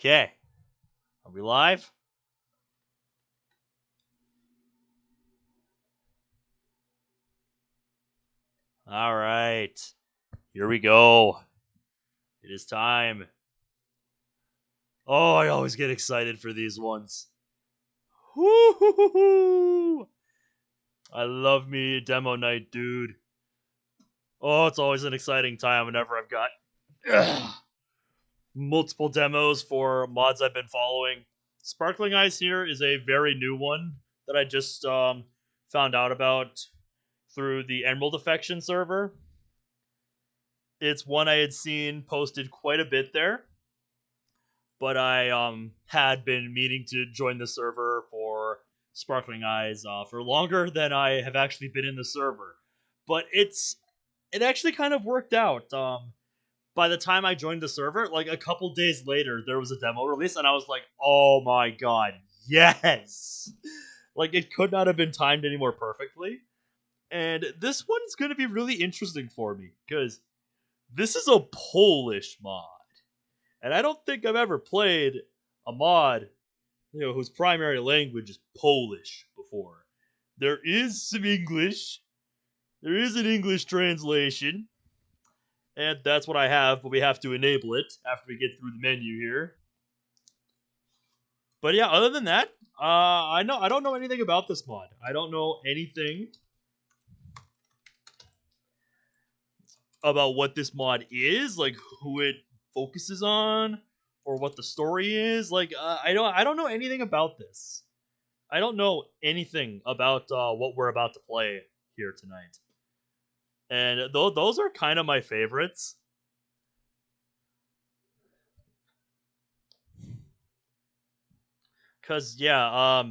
Okay. Are we live? All right. Here we go. It is time. Oh, I always get excited for these ones. Woo-hoo-hoo-hoo. I love me a demo night, dude. Oh, it's always an exciting time whenever I've got multiple demos for mods I've been following. Sparkling Eyes here is a very new one that I just found out about through the Emerald Affection server. It's one I had seen posted quite a bit there, but I had been meaning to join the server for Sparkling Eyes for longer than I have actually been in the server. But it actually kind of worked out. By the time I joined the server, like a couple days later, there was a demo release, and I was like, "Oh my god, yes!" Like it could not have been timed any more perfectly. And this one's going to be really interesting for me because this is a Polish mod. And I don't think I've ever played a mod, whose primary language is Polish before. There is some English. There is an English translation. And that's what I have, but we have to enable it after we get through the menu here. But yeah, other than that, I don't know anything about this mod. I don't know anything about what this mod is, like who it focuses on, or what the story is. Like I don't know anything about this. I don't know anything about what we're about to play here tonight. And those are kind of my favorites. Cause yeah,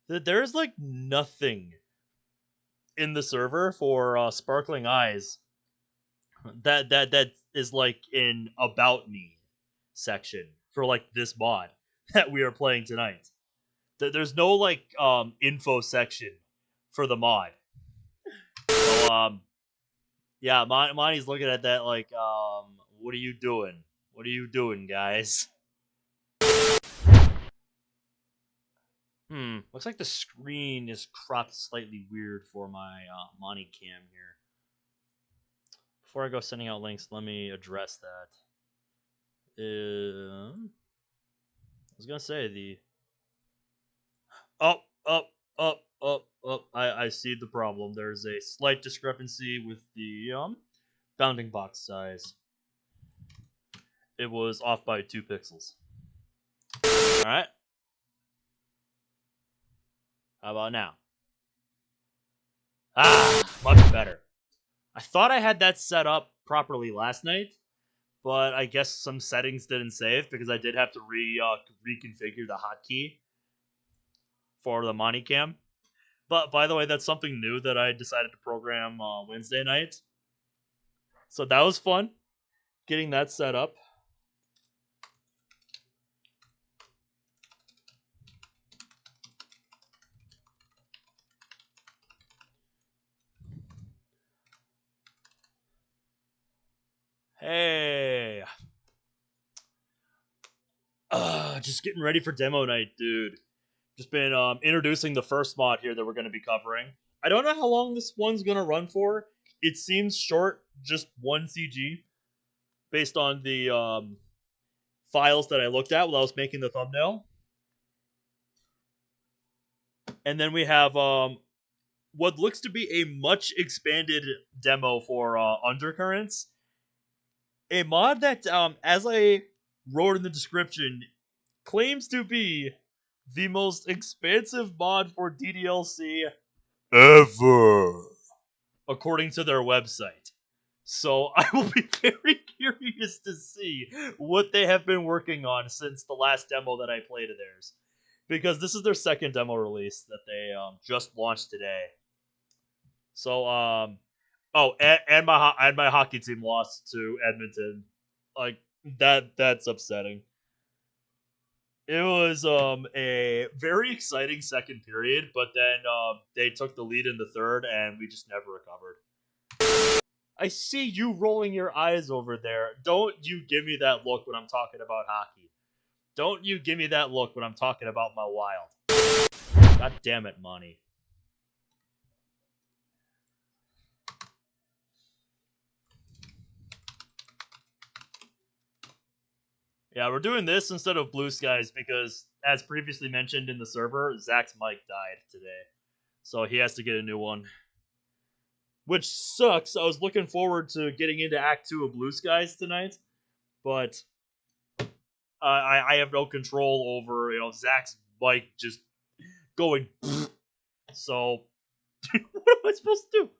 there's like nothing in the server for Sparkling Eyes that is like in About Me section for like this mod that we are playing tonight. There's no like info section for the mod. So yeah, Monty's looking at that like what are you doing? What are you doing, guys? Looks like the screen is cropped slightly weird for my Monty cam here. Before I go sending out links, let me address that. I was gonna say the up, up, up, up, up. I see the problem. There's a slight discrepancy with the bounding box size. It was off by 2 pixels. All right. How about now? Much better. I thought I had that set up properly last night, but I guess some settings didn't save because I did have to reconfigure the hotkey for the Monty Cam. But by the way, that's something new that I decided to program Wednesday night. So that was fun, getting that set up. Hey. Just getting ready for demo night, dude. Just been introducing the first mod here that we're going to be covering. I don't know how long this one's going to run for. It seems short, just 1 CG, based on the files that I looked at while I was making the thumbnail. And then we have what looks to be a much expanded demo for Undercurrents. A mod that, as I wrote in the description, claims to be the most expansive mod for DDLC ever, according to their website. So I will be very curious to see what they have been working on since the last demo that I played of theirs, because this is their second demo release that they just launched today. So and my hockey team lost to Edmonton. Like that's upsetting. It was a very exciting second period, but then they took the lead in the third, and we just never recovered. I see you rolling your eyes over there. Don't you give me that look when I'm talking about hockey. Don't you give me that look when I'm talking about my wild. God damn it, Monty. Yeah, we're doing this instead of Blue Skies because, as previously mentioned in the server, Zach's mic died today. So he has to get a new one. Which sucks. I was looking forward to getting into Act 2 of Blue Skies tonight, but I have no control over, Zach's mic just going. So, what am I supposed to do?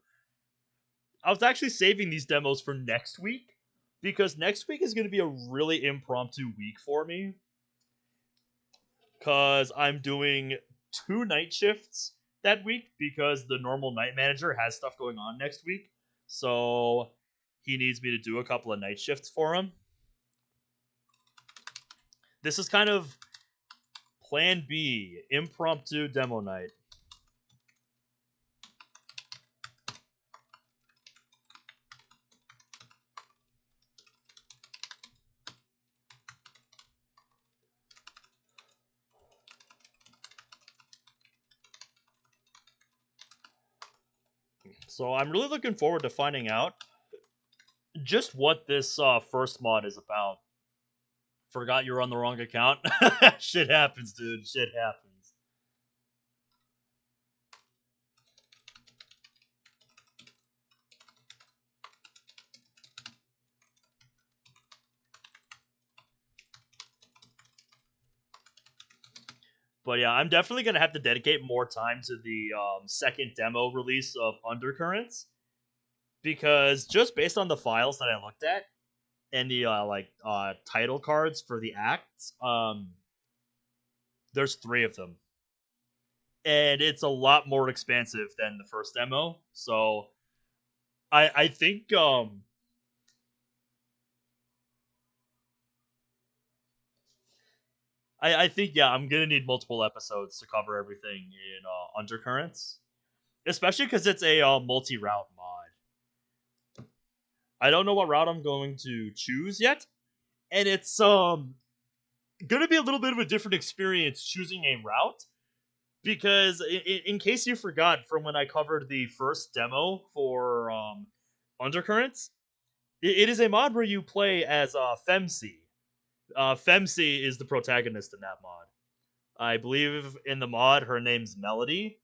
I was actually saving these demos for next week because next week is going to be a really impromptu week for me because I'm doing 2 night shifts that week because the normal night manager has stuff going on next week. So he needs me to do a couple of night shifts for him. This is kind of plan B, impromptu demo night. So I'm really looking forward to finding out just what this first mod is about. Forgot you were on the wrong account. Shit happens, dude. Shit happens. But yeah, I'm definitely gonna have to dedicate more time to the second demo release of Undercurrents because just based on the files that I looked at and the title cards for the acts, there's 3 of them, and it's a lot more expansive than the first demo. So I think I think yeah, I'm gonna need multiple episodes to cover everything in Undercurrents, especially because it's a multi-route mod. I don't know what route I'm going to choose yet, and it's gonna be a little bit of a different experience choosing a route because in case you forgot from when I covered the first demo for Undercurrents, it is a mod where you play as FemC. FemC is the protagonist in that mod. I believe in the mod her name's Melody.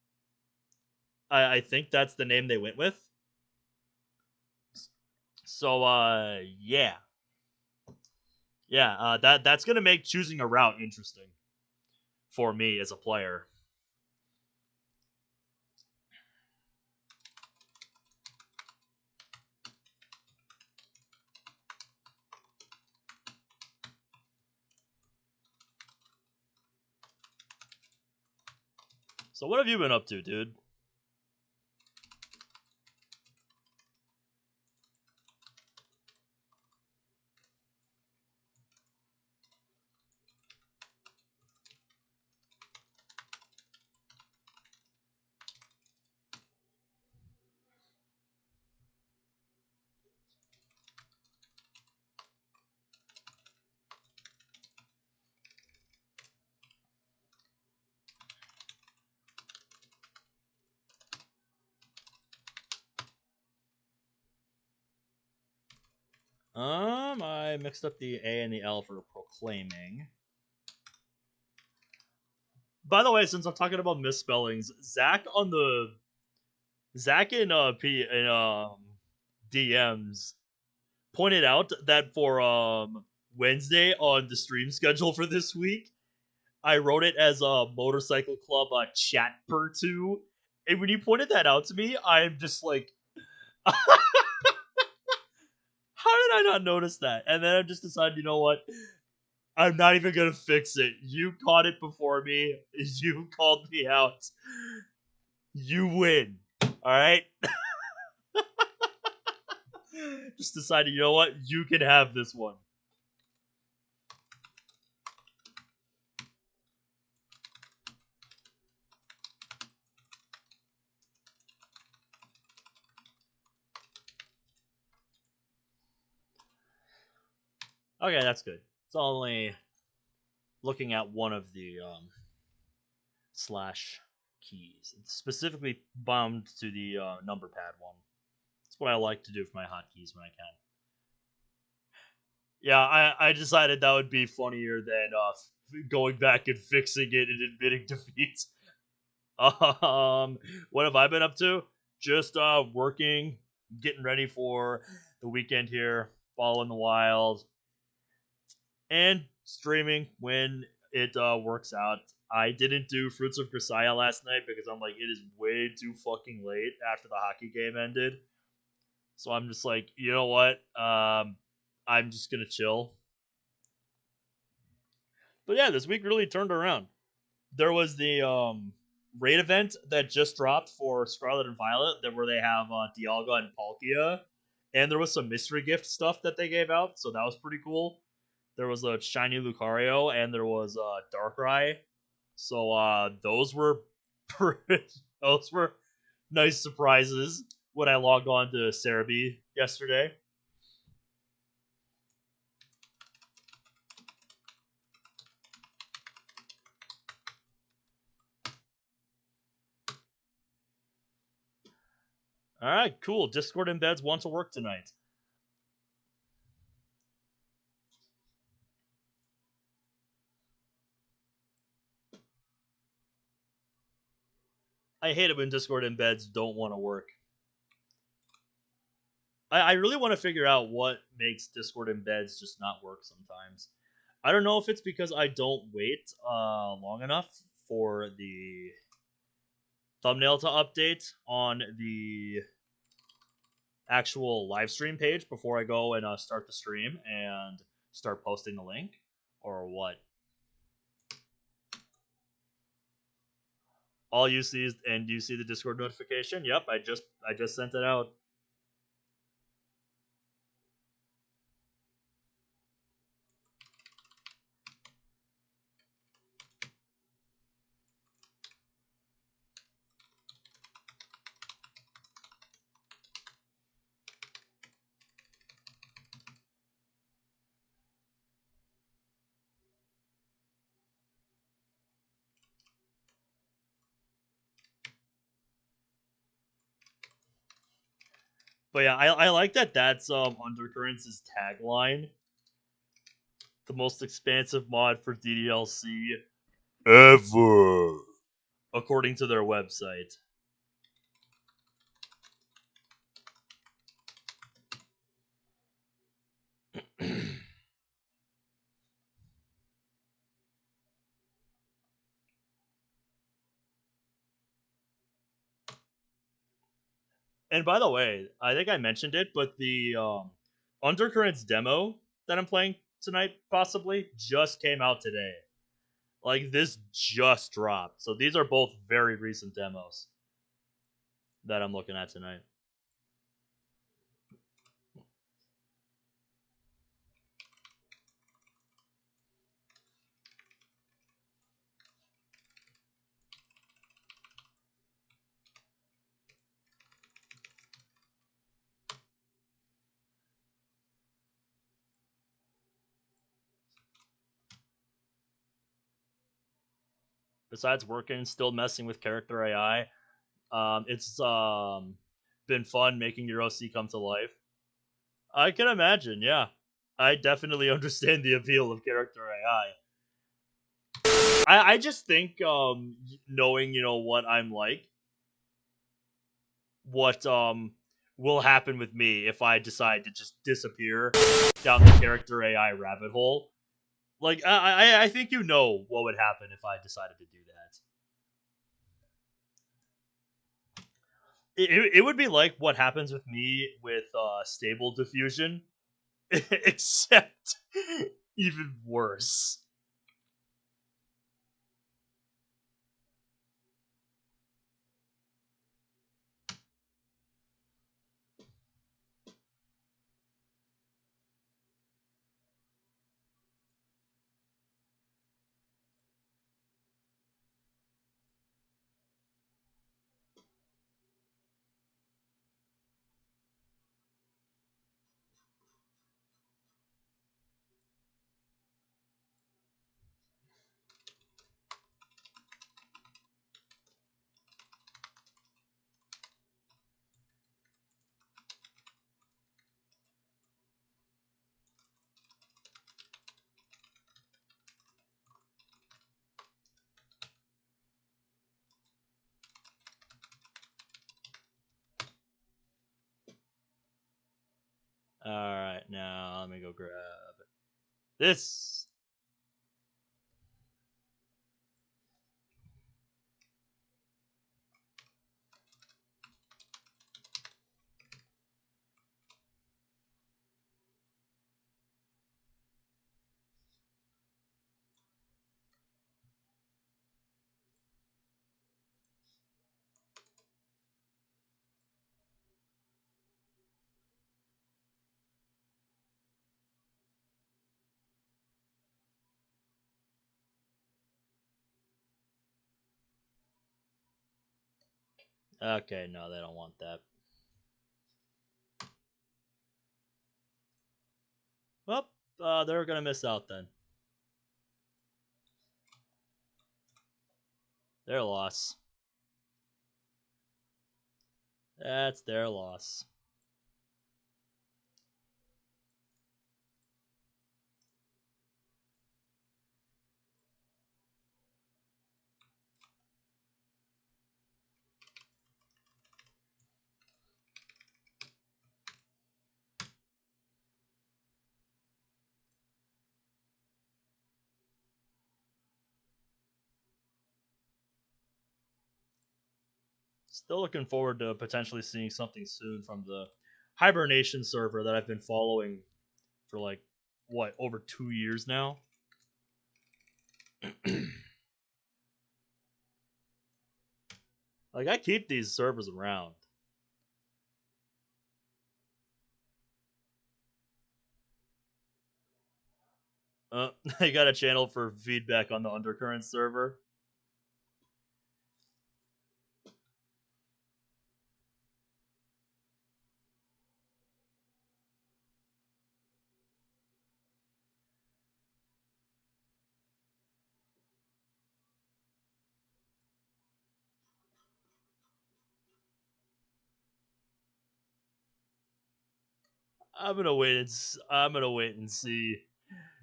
I think that's the name they went with. So yeah. Yeah, that's gonna make choosing a route interesting for me as a player. So what have you been up to, dude? I mixed up the A and the L for proclaiming. By the way, since I'm talking about misspellings, Zach in DMs pointed out that for Wednesday on the stream schedule for this week, I wrote it as a motorcycle club chat per 2. And when you pointed that out to me, I'm just like, how did I not notice that? And then I just decided, you know what? I'm not even gonna fix it. You caught it before me. You called me out. You win. Alright? Just decided, you know what? You can have this one. Okay, that's good. It's only looking at one of the slash keys. It's specifically bound to the number pad one. That's what I like to do for my hotkeys when I can. Yeah, I decided that would be funnier than going back and fixing it and admitting defeat. Um, what have I been up to? Just working, getting ready for the weekend here, following the wild, and streaming when it works out. I didn't do Fruits of Grisaya last night because I'm like, it is way too fucking late after the hockey game ended. So I'm just like, you know what? I'm just gonna chill. But yeah, this week really turned around. There was the raid event that just dropped for Scarlet and Violet, that where they have Dialga and Palkia, and there was some mystery gift stuff that they gave out, so that was pretty cool. There was a shiny Lucario and there was Darkrai, so those were those were nice surprises when I logged on to Cerebi yesterday. All right, cool. Discord embeds want to work tonight. I hate it when Discord embeds don't want to work. I really want to figure out what makes Discord embeds just not work sometimes. I don't know if it's because I don't wait long enough for the thumbnail to update on the actual live stream page before I go and start the stream and start posting the link, or what. All you see is, and you see the Discord notification. Yep, I just sent it out. But yeah, I like that. That's Undercurrents' tagline. The most expansive mod for DDLC ever, according to their website. And by the way, I think I mentioned it, but the Undercurrents demo that I'm playing tonight possibly just came out today. Like, this just dropped. So these are both very recent demos that I'm looking at tonight. Besides working, still messing with character AI. It's been fun making your OC come to life. I can imagine, yeah. I definitely understand the appeal of character AI. I just think knowing, what I'm like, what will happen with me if I decide to just disappear down the character AI rabbit hole. Like, I think you know what would happen if I decided to do that. It would be like what happens with me with stable diffusion, except even worse. Let me go grab this. Okay, no, they don't want that. Well, they're gonna miss out then. Their loss. That's their loss. Still looking forward to potentially seeing something soon from the hibernation server that I've been following for like what, over 2 years now. Like, I keep these servers around. I got a channel for feedback on the undercurrent server. I'm gonna wait and see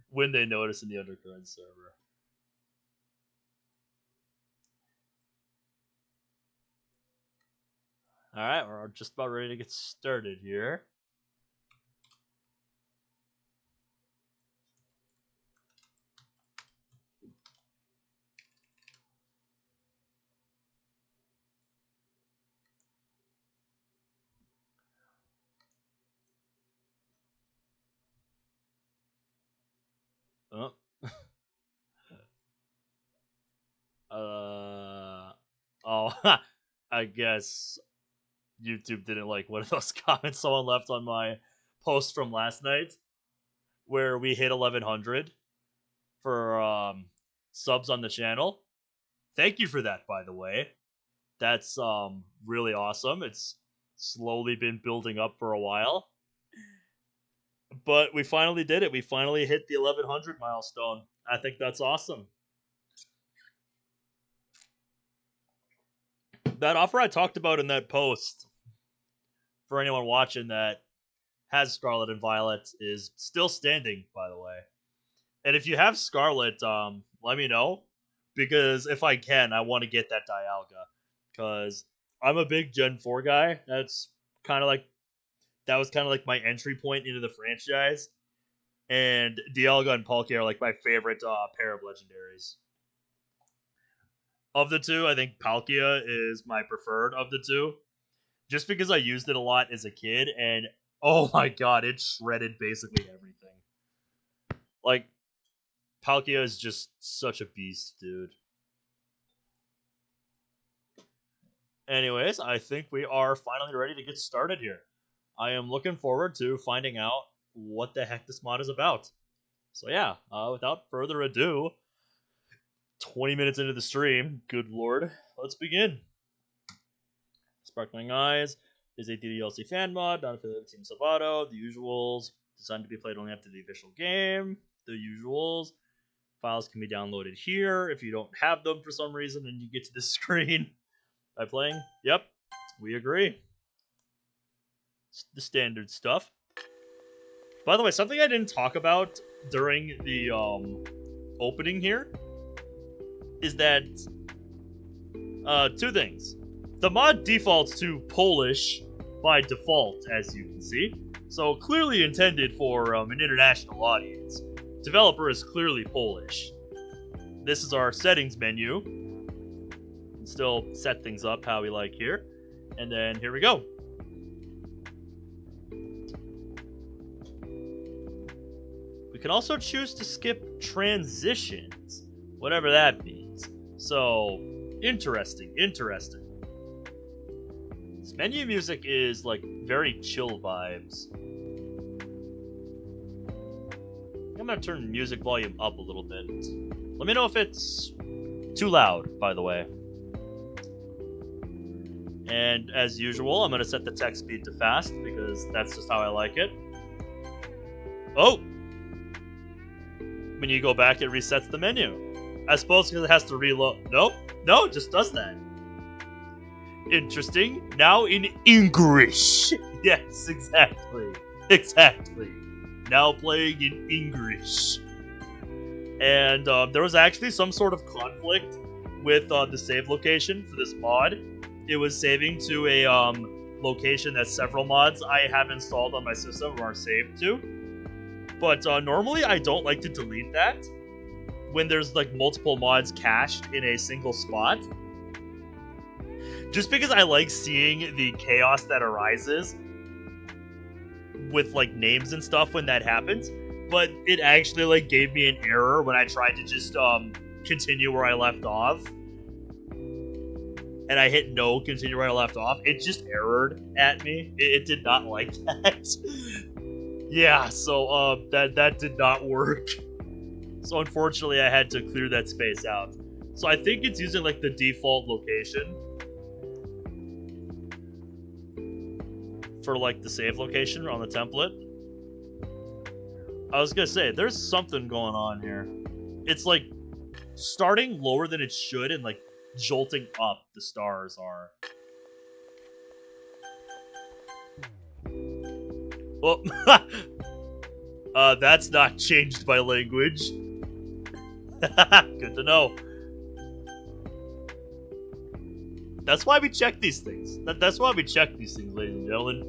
when they notice in the undercurrent server. All right, we're just about ready to get started here. Oh. Oh, I guess YouTube didn't like one of those comments someone left on my post from last night, where we hit 1100 for subs on the channel. Thank you for that, by the way. That's really awesome. It's slowly been building up for a while, but we finally did it. We finally hit the 1100 milestone. I think that's awesome. That offer I talked about in that post, for anyone watching that has Scarlet and Violet, is still standing, by the way. And if you have Scarlet, let me know, because if I can, I want to get that Dialga, because I'm a big Gen 4 guy. That was kind of like my entry point into the franchise, and Dialga and Palkia are like my favorite pair of legendaries. Of the two, I think Palkia is my preferred of the two, just because I used it a lot as a kid, and oh my god, it shredded basically everything. Like, Palkia is just such a beast, dude. Anyways, I think we are finally ready to get started here. I am looking forward to finding out what the heck this mod is about. So yeah, without further ado, 20 minutes into the stream, good lord, let's begin. Sparkling Eyes is a DDLC fan mod, not affiliated with Team Salvato. The usuals, designed to be played only after the official game. The usuals, files can be downloaded here. If you don't have them for some reason and you get to this screen by playing, yep, we agree. It's the standard stuff. By the way, something I didn't talk about during the opening here is that two things. The mod defaults to Polish by default, as you can see. So clearly intended for an international audience. Developer is clearly Polish. This is our settings menu. Can still set things up how we like here. And then here we go. We can also choose to skip transitions, whatever that means. So, interesting. This menu music is like very chill vibes. I'm gonna turn the music volume up a little bit. Let me know if it's too loud, by the way. And as usual, I'm gonna set the text speed to fast because that's just how I like it. Oh! When you go back, it resets the menu. I suppose because it has to reload. Nope. No, it just does that. Interesting. Now in English. Yes, exactly. Now playing in English. And there was actually some sort of conflict with the save location for this mod. It was saving to a location that several mods I have installed on my system are saved to. But normally I don't like to delete that when there's like multiple mods cached in a single spot. Just because I like seeing the chaos that arises with like names and stuff when that happens. But it actually like gave me an error when I tried to just continue where I left off. And I hit no, continue where I left off. It just errored at me. It did not like that. Yeah, so that did not work. So unfortunately I had to clear that space out. So I think it's using like the default location for like the save location on the template. I was gonna say, there's something going on here. It's like starting lower than it should and like jolting up the stars are. Well, that's not changed by language. Good to know. That's why we check these things. That's why we check these things, ladies and gentlemen.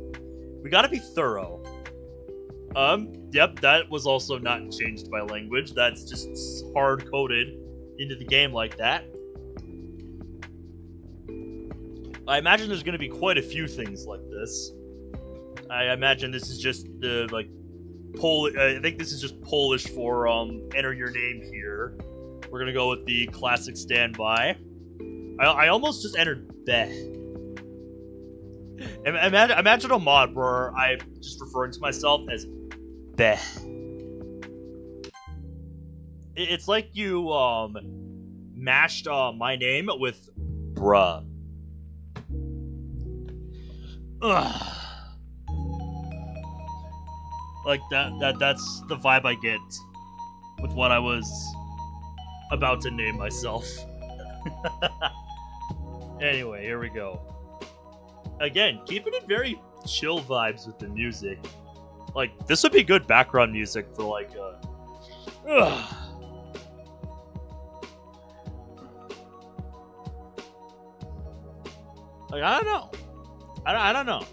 We gotta be thorough. Yep, that was also not changed by language. That's just hard-coded into the game like that. I imagine there's gonna be quite a few things like this. I imagine this is just the, like, I think this is just Polish for, enter your name here. We're gonna go with the classic standby. I almost just entered Beh. Imagine a mod where I'm just referring to myself as Beh. It's like you, mashed, my name with bruh. Ugh. Like, that's the vibe I get with what I was about to name myself. Anyway, here we go. Again, keeping it very chill vibes with the music. Like, this would be good background music for, like, like, I don't know. I don't know.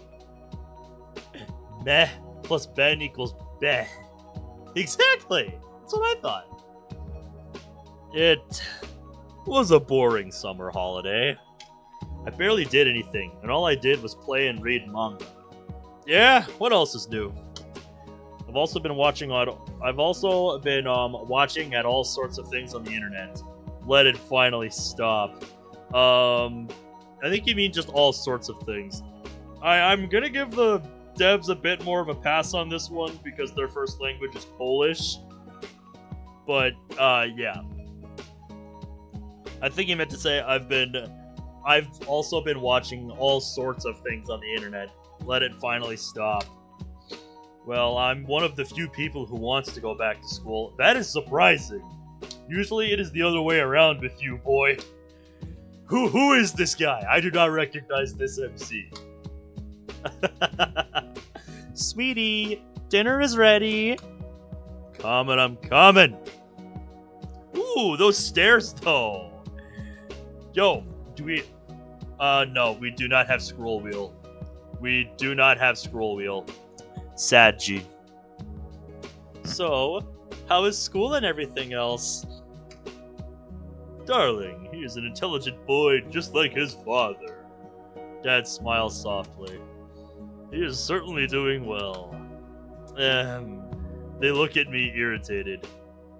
Meh plus Ben equals Beh. Exactly! That's what I thought. It was a boring summer holiday. I barely did anything, and all I did was play and read manga. Yeah, what else is new? I've also been watching at all sorts of things on the internet. Let it finally stop. I think you mean just all sorts of things. I'm gonna give the devs a bit more of a pass on this one because their first language is Polish. But, yeah. I think he meant to say I've also been watching all sorts of things on the internet. Let it finally stop. Well, I'm one of the few people who wants to go back to school. That is surprising. Usually it is the other way around with you, boy. Who is this guy? I do not recognize this MC. Sweetie, dinner is ready. Coming, I'm coming. Ooh, those stairs though. Yo, do we... no, we do not have scroll wheel. We do not have scroll wheel. Sadji. So, how is school and everything else? Darling, he is an intelligent boy just like his father. Dad smiles softly. He is certainly doing well. They look at me irritated.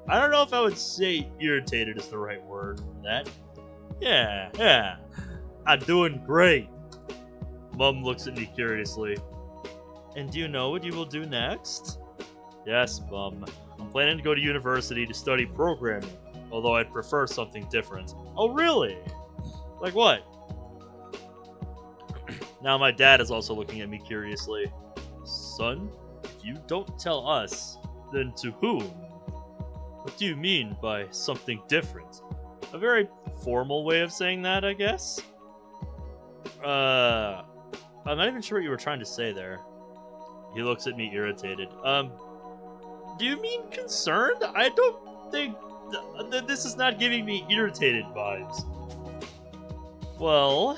I don't know if I would say irritated is the right word for that. Yeah, I'm doing great. Mom looks at me curiously. And do you know what you will do next? Yes, Mom. I'm planning to go to university to study programming, although I'd prefer something different. Oh, really? Like what? Now my dad is also looking at me curiously. Son, if you don't tell us, then to whom? What do you mean by something different? A very formal way of saying that, I guess? I'm not even sure what you were trying to say there. He looks at me irritated. Do you mean concerned? I don't think... this is not giving me irritated vibes. Well,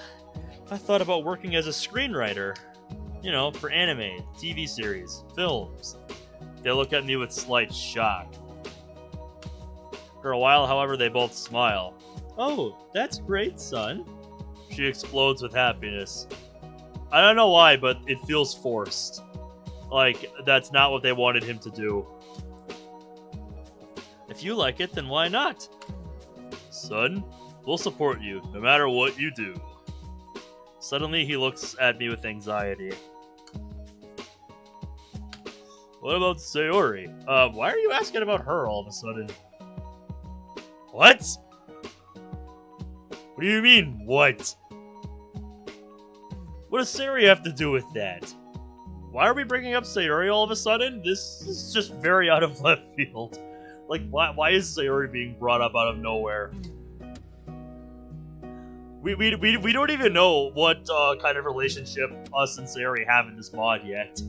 I thought about working as a screenwriter. You know, for anime, TV series, films. They look at me with slight shock. For a while, however, they both smile. Oh, that's great, son. She explodes with happiness. I don't know why, but it feels forced. Like, that's not what they wanted him to do. If you like it, then why not? Son, we'll support you, no matter what you do. Suddenly, he looks at me with anxiety. What about Sayori? Why are you asking about her all of a sudden? What? What do you mean, what? What does Sayori have to do with that? Why are we bringing up Sayori all of a sudden? This is just very out of left field. Like, why is Sayori being brought up out of nowhere? We don't even know what kind of relationship us and Sayori have in this mod yet.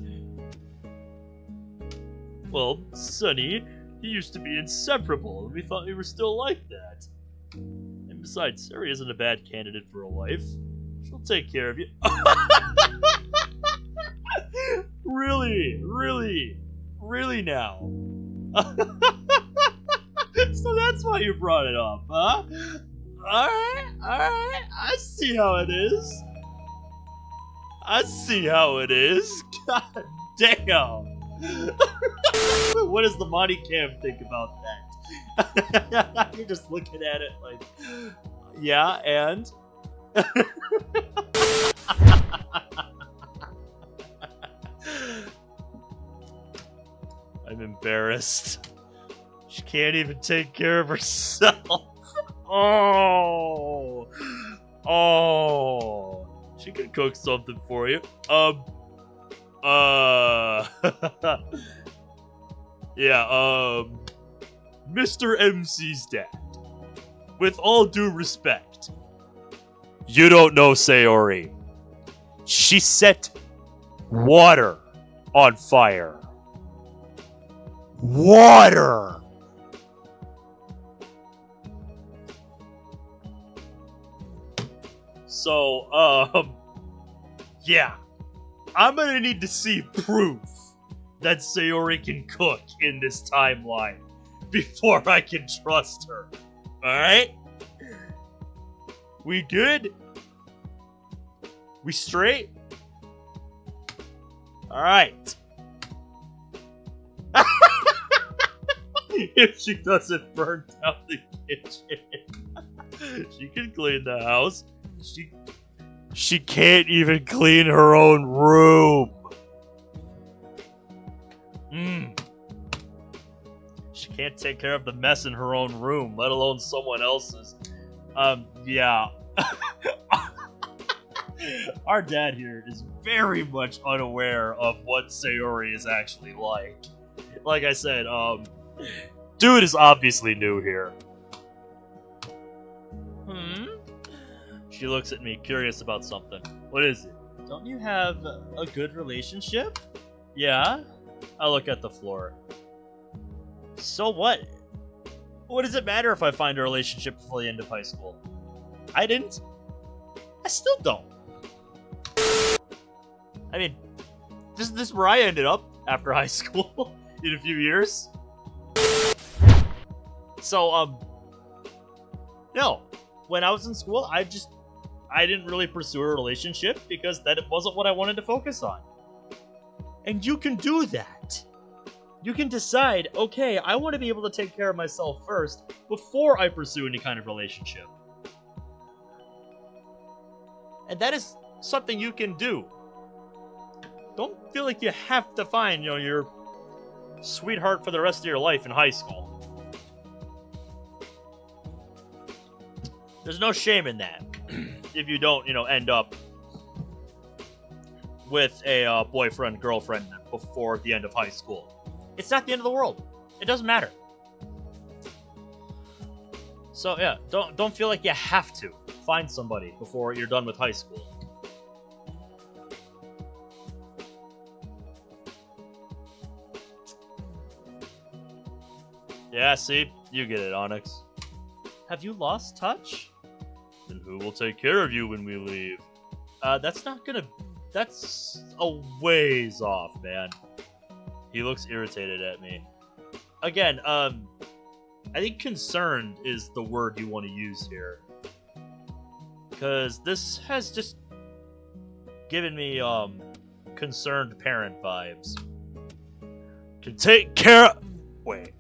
Well, Sonny, he used to be inseparable, and we thought we were still like that. And besides, Sayori isn't a bad candidate for a wife. She'll take care of you. Really now? So that's why you brought it up, huh? Alright, I see how it is. God damn. What does the Monty Cam think about that? You're just looking at it like, yeah, and? I'm embarrassed. She can't even take care of herself. Oh. She could cook something for you. Yeah, Mr. MC's dad. With all due respect, you don't know Sayori. She set water on fire. Water! So, yeah. I'm gonna need to see proof that Sayori can cook in this timeline before I can trust her. Alright? We good? We straight? Alright. If she doesn't burn down the kitchen, she can clean the house. She can't even clean her own room. She can't take care of the mess in her own room, let alone someone else's. Yeah. Our dad here is very much unaware of what Sayori is actually like. Like I said, dude is obviously new here. She looks at me, curious about something. What is it? Don't you have a good relationship? Yeah? I look at the floor. So what? What does it matter if I find a relationship before the end of high school? I didn't. I still don't. I mean, this is where I ended up. after high school in a few years. So, no. When I was in school, I didn't really pursue a relationship because that wasn't what I wanted to focus on. And you can do that. You can decide, okay, I want to be able to take care of myself first before I pursue any kind of relationship. And that is something you can do. Don't feel like you have to find, your sweetheart for the rest of your life in high school. There's no shame in that. If you don't, end up with a boyfriend, girlfriend before the end of high school. It's not the end of the world. It doesn't matter. So yeah, don't feel like you have to find somebody before you're done with high school. Yeah, see? You get it, Onyx. Have you lost touch? Then who will take care of you when we leave? That's a ways off, man. He looks irritated at me. Again, I think concerned is the word you want to use here. Because this has just given me, concerned parent vibes. Can take care of... Wait.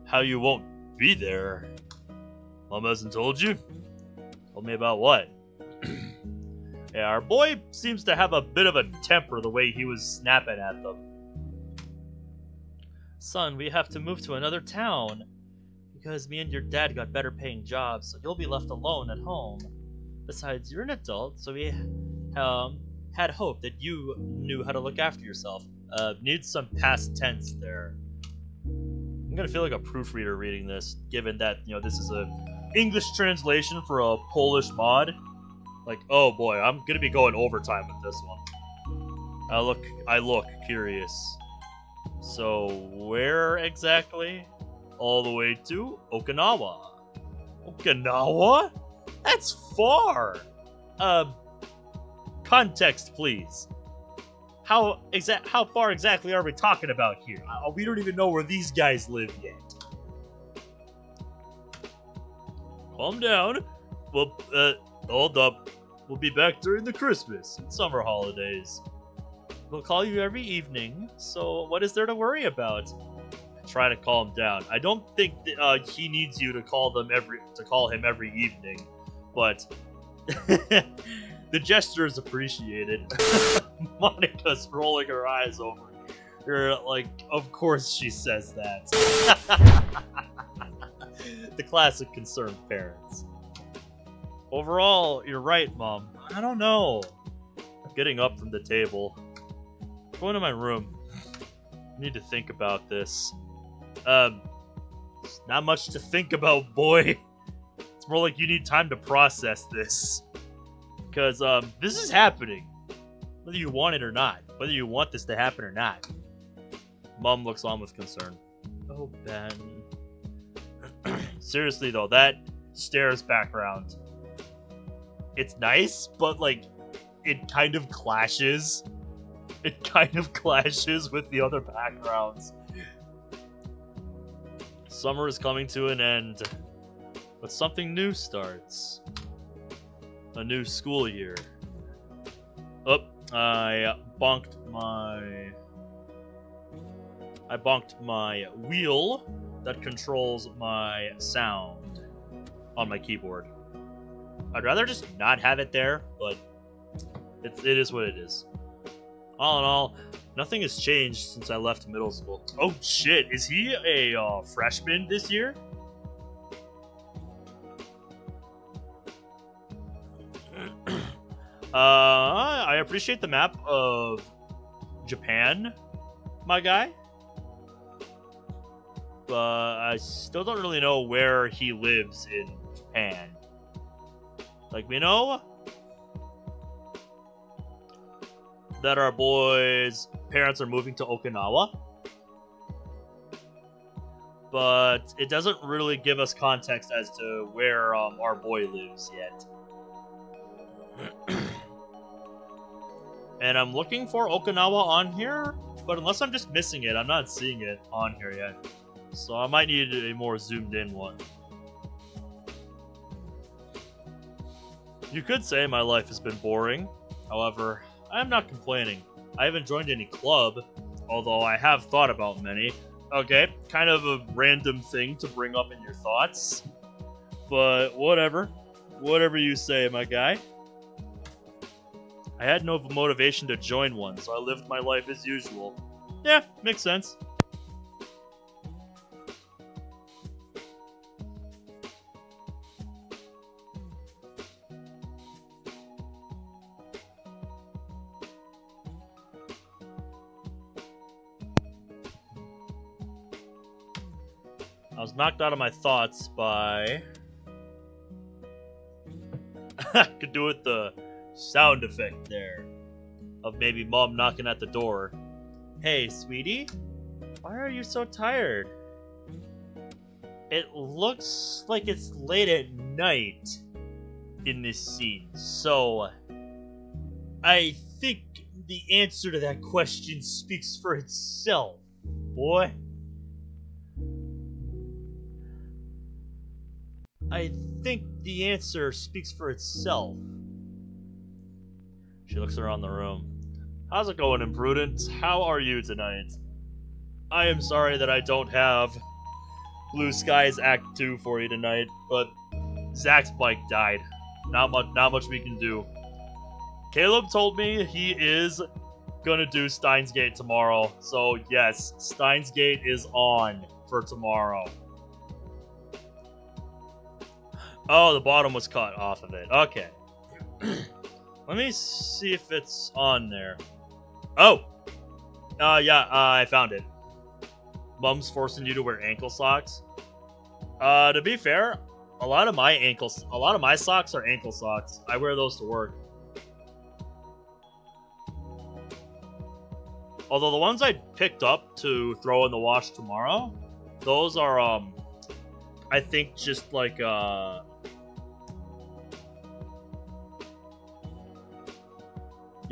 How you won't be there? Mom hasn't told you? Told me about what? Yeah, our boy seems to have a bit of a temper the way he was snapping at them. Son, we have to move to another town. Because me and your dad got better paying jobs, so you'll be left alone at home. Besides, you're an adult, so we had hope that you knew how to look after yourself. Needs some past tense there. I'm gonna feel like a proofreader reading this, given that, this is a English translation for a Polish mod. Like, oh boy, I'm gonna be going overtime with this one. I look curious. So, where exactly? All the way to Okinawa. Okinawa? That's far! Context, please. How far exactly are we talking about here? We don't even know where these guys live yet. Calm down. Well, hold up. We'll be back during the Christmas and summer holidays. We'll call you every evening, so what is there to worry about? Try to calm down. I don't think he needs you to call him every evening, but the gesture is appreciated. Monica's rolling her eyes over her, like, of course she says that. The classic concerned parents. Overall, you're right, Mom. I don't know. I'm getting up from the table. Going to my room. I need to think about this. Not much to think about, boy. It's more like you need time to process this. Because, this is happening. Whether you want it or not. Whether you want this to happen or not. Mom looks on with concern. Oh, Ben. Seriously, though, that stairs background. It's nice, but, like, it kind of clashes. It kind of clashes with the other backgrounds. Summer is coming to an end, but something new starts. A new school year. Oh, I bonked my wheel that controls my sound on my keyboard. I'd rather just not have it there, but it is what it is. All in all, nothing has changed since I left middle school. Oh shit, is he a freshman this year? I appreciate the map of Japan, my guy. But I still don't really know where he lives in Japan. Like, we know that our boy's parents are moving to Okinawa, but it doesn't really give us context as to where our boy lives yet. And I'm looking for Okinawa on here, but unless I'm just missing it, I'm not seeing it on here yet. So I might need a more zoomed in one. You could say my life has been boring. However, I am not complaining. I haven't joined any club, although I have thought about many. Okay, kind of a random thing to bring up in your thoughts. But whatever. Whatever you say, my guy. I had no motivation to join one, so I lived my life as usual. Yeah, makes sense. I was knocked out of my thoughts by... Could do with the sound effect there. Of maybe mom knocking at the door. Hey, sweetie? Why are you so tired? It looks like it's late at night in this scene, so... I think the answer to that question speaks for itself, boy. I think the answer speaks for itself. She looks around the room. How's it going, Imprudent? How are you tonight? I am sorry that I don't have Blue Skies Act 2 for you tonight, but Zach's bike died. Not much we can do. Caleb told me he is gonna do Steins Gate tomorrow, so yes, Steins Gate is on for tomorrow. Oh, the bottom was cut off of it. Okay. Let me see if it's on there. Oh! Yeah, I found it. Mom's forcing you to wear ankle socks. To be fair, a lot of my socks are ankle socks. I wear those to work. Although the ones I picked up to throw in the wash tomorrow, those are, I think just like, yeah,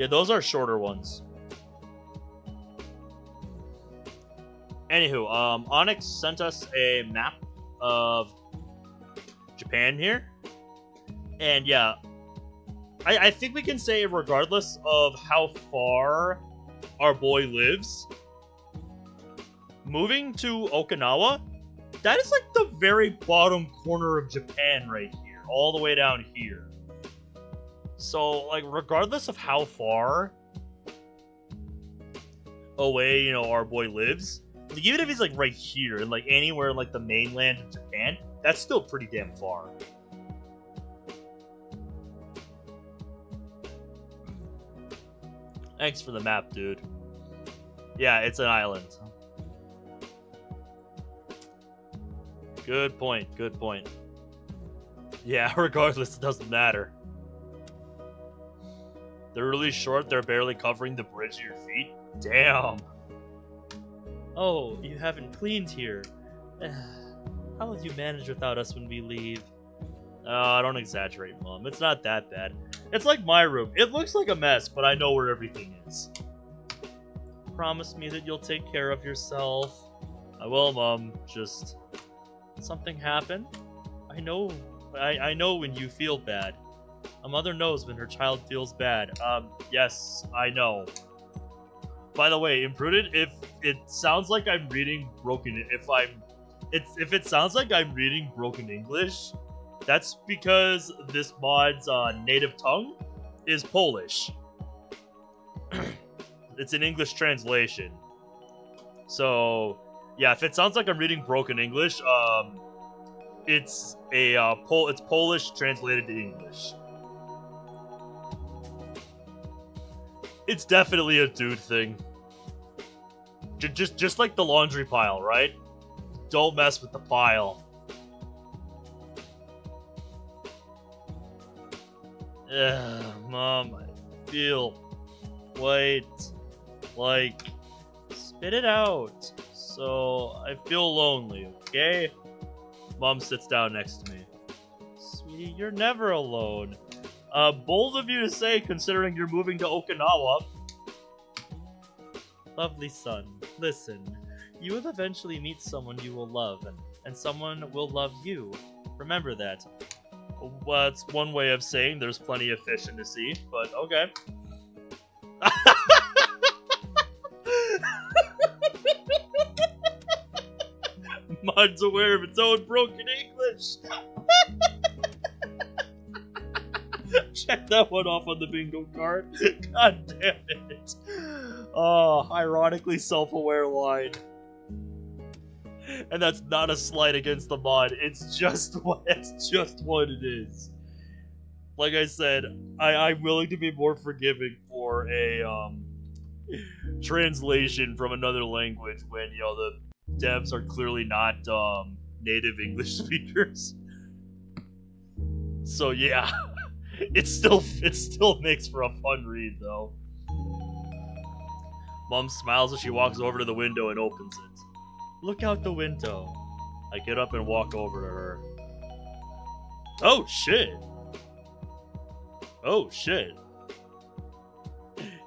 those are shorter ones. Anywho, Onyx sent us a map of Japan here. And yeah, I think we can say regardless of how far our boy lives, moving to Okinawa, that is like the very bottom corner of Japan right here, all the way down here. So, like, regardless of how far away, you know, our boy lives, like, even if he's, like, right here, and, like, anywhere in, like, the mainland of Japan, that's still pretty damn far. Thanks for the map, dude. Yeah, it's an island. Good point, good point. Yeah, regardless, it doesn't matter. They're really short, they're barely covering the bridge of your feet. Damn. Oh, you haven't cleaned here. How will you manage without us when we leave? Oh, don't exaggerate, Mom. It's not that bad. It's like my room. It looks like a mess, but I know where everything is. Promise me that you'll take care of yourself. I will, Mom. Just... something happen? I know when you feel bad. A mother knows when her child feels bad. Yes, I know. By the way, Imprudent, if it sounds like I'm reading broken... If it sounds like I'm reading broken English, that's because this mod's native tongue is Polish. It's an English translation. So, yeah, if it sounds like I'm reading broken English, it's it's Polish translated to English. It's definitely a dude thing. Just like the laundry pile, right? Don't mess with the pile. Mom, I feel quite like... spit it out. So, I feel lonely, okay? Mom sits down next to me. Sweetie, you're never alone. Bold of you to say, considering you're moving to Okinawa. Lovely son, listen. You will eventually meet someone you will love, and someone will love you. Remember that. Well, it's one way of saying there's plenty of fish in the sea, but okay. Mod's aware of its own broken English. Check that one off on the bingo card. God damn it. Oh, ironically self-aware line. And that's not a slight against the mod. It's just what it is. Like I said, I'm willing to be more forgiving for a translation from another language when, you know, the devs are clearly not native English speakers. So yeah, it still makes for a fun read though. Mom smiles as she walks over to the window and opens it. Look out the window. I get up and walk over to her. Oh shit. Oh shit.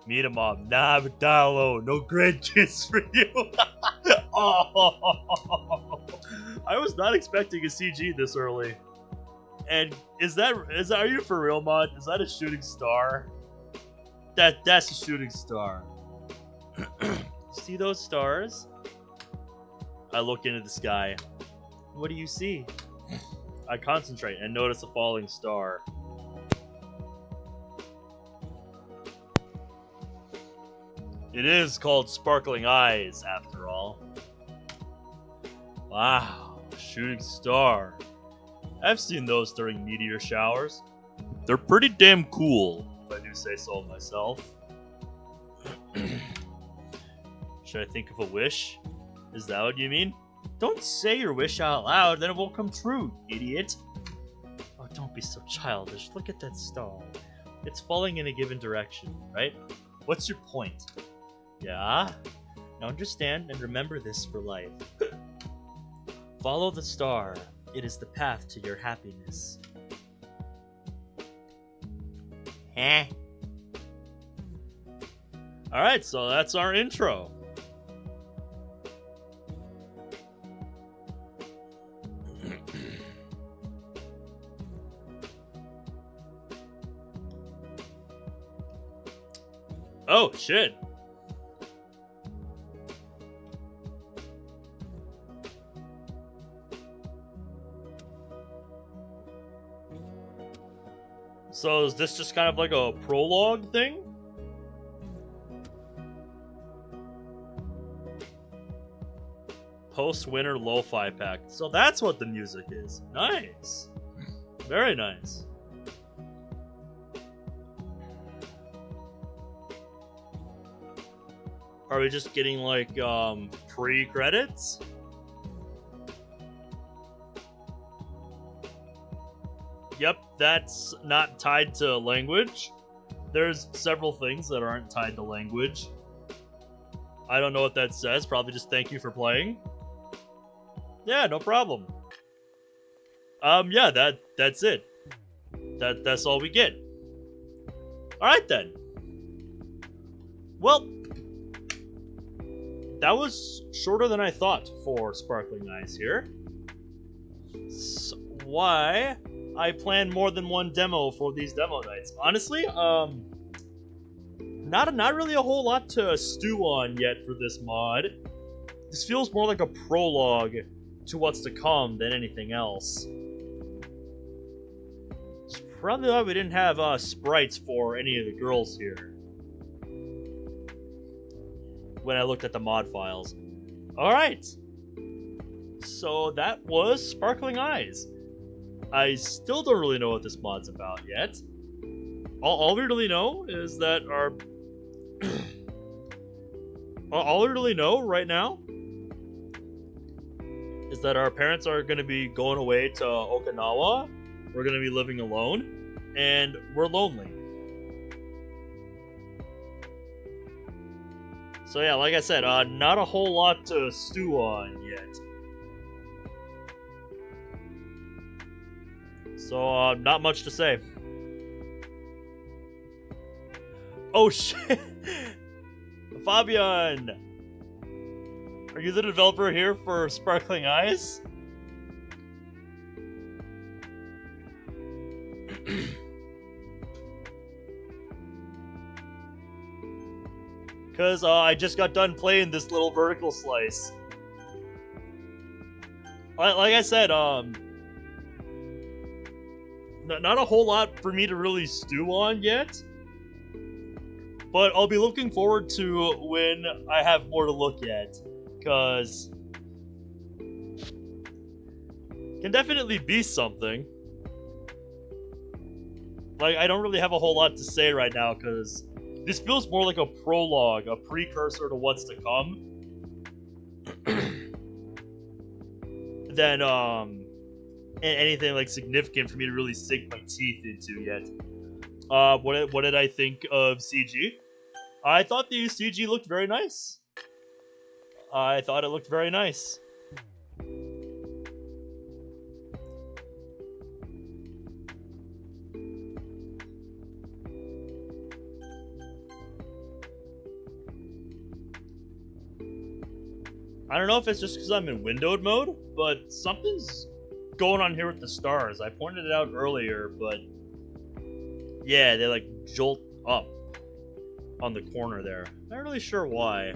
Me and Mom. Nah, but Dalo, no grandkids for you. Oh, I was not expecting a CG this early. And are you for real, Mod? Is that a shooting star? That's a shooting star. See those stars? I look into the sky. What do you see? I concentrate and notice a falling star. It is called Sparkling Eyes, after all. Wow, shooting star. I've seen those during meteor showers. They're pretty damn cool, if I do say so myself. Should I think of a wish? Is that what you mean? Don't say your wish out loud, then it won't come true, idiot. Oh, don't be so childish. Look at that star. It's falling in a given direction, right? What's your point? Yeah? Now understand and remember this for life. Follow the star. It is the path to your happiness. Heh. Alright, so that's our intro. Oh, shit. So is this just kind of like a prologue thing? Post-winter lo-fi pack. So that's what the music is. Nice. Very nice. Are we just getting like pre-credits? Yep, that's not tied to language. There's several things that aren't tied to language. I don't know what that says. Probably just thank you for playing. Yeah, no problem. Yeah, that's it. That's all we get. Alright then. Well, that was shorter than I thought for Sparkling Eyes here. So why I plan more than one demo for these demo nights? Honestly, not really a whole lot to stew on yet for this mod. This feels more like a prologue to what's to come than anything else. It's probably why we didn't have sprites for any of the girls here when I looked at the mod files. Alright, so that was Sparkling Eyes. I still don't really know what this mod's about yet. All we really know is that our... all we really know right now is that our parents are going to be going away to Okinawa. We're going to be living alone, and we're lonely. So yeah, like I said, not a whole lot to stew on yet. So, not much to say. Oh shit! Fabian! Are you the developer here for Sparkling Eyes? Because I just got done playing this little vertical slice. Like I said, not a whole lot for me to really stew on yet. But I'll be looking forward to when I have more to look at. Because it can definitely be something. Like, I don't really have a whole lot to say right now, because this feels more like a prologue, a precursor to what's to come. Than anything like significant for me to really sink my teeth into yet. What did I think of CG? I thought the CG looked very nice. I thought it looked very nice. I don't know if it's just because I'm in windowed mode, but something's going on here with the stars. I pointed it out earlier, but yeah, they like jolt up on the corner there. Not really sure why.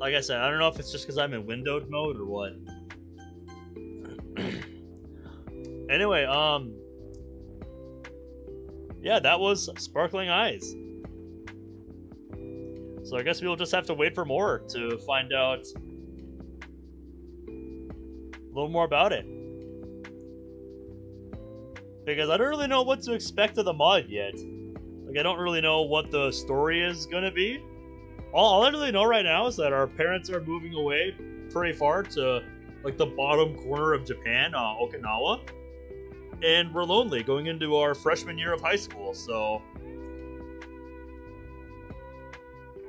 Like I said, I don't know if it's just because I'm in windowed mode or what. Anyway, yeah, that was Sparkling Eyes. So I guess we'll just have to wait for more to find out a little more about it. Because I don't really know what to expect of the mod yet. Like, I don't really know what the story is gonna be. All I really know right now is that our parents are moving away pretty far to, like, the bottom corner of Japan, Okinawa. And we're lonely going into our freshman year of high school, so...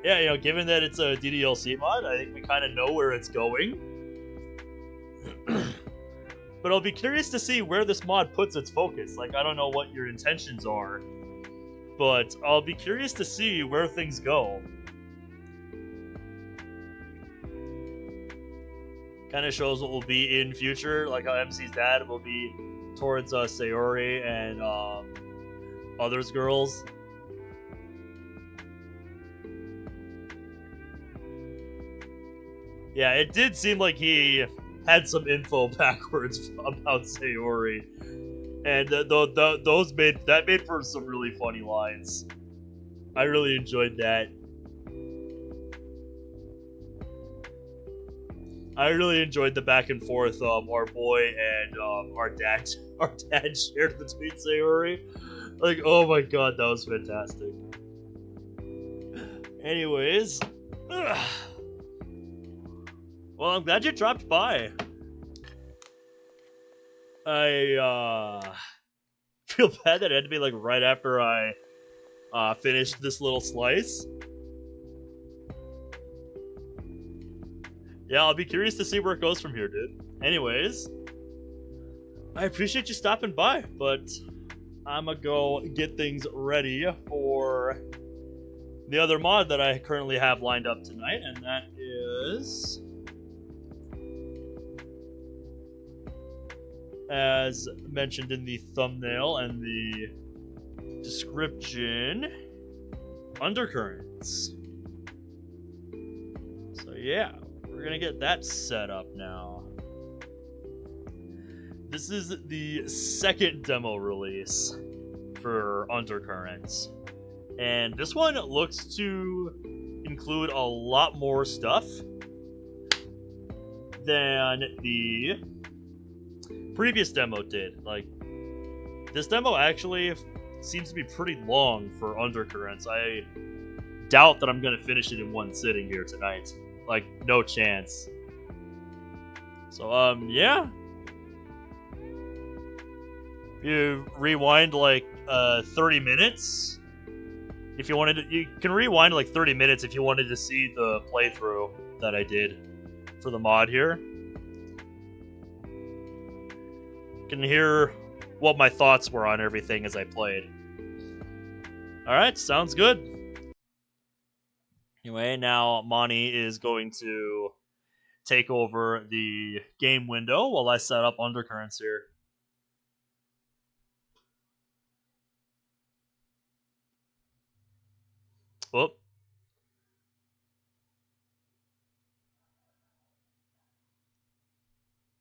yeah, you know, given that it's a DDLC mod, I think we kind of know where it's going. But I'll be curious to see where this mod puts its focus. Like, I don't know what your intentions are, but I'll be curious to see where things go. Kind of shows what will be in future, like how MC's dad will be towards Sayori and others girls. Yeah, it did seem like he had some info backwards about Sayori, and that made for some really funny lines. I really enjoyed that. I really enjoyed the back and forth our boy and our dad shared between Sayori. Like, oh my god, that was fantastic. Anyways. Well, I'm glad you dropped by. I feel bad that it had to be like right after I finished this little slice. Yeah, I'll be curious to see where it goes from here, dude. Anyways, I appreciate you stopping by, but I'm gonna go get things ready for the other mod that I currently have lined up tonight, and that is... as mentioned in the thumbnail and the description, Undercurrents. So yeah, we're gonna get that set up now. This is the second demo release for Undercurrents, and this one looks to include a lot more stuff than the previous demo did. Like, this demo actually seems to be pretty long for Undercurrents. I doubt that I'm gonna finish it in one sitting here tonight. Like, no chance. So, yeah. You rewind like 30 minutes. If you wanted to, you can rewind like 30 minutes if you wanted to see the playthrough that I did for the mod here. Can hear what my thoughts were on everything as I played. Alright, sounds good. Anyway, now Monty is going to take over the game window while I set up undercurrents here. Whoop.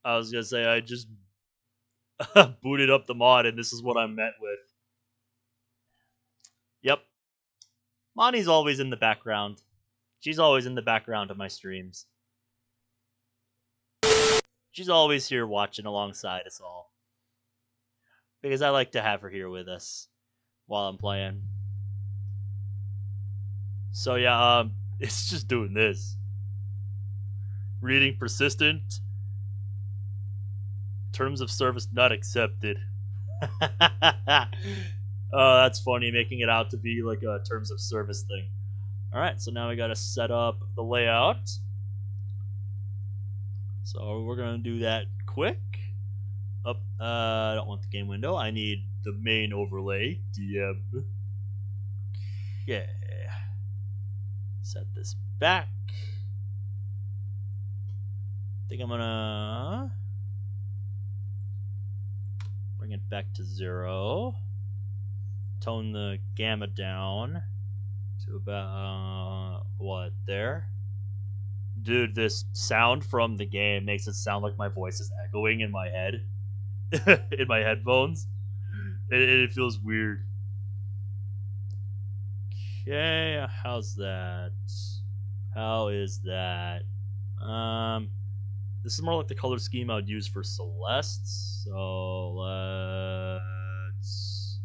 I was gonna say I just booted up the mod and this is what I'm met with. Yep. Monty's always in the background. She's always in the background of my streams. She's always here watching alongside us all. Because I like to have her here with us while I'm playing. So yeah, it's just doing this. Reading persistent. Terms of service not accepted. Oh, that's funny, making it out to be like a terms of service thing. Alright, so now we gotta set up the layout. So we're gonna do that quick. Up, I don't want the game window. I need the main overlay. DM. Okay. Set this back. I think I'm gonna bring it back to 0. Tone the gamma down to about what there. Dude, this sound from the game makes it sound like my voice is echoing in my head. In my headphones. It feels weird. Okay, how's that? How is that? This is more like the color scheme I would use for Celeste. So let's.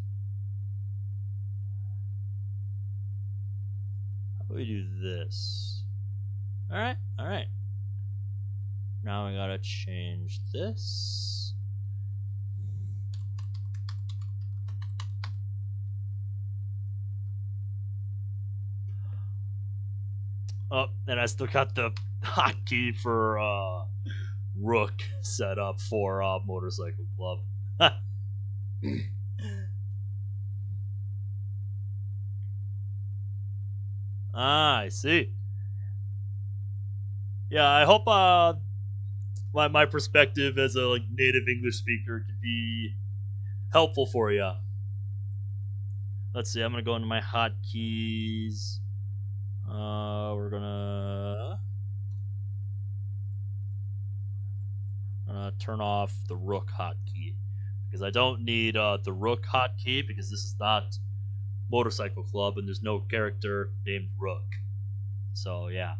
How about we do this? Alright, alright. Now we gotta change this. Oh, and I still got the hotkey for Rook set up for Motorcycle Club. Ah, I see. Yeah, I hope my perspective as a native English speaker could be helpful for you. Let's see. I'm gonna go into my hotkeys. We're gonna turn off the Rook hotkey because I don't need the Rook hotkey because this is not Motorcycle Club and there's no character named Rook. So yeah,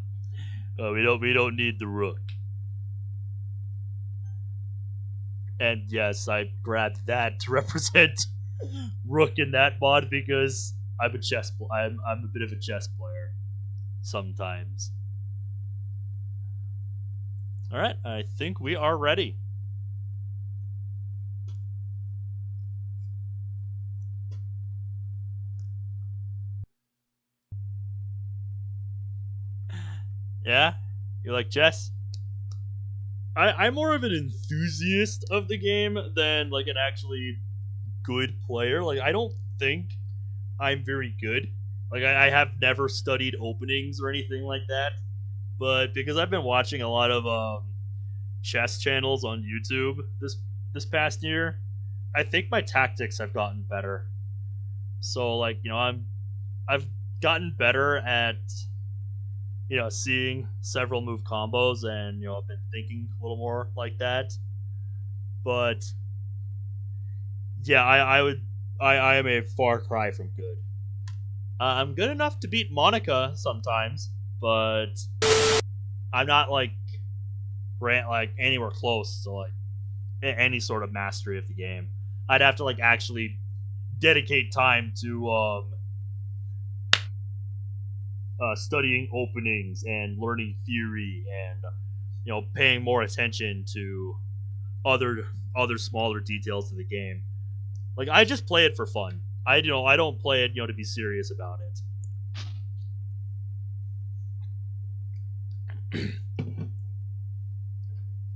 we don't need the Rook. And yes, I grabbed that to represent Rook in that mod because I'm a bit of a chess player sometimes. All right, I think we are ready. Yeah, you like chess? I'm more of an enthusiast of the game than like an actually good player. Like I don't think I'm very good. Like I have never studied openings or anything like that. But because I've been watching a lot of chess channels on YouTube this past year, I think my tactics have gotten better. So like I've gotten better at seeing several move combos, and I've been thinking a little more like that. But yeah, I am a far cry from good. I'm good enough to beat Monica sometimes, but I'm not like anywhere close to like any sort of mastery of the game. I'd have to like actually dedicate time to studying openings and learning theory and paying more attention to other smaller details of the game. Like I just play it for fun. I don't play it to be serious about it.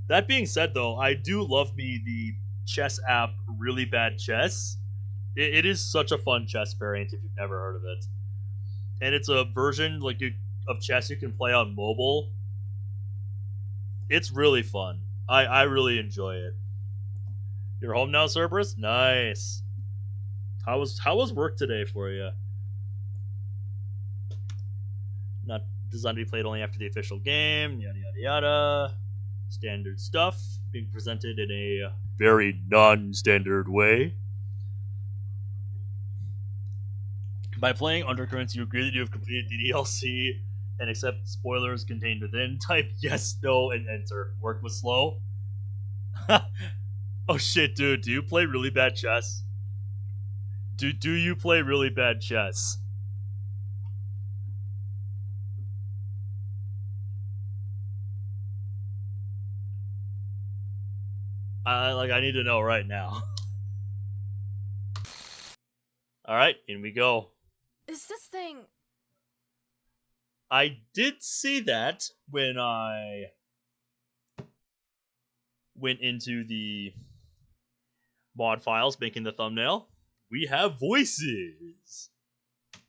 That being said, though, I do love me the chess app Really Bad Chess. It is such a fun chess variant if you've never heard of it, and it's a version of chess you can play on mobile. It's really fun. I really enjoy it. You're home now, Cerberus? Nice. How was work today for you? Not designed to be played only after the official game, yada yada yada. Standard stuff being presented in a very non-standard way. By playing Undercurrents, you agree that you have completed DDLC and accept spoilers contained within. Type yes, no, and enter. Work was slow. Oh shit, dude, do you play really bad chess? Do you play really bad chess? I need to know right now. Alright, in we go. Is this thing... I did see that when I went into the mod files making the thumbnail. We have voices.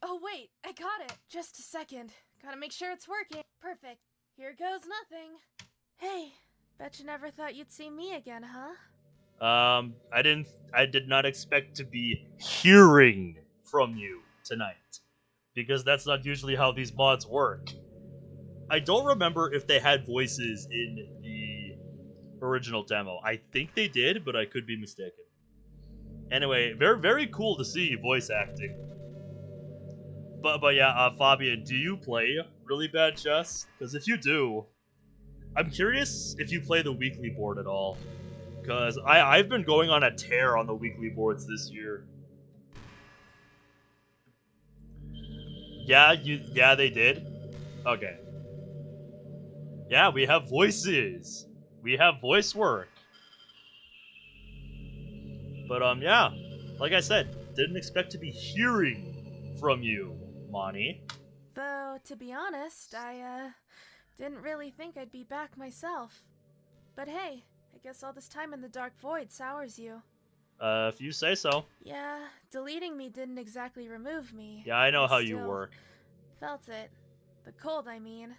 Oh wait, I got it. Just a second. Gotta make sure it's working. Perfect. Here goes nothing. Hey, bet you never thought you'd see me again, huh? I did not expect to be hearing from you tonight, because that's not usually how these mods work. I don't remember if they had voices in the original demo. I think they did, but I could be mistaken. Anyway, very, very cool to see voice acting. But yeah, Fabian, do you play really bad chess? Because if you do, I'm curious if you play the weekly board at all. Because I've been going on a tear on the weekly boards this year. Yeah, they did? Okay. Yeah, we have voices. We have voice work. But, yeah. Like I said, didn't expect to be hearing from you, Monty. Though, to be honest, I, didn't really think I'd be back myself. But hey, I guess all this time in the Dark Void sours you. If you say so. Yeah, deleting me didn't exactly remove me. Yeah, I know how you still work. Felt it. The cold, I mean.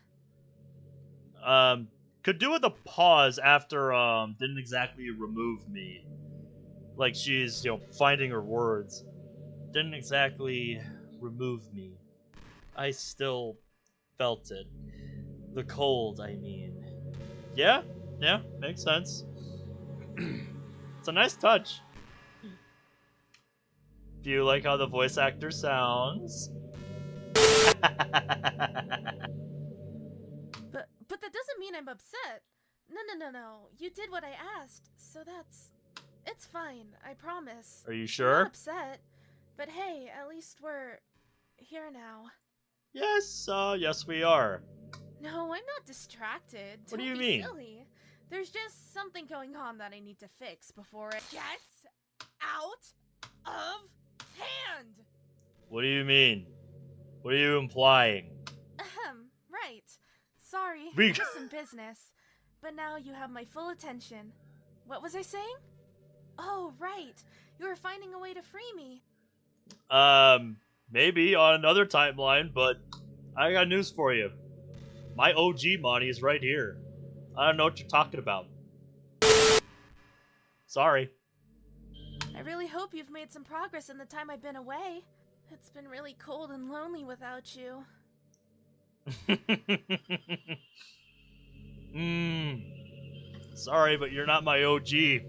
Could do with a pause after, didn't exactly remove me. Like she's, finding her words. Didn't exactly remove me. I still felt it. The cold, I mean. Yeah, makes sense. It's a nice touch. Do you like how the voice actor sounds? But that doesn't mean I'm upset. No. You did what I asked, so it's fine, I promise. Are you I'm sure? not upset. But hey, at least we're here now. Yes we are. No, I'm not distracted. What do you Don't mean? be silly. There's just something going on that I need to fix before it gets out of hand. What do you mean? What are you implying? Right. Sorry, We- just some business. But now you have my full attention. What was I saying? Oh, right. You were finding a way to free me. Maybe on another timeline, but I got news for you. My OG Monty is right here. I don't know what you're talking about. Sorry. I really hope you've made some progress in the time I've been away. It's been really cold and lonely without you. Sorry, but you're not my OG.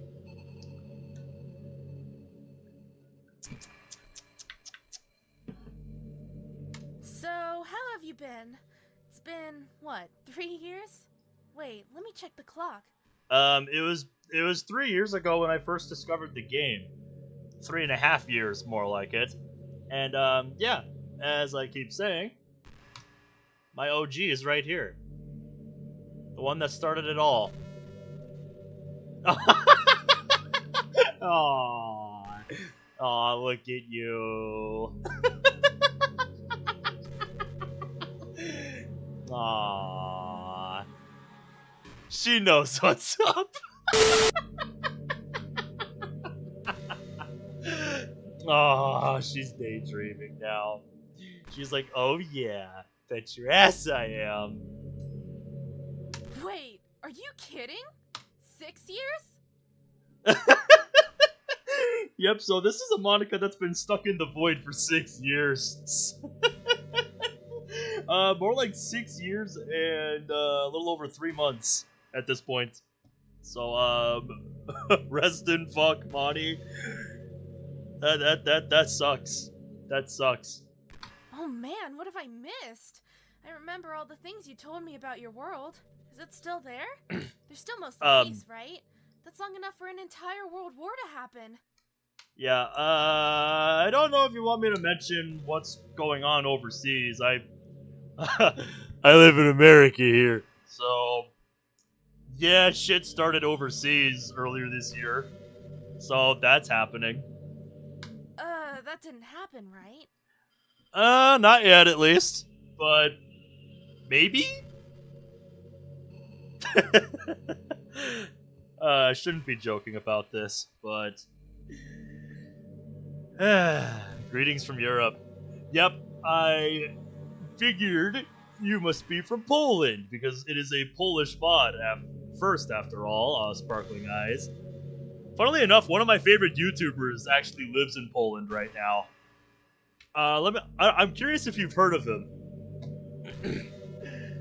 So, how have you been? It's been, what, 3 years? Wait, let me check the clock. It was 3 years ago when I first discovered the game. 3.5 years, more like it. And, yeah, as I keep saying, my OG is right here. The one that started it all. Aw, look at you. Aww. She knows what's up. Oh, she's daydreaming now. She's like, oh yeah, Bet your ass I am. Wait, are you kidding? 6 years? Yep, so this is a Monica that's been stuck in the void for 6 years. More like 6 years and a little over 3 months at this point. So, rest in fuck, Monty. That sucks. That sucks. Oh man, what have I missed? I remember all the things you told me about your world. Is it still there? There's still mostly peace, right? That's long enough for an entire world war to happen. Yeah, I don't know if you want me to mention what's going on overseas. I live in America here. So, yeah, shit started overseas earlier this year. So, that's happening. That didn't happen, right? Not yet at least. But maybe? I shouldn't be joking about this, but greetings from Europe. Yep, I figured you must be from Poland because it is a Polish mod first, after all. Sparkling Eyes. Funnily enough, one of my favorite YouTubers actually lives in Poland right now. I'm curious if you've heard of him.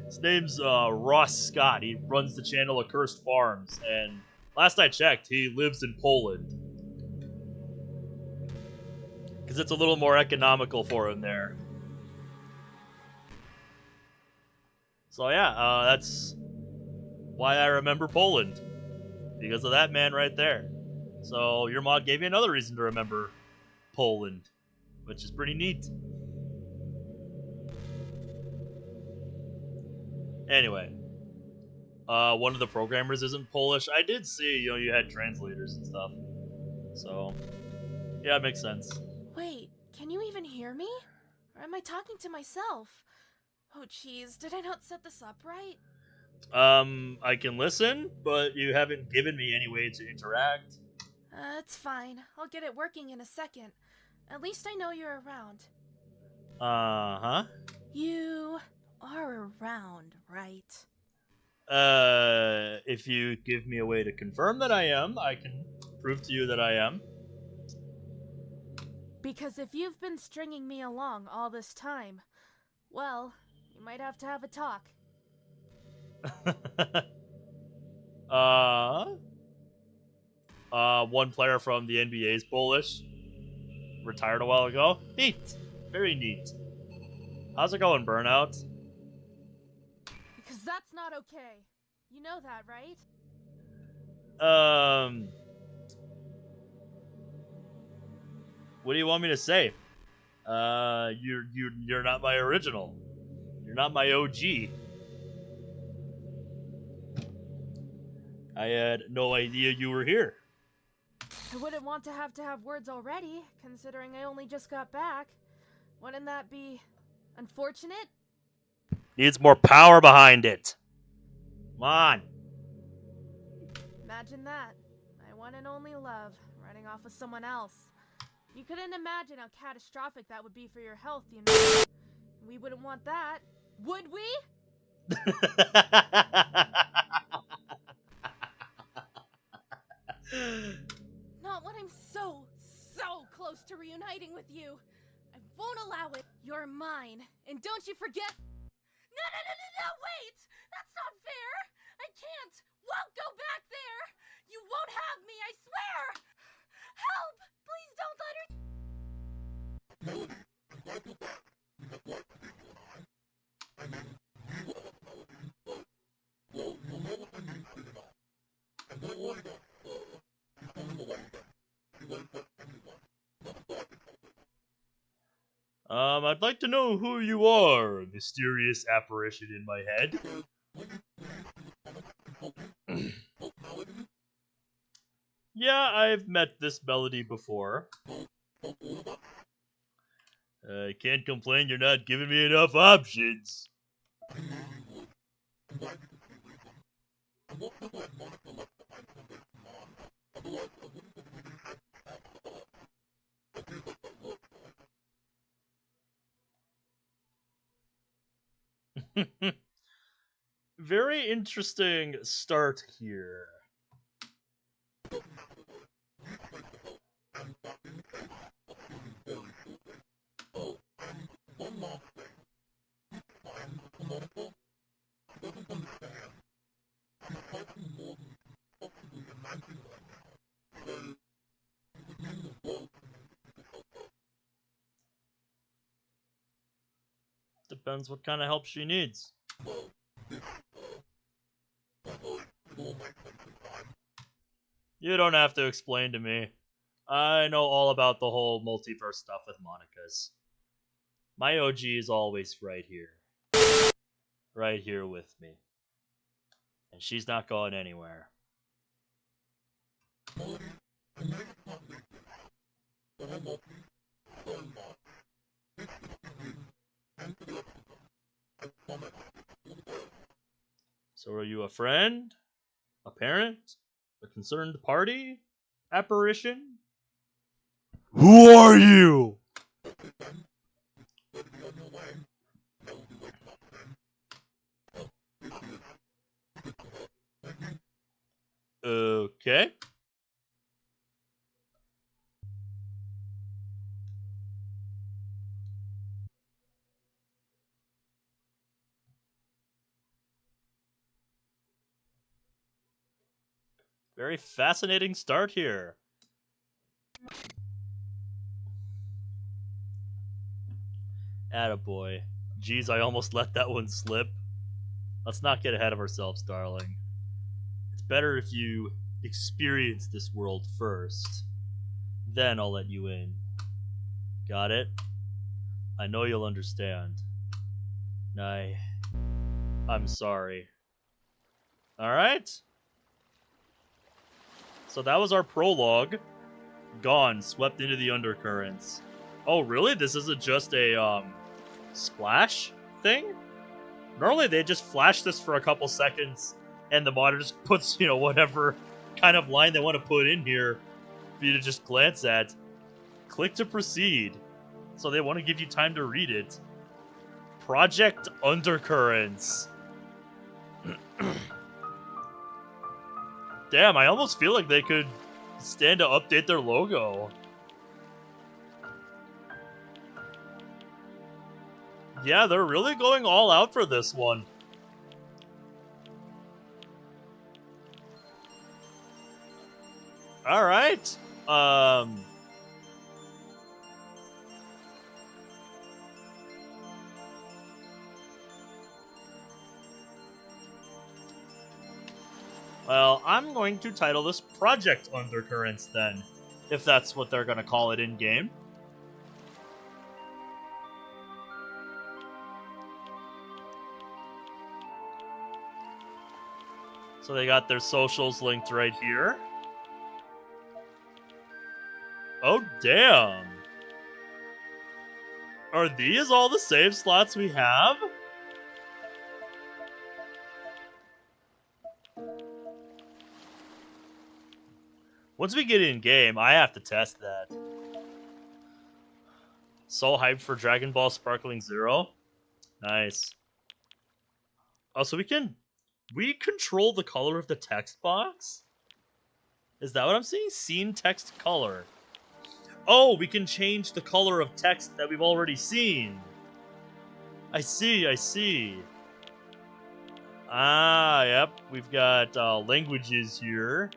His name's Ross Scott. He runs the channel Accursed Farms, and last I checked, he lives in Poland. Because it's a little more economical for him there. So yeah, that's why I remember Poland. Because of that man right there. So your mod gave me another reason to remember Poland, which is pretty neat. Anyway, one of the programmers isn't Polish. I did see, you had translators and stuff. So, yeah, it makes sense. Wait, can you even hear me? Or am I talking to myself? Oh jeez, did I not set this up right? I can listen, but you haven't given me any way to interact. It's fine. I'll get it working in a second. At least I know you're around. Uh-huh. You are around, right? If you give me a way to confirm that I am, I can prove to you that I am. Because if you've been stringing me along all this time, well, you might have to have a talk. One player from the NBA is Polish. Retired a while ago. Neat. Very neat. How's it going, Burnout? Because that's not okay. You know that, right? What do you want me to say? You're not my original. You're not my OG. I had no idea you were here. I wouldn't want to have words already, considering I only just got back. Wouldn't that be unfortunate? Needs more power behind it. Come on. Imagine that. My one and only love, running off with someone else. You couldn't imagine how catastrophic that would be for your health, you know? We wouldn't want that, would we? Not when I'm so close to reuniting with you. I won't allow it. You're mine. And don't you forget... No, wait! That's not fair! I can't! Won't go back there! You won't have me, I swear! Help! Please don't let her... I'd like to know who you are, mysterious apparition in my head. Yeah, I've met this melody before. I can't complain you're not giving me enough options. Very interesting start here. Depends what kind of help she needs. You don't have to explain to me. I know all about the whole multiverse stuff with Monica's. My OG is always right here. Right here with me. And she's not going anywhere. So are you a friend? A parent? A concerned party? Apparition? Who are you? Okay. Very fascinating start here. Attaboy. Jeez, I almost let that one slip. Let's not get ahead of ourselves, darling. It's better if you experience this world first. Then I'll let you in. Got it? I know you'll understand. I'm sorry. Alright? So that was our prologue. Gone, swept into the undercurrents. Oh, really? This isn't just a, splash thing? Normally they just flash this for a couple seconds, and the modder just puts, whatever kind of line they want to put in here for you to just glance at. Click to proceed. So they want to give you time to read it. Project Undercurrents. Damn, I almost feel like they could stand to update their logo. Yeah, they're really going all out for this one. Alright. Well, I'm going to title this Project Undercurrents then, if that's what they're going to call it in-game. So they got their socials linked right here. Oh, damn. Are these all the save slots we have? Once we get in-game, I have to test that. So hyped for Dragon Ball Sparkling Zero. Nice. Oh, so we control the color of the text box? Is that what I'm seeing? Scene text color. Oh, we can change the color of text that we've already seen. I see. Ah, yep. We've got languages here.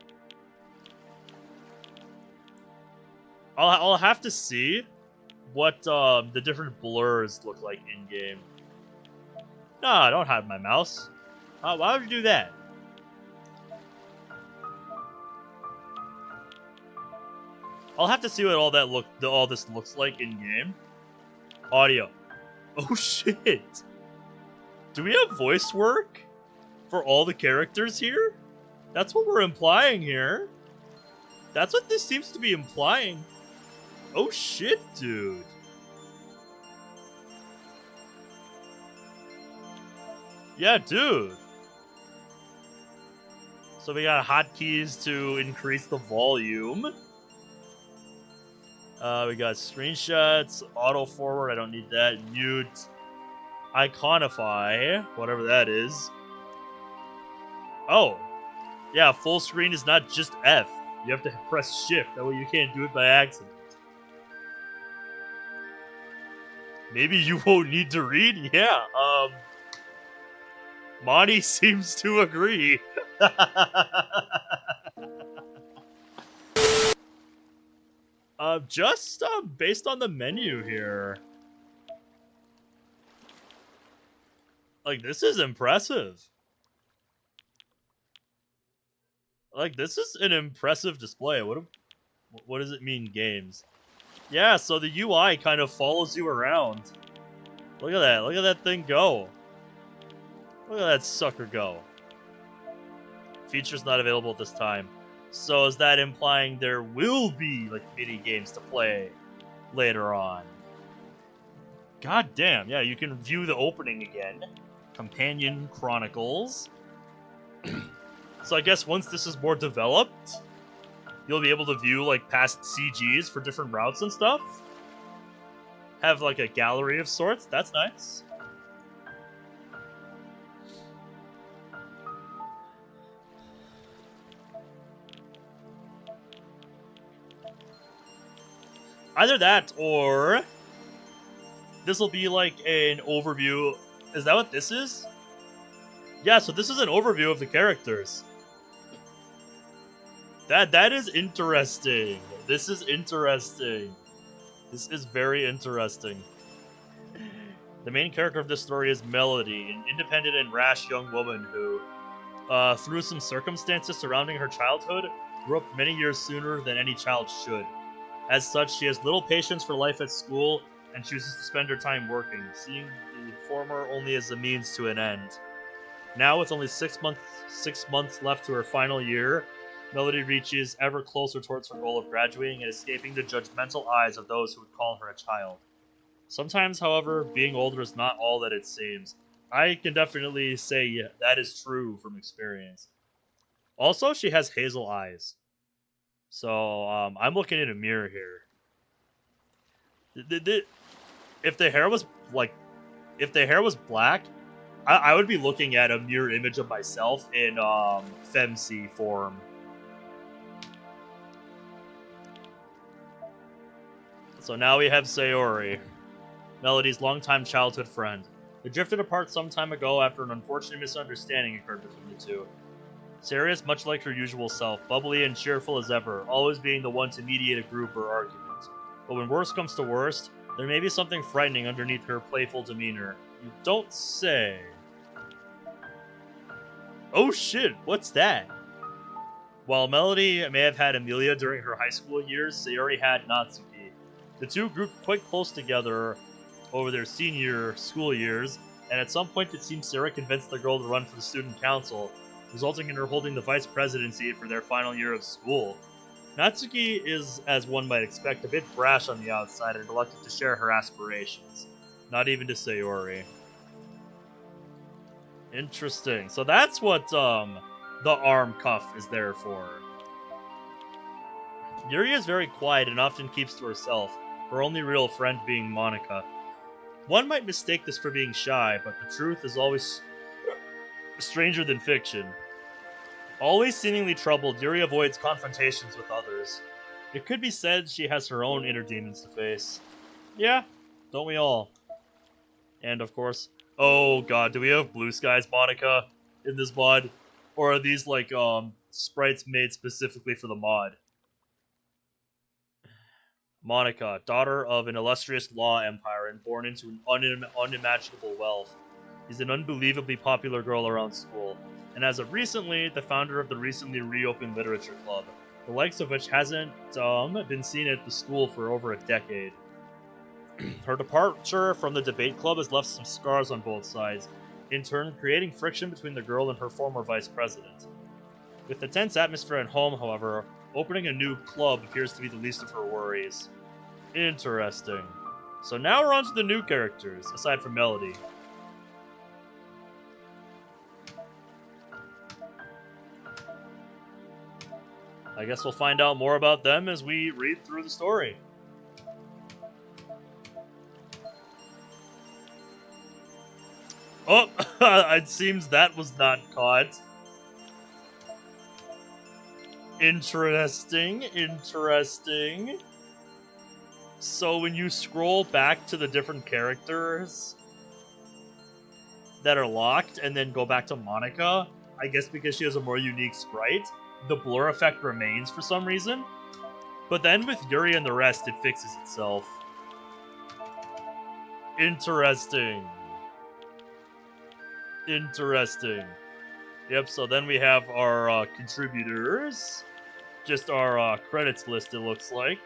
I'll have to see what the different blurs look like in-game. No, I don't have my mouse. Why would you do that? I'll have to see what all this looks like in-game. Audio. Oh shit! Do we have voice work for all the characters here? That's what we're implying here. That's what this seems to be implying. Oh shit, dude. Yeah, dude. So we got hotkeys to increase the volume. We got screenshots, auto forward, I don't need that, mute. iconify, whatever that is. Oh, yeah, full screen is not just F. You have to press shift, that way you can't do it by accident. Maybe you won't need to read? Yeah, Monty seems to agree. Just based on the menu here. Like, this is impressive. Like, this is an impressive display. What does it mean, games? Yeah, so the UI kind of follows you around. Look at that. Look at that thing go. Look at that sucker go. Features not available at this time. So is that implying there will be, like, mini games to play later on? God damn, yeah, you can view the opening again. Companion Chronicles. So I guess once this is more developed, you'll be able to view, like, past CGs for different routes and stuff. Have, like, a gallery of sorts. That's nice. Either that, or this will be like an overview. Is that what this is? Yeah, so this is an overview of the characters. That is interesting. This is interesting. This is very interesting. The main character of this story is Melody, an independent and rash young woman who, through some circumstances surrounding her childhood, grew up many years sooner than any child should. As such, she has little patience for life at school and chooses to spend her time working, seeing the former only as a means to an end. Now, with only 6 months left to her final year, Melody reaches ever closer towards her goal of graduating and escaping the judgmental eyes of those who would call her a child. Sometimes, however, being older is not all that it seems. I can definitely say that is true from experience. Also, she has hazel eyes. So, I'm looking in a mirror here. If the hair was black, I would be looking at a mirror image of myself in FemC form. So now we have Sayori, Melody's longtime childhood friend. They drifted apart some time ago after an unfortunate misunderstanding occurred between the two. Sayori is much like her usual self, bubbly and cheerful as ever, always being the one to mediate a group or argument. But when worst comes to worst, there may be something frightening underneath her playful demeanor. You don't say. Oh shit, what's that? While Melody may have had Amelia during her high school years, Sayori had Natsuki. The two grew quite close together over their senior school years, and at some point it seems Sayori convinced the girl to run for the student council, resulting in her holding the vice presidency for their final year of school. Natsuki is, as one might expect, a bit brash on the outside and reluctant to share her aspirations. Not even to Sayori. Interesting. So that's what the arm cuff is there for. Yuri is very quiet and often keeps to herself, her only real friend being Monica. One might mistake this for being shy, but the truth is always stranger than fiction. Always seemingly troubled, Yuri avoids confrontations with others. It could be said she has her own inner demons to face. Yeah, don't we all? And of course, oh god, do we have Blue Skies Monica in this mod? Or are these like sprites made specifically for the mod? Monica, daughter of an illustrious law empire and born into an unimaginable wealth, is an unbelievably popular girl around school, and as of recently, the founder of the recently reopened literature club, the likes of which hasn't been seen at the school for over a decade. Her departure from the debate club has left some scars on both sides, in turn creating friction between the girl and her former vice president. With the tense atmosphere at home, however, opening a new club appears to be the least of her worries. Interesting. So now we're on to the new characters, aside from Melody. I guess we'll find out more about them as we read through the story. Oh, it seems that was not caught. Interesting, interesting. So when you scroll back to the different characters that are locked and then go back to Monica, I guess because she has a more unique sprite, the blur effect remains for some reason. But then with Yuri and the rest, it fixes itself. Interesting. Interesting. Yep, so then we have our contributors. Just our credits list, it looks like.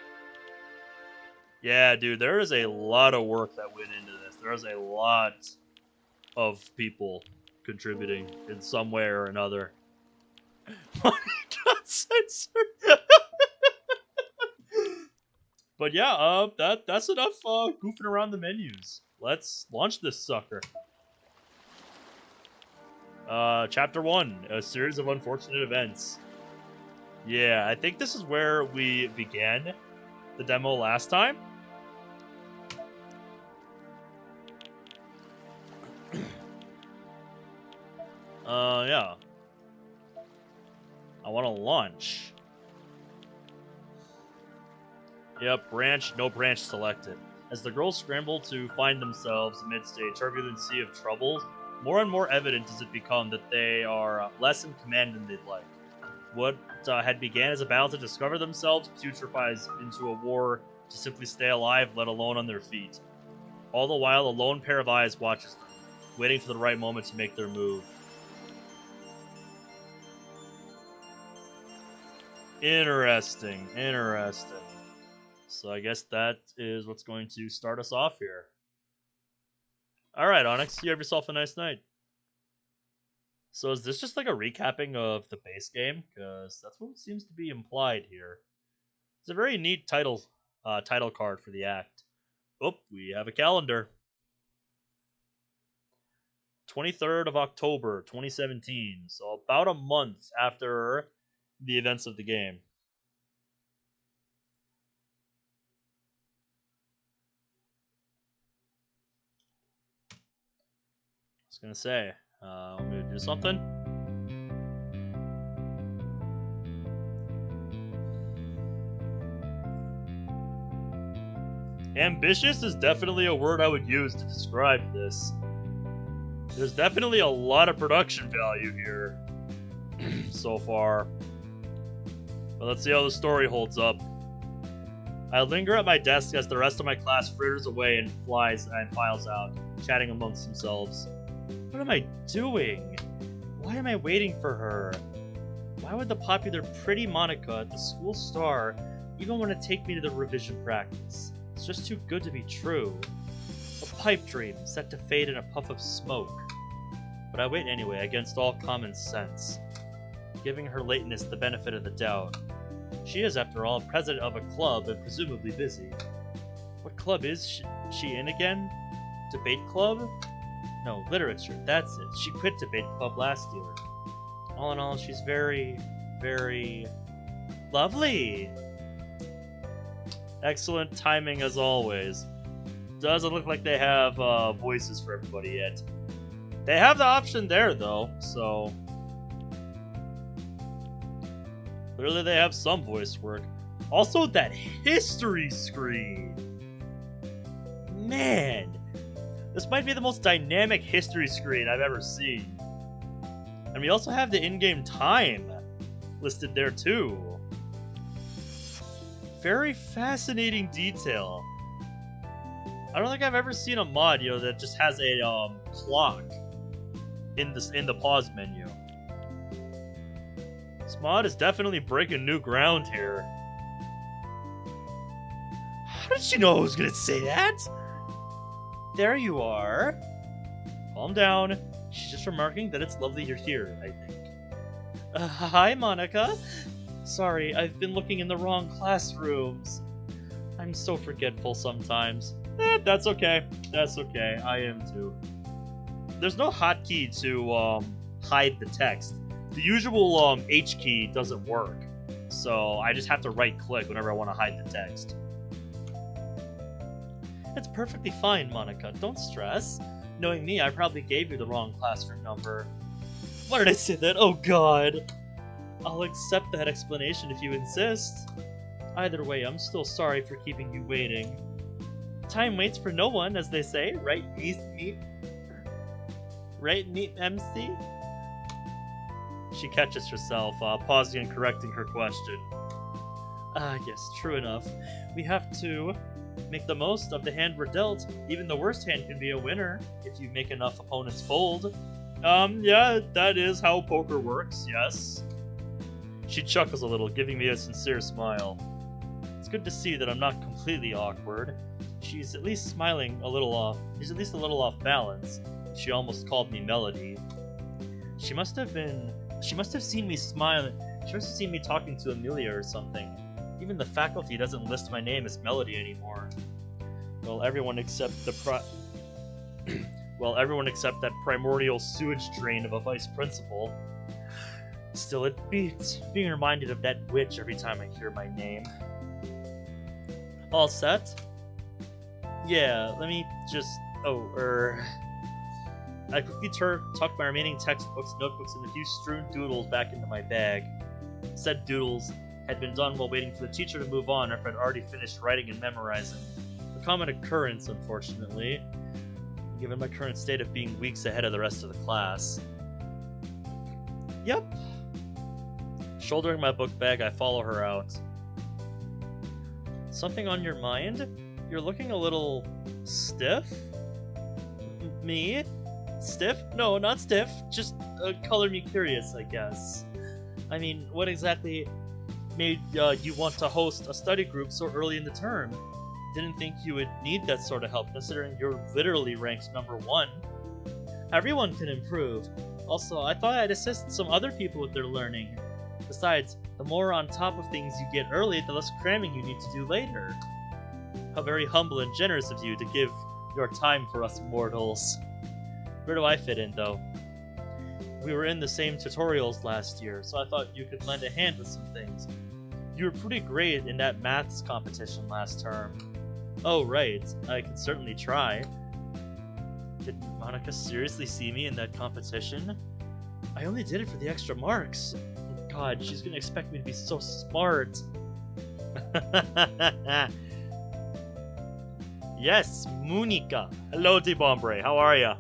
Yeah, dude, there is a lot of work that went into this. There's a lot of people contributing in some way or another. Money got censored. But yeah, that's enough goofing around the menus. Let's launch this sucker. Chapter 1, a series of unfortunate events. Yeah, I think this is where we began the demo last time. Yeah. I want to launch. Yep, branch, no branch selected. As the girls scramble to find themselves amidst a turbulent sea of troubles, more and more evident does it become that they are less in command than they'd like. What had began as a battle to discover themselves putrefies into a war to simply stay alive, let alone on their feet. All the while, a lone pair of eyes watches them, waiting for the right moment to make their move. Interesting, interesting. So I guess that is what's going to start us off here. Alright, Onyx, you have yourself a nice night. So is this just like a recapping of the base game? Because that's what seems to be implied here. It's a very neat title card for the act. Oh, we have a calendar. 23rd of October, 2017. So about a month after the events of the game. I was gonna say, I'm gonna do something. Ambitious is definitely a word I would use to describe this. There's definitely a lot of production value here so far. But let's see how the story holds up. I linger at my desk as the rest of my class fritters away and files out, chatting amongst themselves. What am I doing? Why am I waiting for her? Why would the popular pretty Monica, the school star, even want to take me to the revision practice? It's just too good to be true. A pipe dream set to fade in a puff of smoke. But I wait anyway, against all common sense, giving her lateness the benefit of the doubt. She is, after all, president of a club and presumably busy. What club is she in again? Debate club? No, literature, that's it. She quit debate club last year. All in all, she's very, very lovely. Excellent timing as always. Doesn't look like they have voices for everybody yet. They have the option there, though, so clearly they have some voice work. Also, that history screen! Man! This might be the most dynamic history screen I've ever seen. And we also have the in-game time listed there, too. Very fascinating detail. I don't think I've ever seen a mod, that just has a clock in the pause menu. This mod is definitely breaking new ground here. How did she know I was gonna say that? There you are. Calm down. She's just remarking that it's lovely you're here, I think. Hi, Monica. Sorry, I've been looking in the wrong classrooms. I'm so forgetful sometimes. That's okay. That's okay. I am too. There's no hotkey to hide the text. The usual H key doesn't work, so I just have to right-click whenever I want to hide the text. It's perfectly fine, Monica. Don't stress. Knowing me, I probably gave you the wrong classroom number. Why did I say that? Oh god. I'll accept that explanation if you insist. Either way, I'm still sorry for keeping you waiting. Time waits for no one, as they say, right? Right, FemC? She catches herself, pausing and correcting her question. Yes, true enough. We have to make the most of the hand we're dealt. Even the worst hand can be a winner, if you make enough opponents fold. Yeah, that is how poker works, yes. She chuckles a little, giving me a sincere smile. It's good to see that I'm not completely awkward. She's at least smiling a little off. She's at least a little off balance. She almost called me Melody. She must have seen me smiling. She must have seen me talking to Amelia or something. Even the faculty doesn't list my name as Melody anymore. Well, everyone except that primordial sewage drain of a vice principal. Still, it beats being reminded of that witch every time I hear my name. All set? Yeah, let me just... I quickly tucked my remaining textbooks, notebooks, and a few strewn doodles back into my bag. Said doodles had been done while waiting for the teacher to move on after I'd already finished writing and memorizing. A common occurrence, unfortunately, given my current state of being weeks ahead of the rest of the class. Yep. Shouldering my book bag, I follow her out. Something on your mind? You're looking a little stiff? Me? Stiff? No, not stiff. Just color me curious, I guess. I mean, what exactly made you want to host a study group so early in the term? Didn't think you would need that sort of help, considering you're literally ranked #1. Everyone can improve. Also, I thought I'd assist some other people with their learning. Besides, the more on top of things you get early, the less cramming you need to do later. How very humble and generous of you to give your time for us mortals. Where do I fit in, though? We were in the same tutorials last year, so I thought you could lend a hand with some things. You were pretty great in that maths competition last term. Oh, right. I can certainly try. Did Monica seriously see me in that competition? I only did it for the extra marks. God, she's gonna expect me to be so smart. Yes, Monica. Hello, Debombre. How are ya?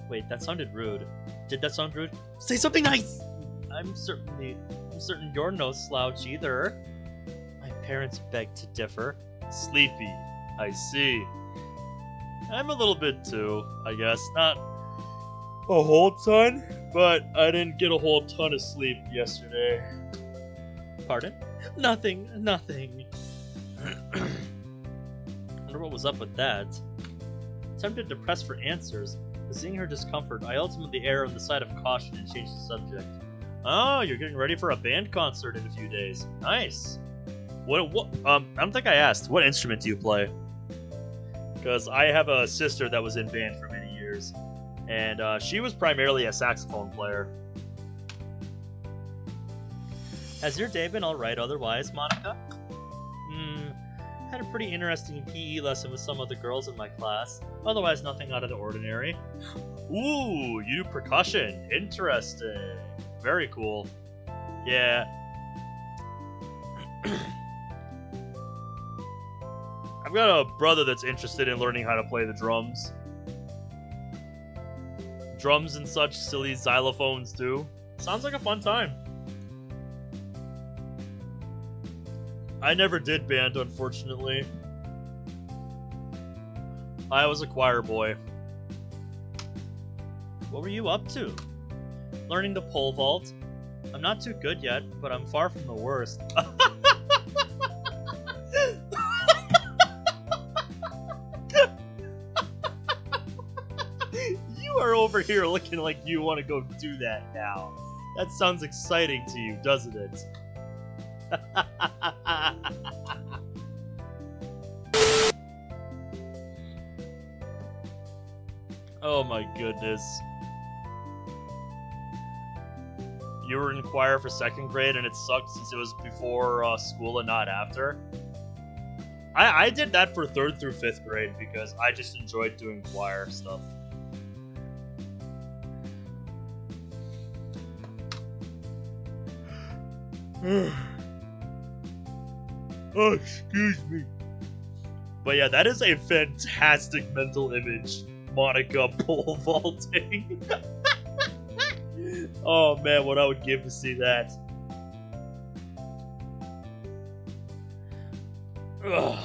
Wait, that sounded rude. Did that sound rude? Say something nice! I'm certain you're no slouch either. My parents beg to differ. Sleepy. I see. I'm a little bit too, I guess. Not a whole ton, but I didn't get a whole ton of sleep yesterday. Pardon? Nothing. Wonder what was up with that. Tempted to press for answers, but seeing her discomfort, I ultimately err on the side of caution and change the subject. Oh, you're getting ready for a band concert in a few days. Nice. What? I don't think I asked. What instrument do you play? Because I have a sister that was in band for many years, and she was primarily a saxophone player. Has your day been alright otherwise, Monica? Had a pretty interesting PE lesson with some of the girls in my class. Otherwise, nothing out of the ordinary. Ooh, you do percussion. Interesting. Very cool. Yeah. I've got a brother that's interested in learning how to play the drums. Drums and such, silly xylophones too. Sounds like a fun time. I never did band, unfortunately. I was a choir boy. What were you up to? Learning the pole vault. I'm not too good yet, but I'm far from the worst. You are over here looking like you want to go do that now. That sounds exciting to you, doesn't it? Oh my goodness. you were in choir for 2nd grade and it sucked since it was before school and not after. I did that for 3rd through 5th grade because I just enjoyed doing choir stuff. Oh, excuse me. But yeah, that is a fantastic mental image. Monica pole vaulting. Oh man, what I would give to see that. Ugh.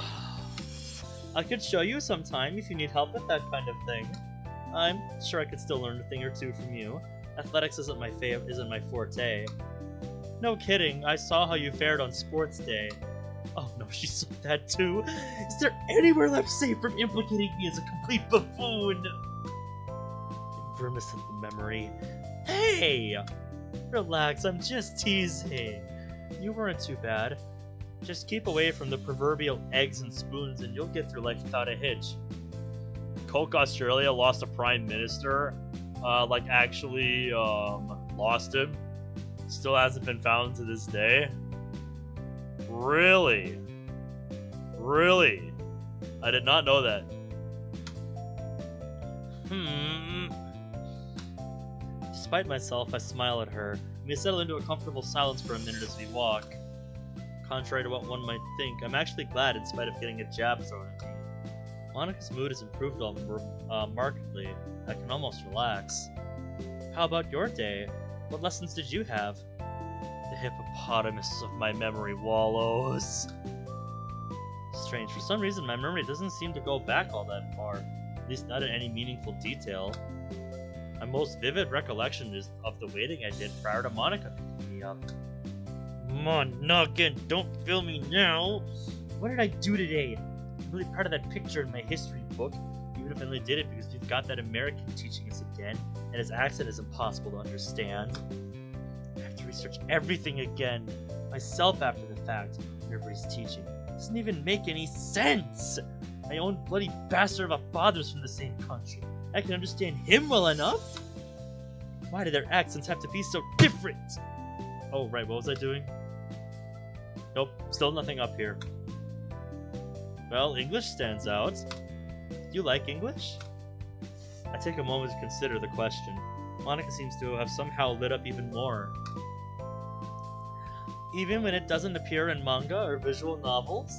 I could show you sometime if you need help with that kind of thing. I'm sure I could still learn a thing or two from you. Athletics isn't my forte. No kidding, I saw how you fared on sports day. Oh no, she saw that too. Is there anywhere left safe from implicating me as a complete buffoon? I grimace at the memory. Hey! Relax, I'm just teasing. You weren't too bad. Just keep away from the proverbial eggs and spoons and you'll get through life without a hitch. Coke Australia lost a prime minister. Actually lost him. Still hasn't been found to this day. Really? Really? I did not know that. Despite myself, I smile at her. We settle into a comfortable silence for a minute as we walk. Contrary to what one might think, I'm actually glad in spite of getting a jab thrown at me. Monica's mood has improved markedly. I can almost relax. How about your day? What lessons did you have? The hippopotamus of my memory wallows. Strange, for some reason my memory doesn't seem to go back all that far, at least not in any meaningful detail. My most vivid recollection is of the waiting I did prior to Monica picking me up. Come on, noggin, don't fill me now! What did I do today? I'm really proud of that picture in my history book, even if I only did it because we've got that American teaching us again, and his accent is impossible to understand. I have to research everything again, myself after the fact, whenever he's teaching. It doesn't even make any sense! My own bloody bastard of a father's from the same country. I can understand him well enough! Why do their accents have to be so different? Oh, right, what was I doing? Nope, still nothing up here. Well, English stands out. Do you like English? I take a moment to consider the question. Monica seems to have somehow lit up even more. Even when it doesn't appear in manga or visual novels?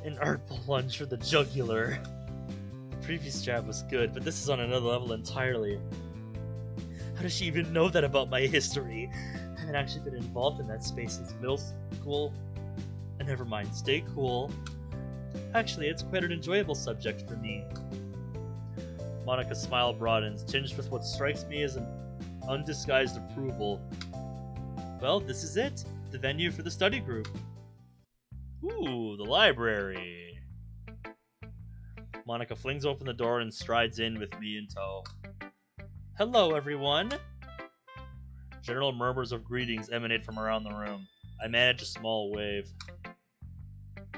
An artful lunge for the jugular. The previous jab was good, but this is on another level entirely. How does she even know that about my history? I haven't actually been involved in that space since middle school. Never mind, stay cool. Actually, it's quite an enjoyable subject for me. Monica's smile broadens, tinged with what strikes me as an undisguised approval. Well, this is it. The venue for the study group. Ooh, the library. Monica flings open the door and strides in with me in tow. Hello, everyone! General murmurs of greetings emanate from around the room. I manage a small wave.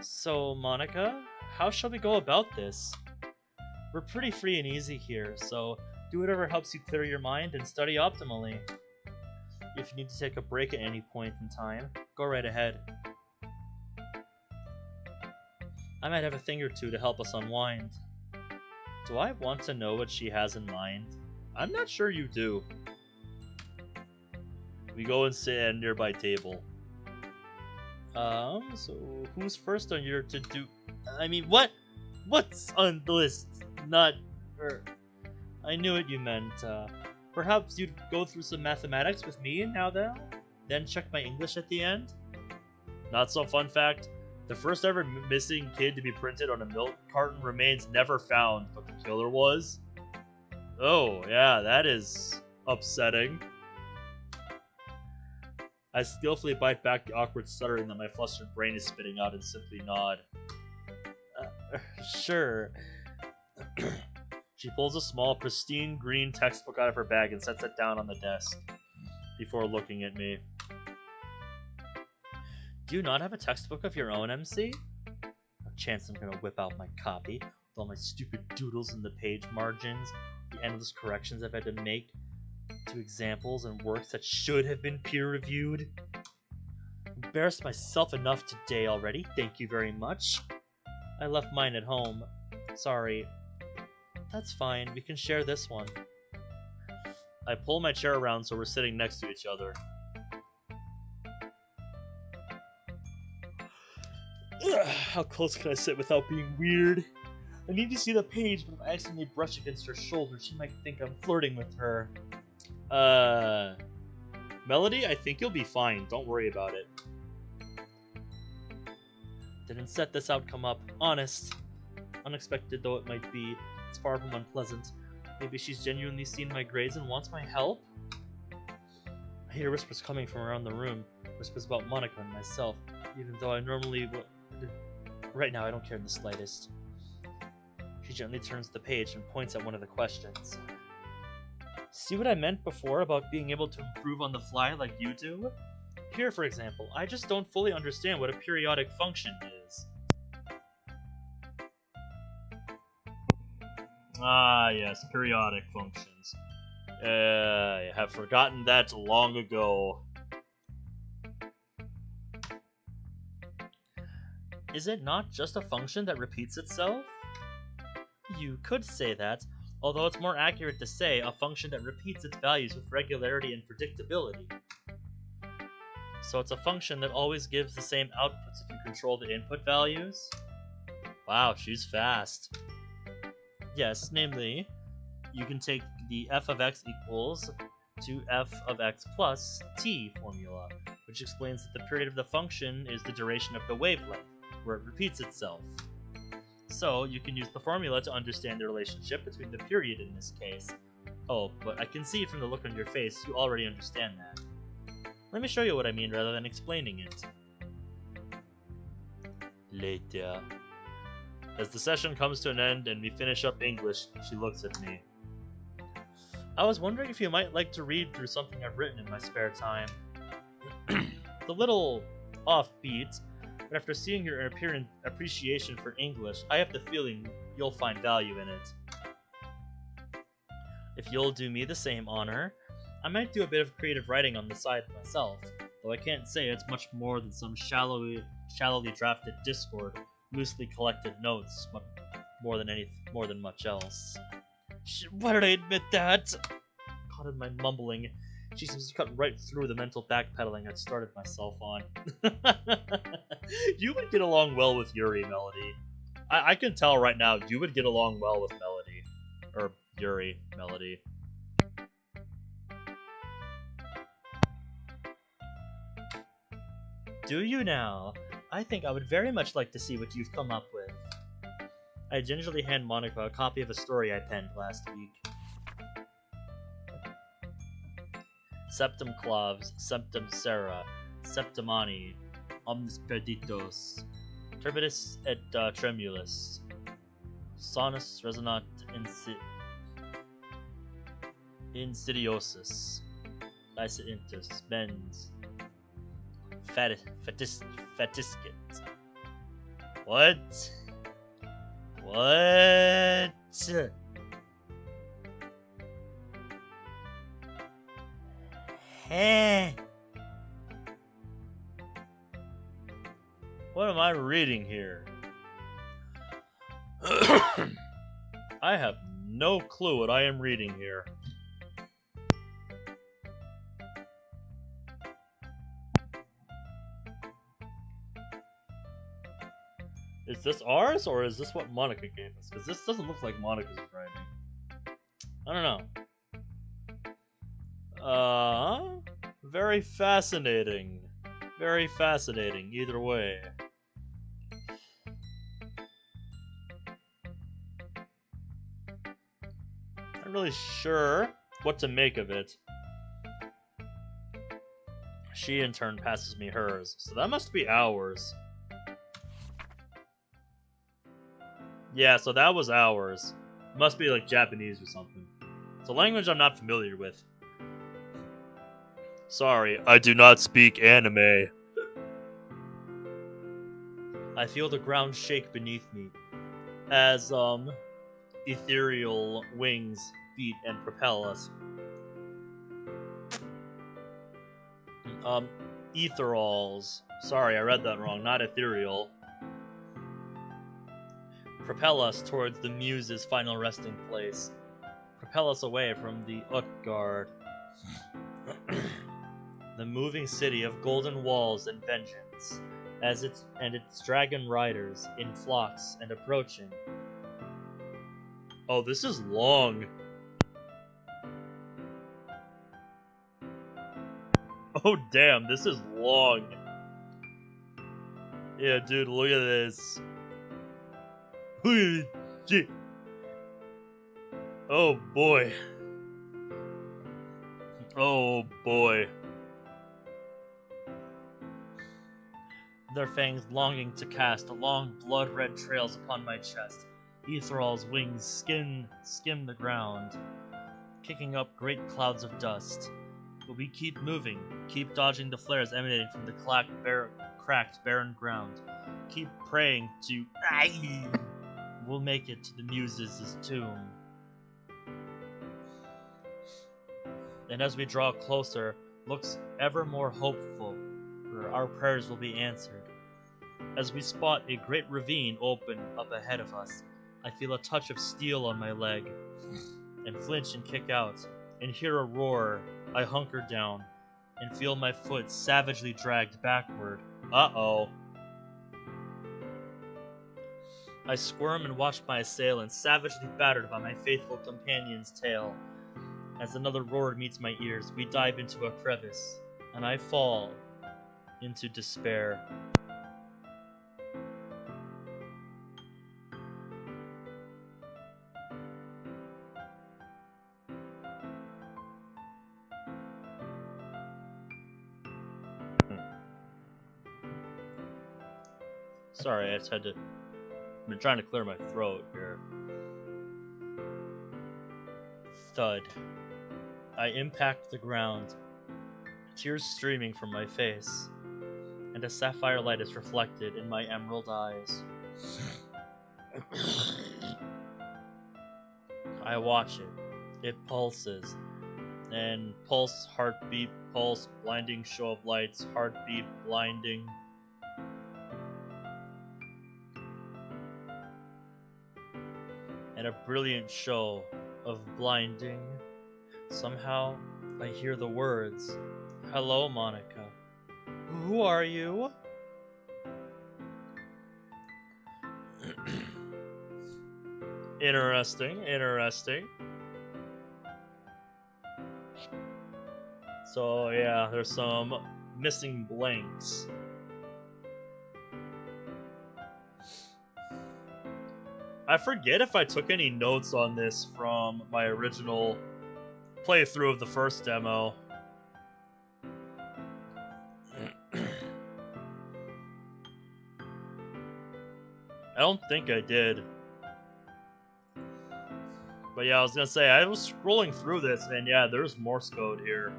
So, Monica, how shall we go about this? We're pretty free and easy here, so do whatever helps you clear your mind and study optimally. If you need to take a break at any point in time, go right ahead. I might have a thing or two to help us unwind. Do I want to know what she has in mind? I'm not sure you do. We go and sit at a nearby table. So who's first on your to-do? I mean, what's on the list? Not, I knew what you meant. Perhaps you'd go through some mathematics with me now then check my English at the end? Not so fun fact, the first ever missing kid to be printed on a milk carton remains never found, but the killer was? Oh, yeah, that is upsetting. I skillfully bite back the awkward stuttering that my flustered brain is spitting out and simply nod. Sure. She pulls a small, pristine green textbook out of her bag and sets it down on the desk, before looking at me. Do you not have a textbook of your own, MC? No chance I'm gonna whip out my copy, with all my stupid doodles in the page margins, the endless corrections I've had to make. into examples and works that should have been peer-reviewed. Embarrassed myself enough today already, thank you very much. I left mine at home. Sorry. That's fine, we can share this one. I pull my chair around so we're sitting next to each other. Ugh, how close can I sit without being weird? I need to see the page, but if I accidentally brush against her shoulder, she might think I'm flirting with her. Melody, I think you'll be fine. Don't worry about it. Didn't set this outcome up. Honest. Unexpected though it might be, it's far from unpleasant. Maybe she's genuinely seen my grades and wants my help? I hear whispers coming from around the room. Whispers about Monica and myself, even though I normally would. Right now, I don't care in the slightest. She gently turns the page and points at one of the questions. See what I meant before about being able to improve on the fly like you do? Here, for example, I just don't fully understand what a periodic function is. Ah, yes, periodic functions. I have forgotten that long ago. Is it not just a function that repeats itself? You could say that, although it's more accurate to say a function that repeats its values with regularity and predictability. So it's a function that always gives the same outputs if you control the input values? Wow, she's fast. Yes, namely, you can take the f of x equals to f of x plus t formula, which explains that the period of the function is the duration of the wavelength, where it repeats itself. So you can use the formula to understand the relationship between the period in this case. Oh, but I can see from the look on your face you already understand that. Let me show you what I mean rather than explaining it. Later. As the session comes to an end and we finish up English, she looks at me. I was wondering if you might like to read through something I've written in my spare time. It's a little offbeat, but after seeing your apparent appreciation for English, I have the feeling you'll find value in it. If you'll do me the same honor, I might do a bit of creative writing on the side myself, though I can't say it's much more than some shallowly drafted Discord, loosely collected notes, but more than much else. Why did I admit that? Caught in my mumbling, she seems to cut right through the mental backpedaling I'd started myself on. You would get along well with Yuri, Melody. I can tell right now you would get along well with Melody. Or Yuri, Melody. Do you now? I think I would very much like to see what you've come up with. I gingerly hand Monica a copy of a story I penned last week. Septem claves, septem sera, septimani, omnis perditos, turbidus et tremulus, sonus resonat insidiosus, licentius, mens, fatiscit. What? What? Heh. What am I reading here? I have no clue what I am reading here. Is this ours, or is this what Monica gave us? Because this doesn't look like Monica's writing. I don't know. Very fascinating. Very fascinating, either way. Not really sure what to make of it. She, in turn, passes me hers, so that must be ours. Yeah, so that was ours. Must be like Japanese or something. It's a language I'm not familiar with. Sorry, I do not speak anime. I feel the ground shake beneath me as ethereal wings beat and propel us. Um, etherols. Sorry, I read that wrong. Not ethereal. Propel us towards the Muse's final resting place. Propel us away from the Utgard. The moving city of golden walls and vengeance, as its dragon riders in flocks and approaching. Oh, this is long. Oh damn, this is long. Yeah, dude, look at this. Oh boy. Oh boy. Their fangs longing to cast long blood-red trails upon my chest. Etheral's wings skim the ground, kicking up great clouds of dust. But we keep moving, keep dodging the flares emanating from the cracked, barren ground. Keep praying to... We'll make it to the Muses' tomb. And as we draw closer, looks ever more hopeful, where our prayers will be answered. As we spot a great ravine open up ahead of us, I feel a touch of steel on my leg, and flinch and kick out, and hear a roar. I hunker down, and feel my foot savagely dragged backward. Uh-oh. I squirm and watch my assailant savagely battered by my faithful companion's tail. As another roar meets my ears, we dive into a crevice, and I fall into despair. Sorry, I just had to... I've been trying to clear my throat here. Thud. I impact the ground, tears streaming from my face, and a sapphire light is reflected in my emerald eyes. I watch it. It pulses. And pulse, heartbeat, pulse, blinding show of lights, heartbeat, blinding. And a brilliant show of blinding. Somehow, I hear the words, "Hello, Monica. Who are you?" Interesting, interesting. So, yeah, there's some missing blanks. I forget if I took any notes on this from my original playthrough of the first demo. I don't think I did. But yeah, I was gonna say, I was scrolling through this, and yeah, there's Morse code here.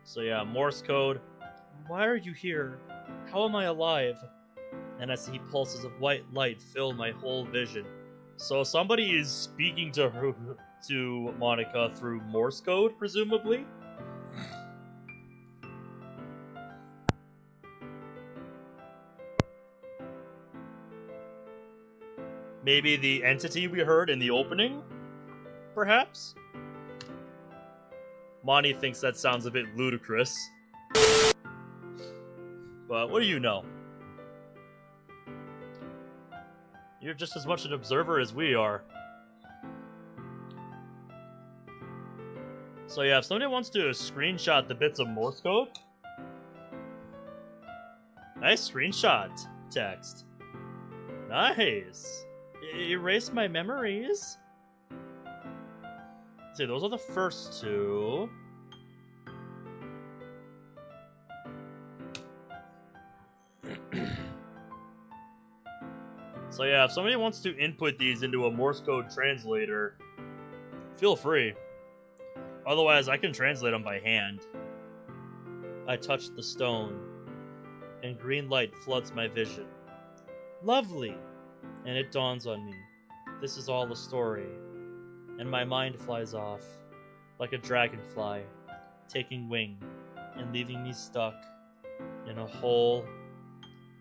So yeah, Morse code. Why are you here? How am I alive? And I see pulses of white light fill my whole vision. So somebody is speaking to her, to Monica through Morse code, presumably? Maybe the entity we heard in the opening? Perhaps? Monty thinks that sounds a bit ludicrous. But what do you know? You're just as much an observer as we are. So yeah, if somebody wants to screenshot the bits of Morse code... Nice screenshot text. Nice. Erase my memories. Let's see, those are the first two. So yeah, if somebody wants to input these into a Morse code translator, feel free. Otherwise, I can translate them by hand. I touch the stone, and green light floods my vision. Lovely! And it dawns on me. This is all a story. And my mind flies off, like a dragonfly, taking wing, and leaving me stuck in a hole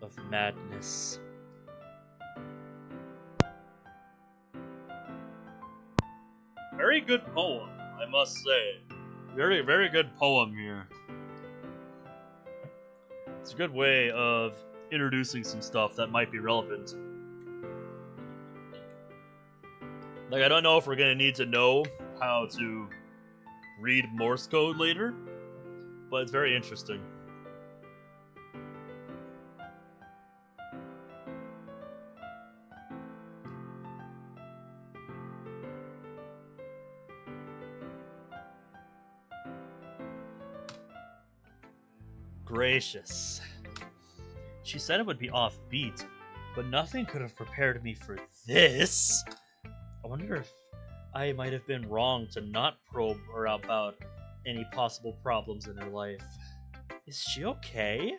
of madness. Very good poem, I must say. Very, very good poem here. It's a good way of introducing some stuff that might be relevant. Like, I don't know if we're gonna need to know how to read Morse code later, but it's very interesting. Gracious. She said it would be offbeat, but nothing could have prepared me for this. I wonder if I might have been wrong to not probe her about any possible problems in her life. Is she okay?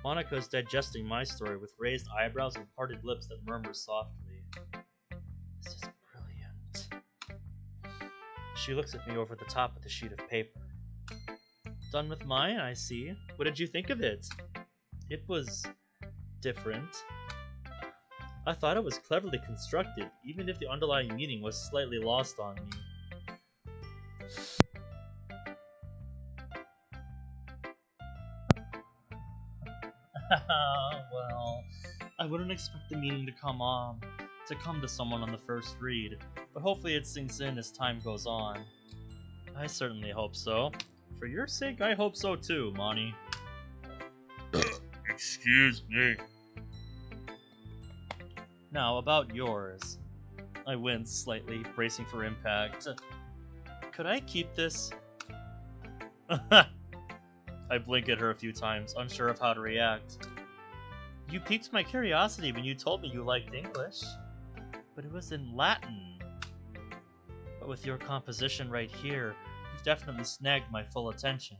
Monica is digesting my story with raised eyebrows and parted lips that murmur softly. This is brilliant. She looks at me over the top of the sheet of paper. Done with mine, I see. What did you think of it? It was different. I thought it was cleverly constructed, even if the underlying meaning was slightly lost on me. Well, I wouldn't expect the meaning to come to someone on the first read, but hopefully it sinks in as time goes on. I certainly hope so. For your sake, I hope so too, Monty. Excuse me. Now, about yours. I wince slightly, bracing for impact. Could I keep this? I blink at her a few times, unsure of how to react. You piqued my curiosity when you told me you liked English, but it was in Latin. But with your composition right here, you've definitely snagged my full attention.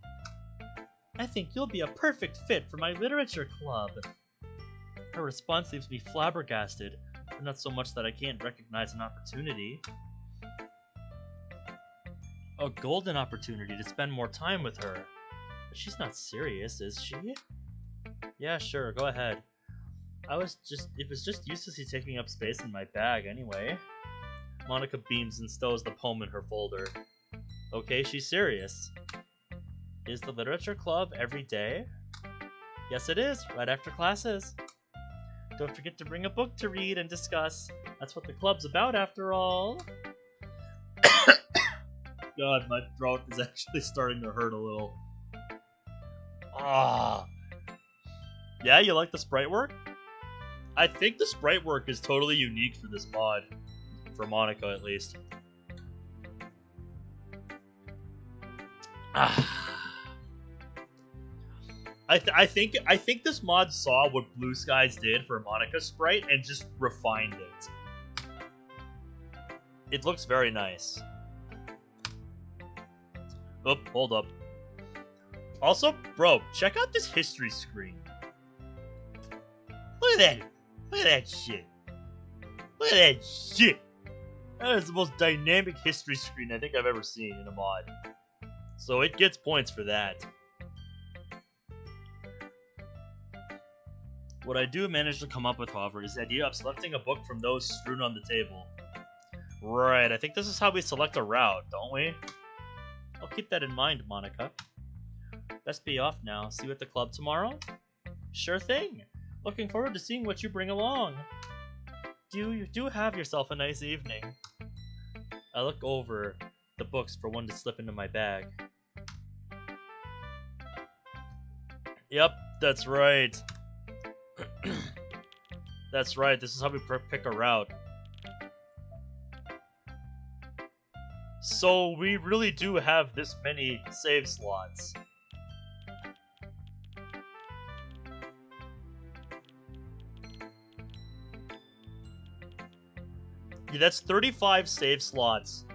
I think you'll be a perfect fit for my literature club. Her response leaves me flabbergasted, but not so much that I can't recognize an opportunity. A golden opportunity to spend more time with her. But she's not serious, is she? Yeah, sure, go ahead. It was just uselessly taking up space in my bag anyway. Monica beams and stows the poem in her folder. Okay, she's serious. Is the literature club every day? Yes, it is, right after classes. Don't forget to bring a book to read and discuss. That's what the club's about, after all. God, my throat is actually starting to hurt a little. Ah. Yeah, you like the sprite work? I think the sprite work is totally unique for this mod. For Monica, at least. I think this mod saw what Blue Skies did for Monica's sprite and just refined it. It looks very nice. Oh, hold up. Also, bro, check out this history screen. Look at that. Look at that shit. Look at that shit. That is the most dynamic history screen I think I've ever seen in a mod. So it gets points for that. What I do manage to come up with, however, is the idea of selecting a book from those strewn on the table. Right, I think this is how we select a route, don't we? I'll keep that in mind, Monica. Best be off now. See you at the club tomorrow? Sure thing. Looking forward to seeing what you bring along. You do have yourself a nice evening. I look over the books for one to slip into my bag. Yep, that's right. That's right, this is how we pick a route. So we really do have this many save slots. Yeah, that's 35 save slots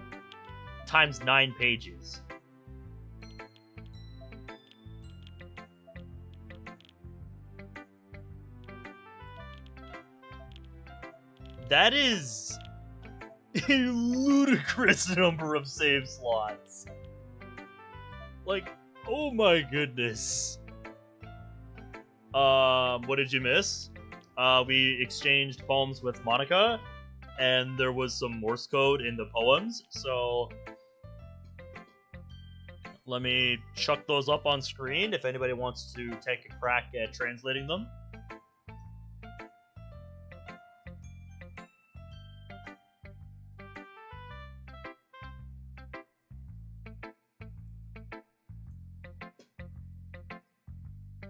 times 9 pages. That is a ludicrous number of save slots. Like, oh my goodness. What did you miss? We exchanged poems with Monica, and there was some Morse code in the poems, so let me chuck those up on screen if anybody wants to take a crack at translating them.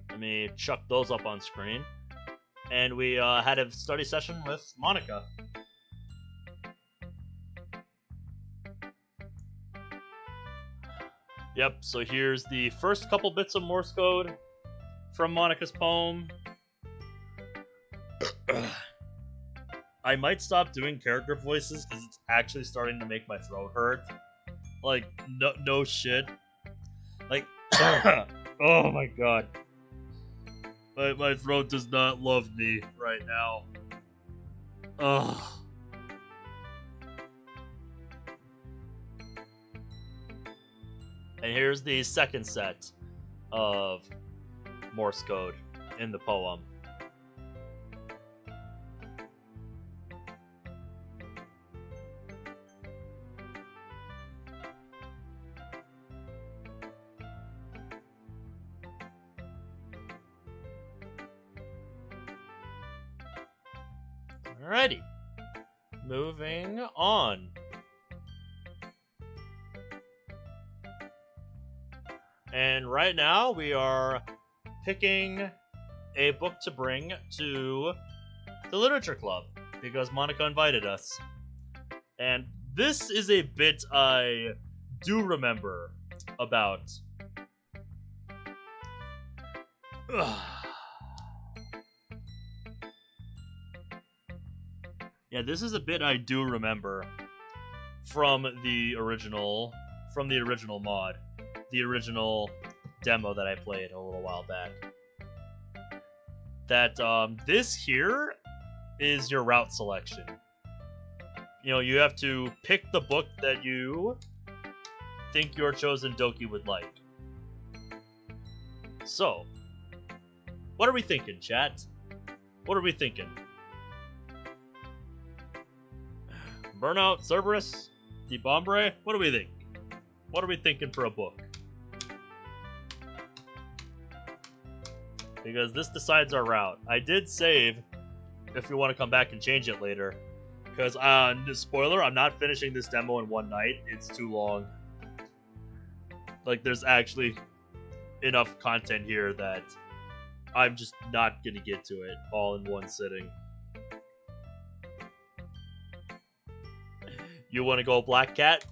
Let me chuck those up on screen. And we had a study session with Monica. Yep, so here's the first couple bits of Morse code from Monica's poem. I might stop doing character voices because it's actually starting to make my throat hurt. Like, no shit. Like, oh my god. My throat does not love me right now. Ugh. And here's the second set of Morse code in the poem. Alrighty. Moving on. And right now we are picking a book to bring to the literature club because Monica invited us. And this is a bit I do remember about. Yeah, this is a bit I do remember from the original mod, the original demo that I played a little while back. That this here is your route selection. You know, you have to pick the book that you think your chosen Doki would like. So, what are we thinking, chat? What are we thinking? Burnout, Cerberus, Deep Ombre? What do we think? What are we thinking for a book? Because this decides our route. I did save if we want to come back and change it later. Because, spoiler, I'm not finishing this demo in one night. It's too long. Like, there's actually enough content here that I'm just not going to get to it all in one sitting. You want to go Black Cat?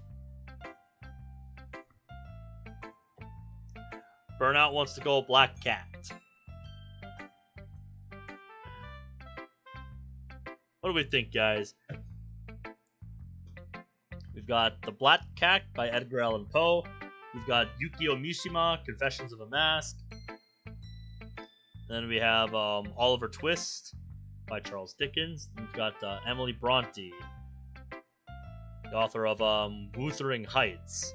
Burnout wants to go Black Cat. What do we think, guys? We've got The Black Cat by Edgar Allan Poe. We've got Yukio Mishima, Confessions of a Mask. Then we have Oliver Twist by Charles Dickens. We've got Emily Bronte, the author of Wuthering Heights.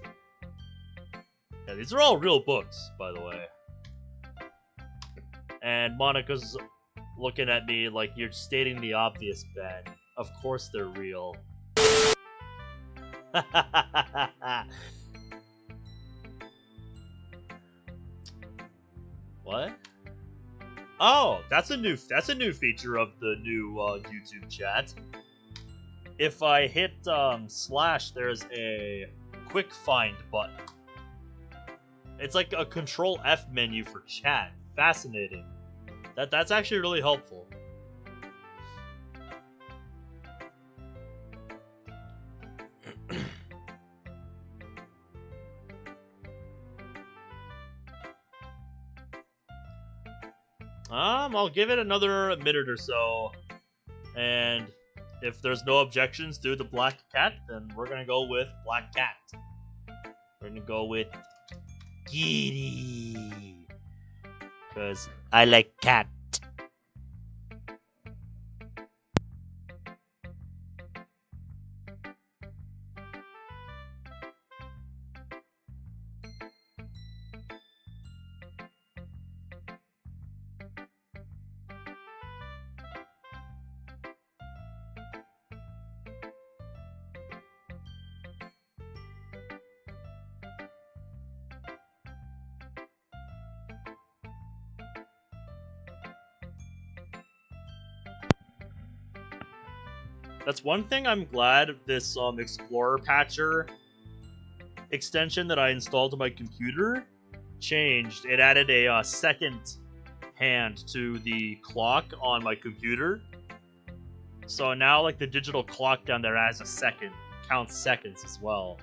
Yeah, these are all real books, by the way. And Monica's looking at me like you're stating the obvious, Ben. Of course they're real. What? Oh, that's a new feature of the new YouTube chat. If I hit slash, there's a quick find button. It's like a Control F menu for chat. Fascinating. That's actually really helpful. I'll give it another minute or so, and if there's no objections to the black cat, then we're gonna go with black cat. We're gonna go with Kitty. Because I like cat. That's one thing I'm glad this Explorer Patcher extension that I installed to my computer changed. It added a second hand to the clock on my computer. So now, like, the digital clock down there has a second, counts seconds as well.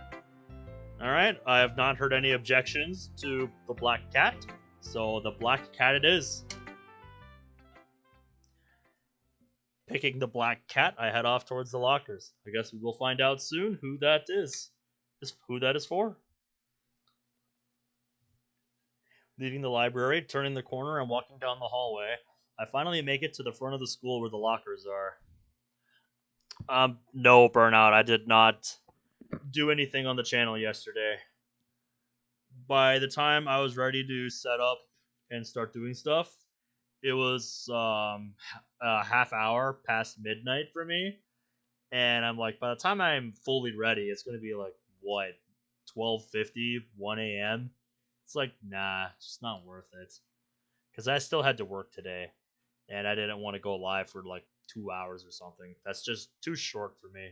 Alright, I have not heard any objections to the black cat, so the black cat it is. Picking the black cat, I head off towards the lockers. I guess we will find out soon who that is. Who that is for. Leaving the library, turning the corner, and walking down the hallway, I finally make it to the front of the school where the lockers are. No, Burnout, I did not do anything on the channel yesterday. By the time I was ready to set up and start doing stuff, it was a half hour past midnight for me. And I'm like, by the time I'm fully ready, it's going to be like, what, 12:50, 1 a.m.? It's like, nah, it's just not worth it. Because I still had to work today. And I didn't want to go live for like 2 hours or something. That's just too short for me.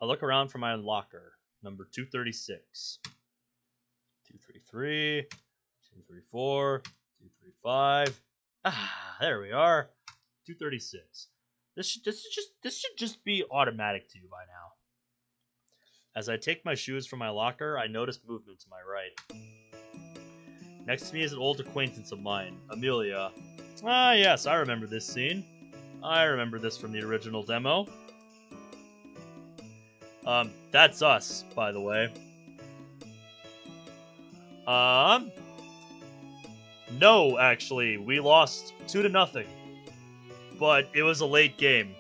I look around for my locker. Number 236. 233. 234. 235. There we are. 236. This should just be automatic to you by now. As I take my shoes from my locker, I notice movement to my right. Next to me is an old acquaintance of mine, Amelia. Ah, yes, I remember this scene. I remember this from the original demo. That's us, by the way. No, actually, we lost 2-0. But it was a late game.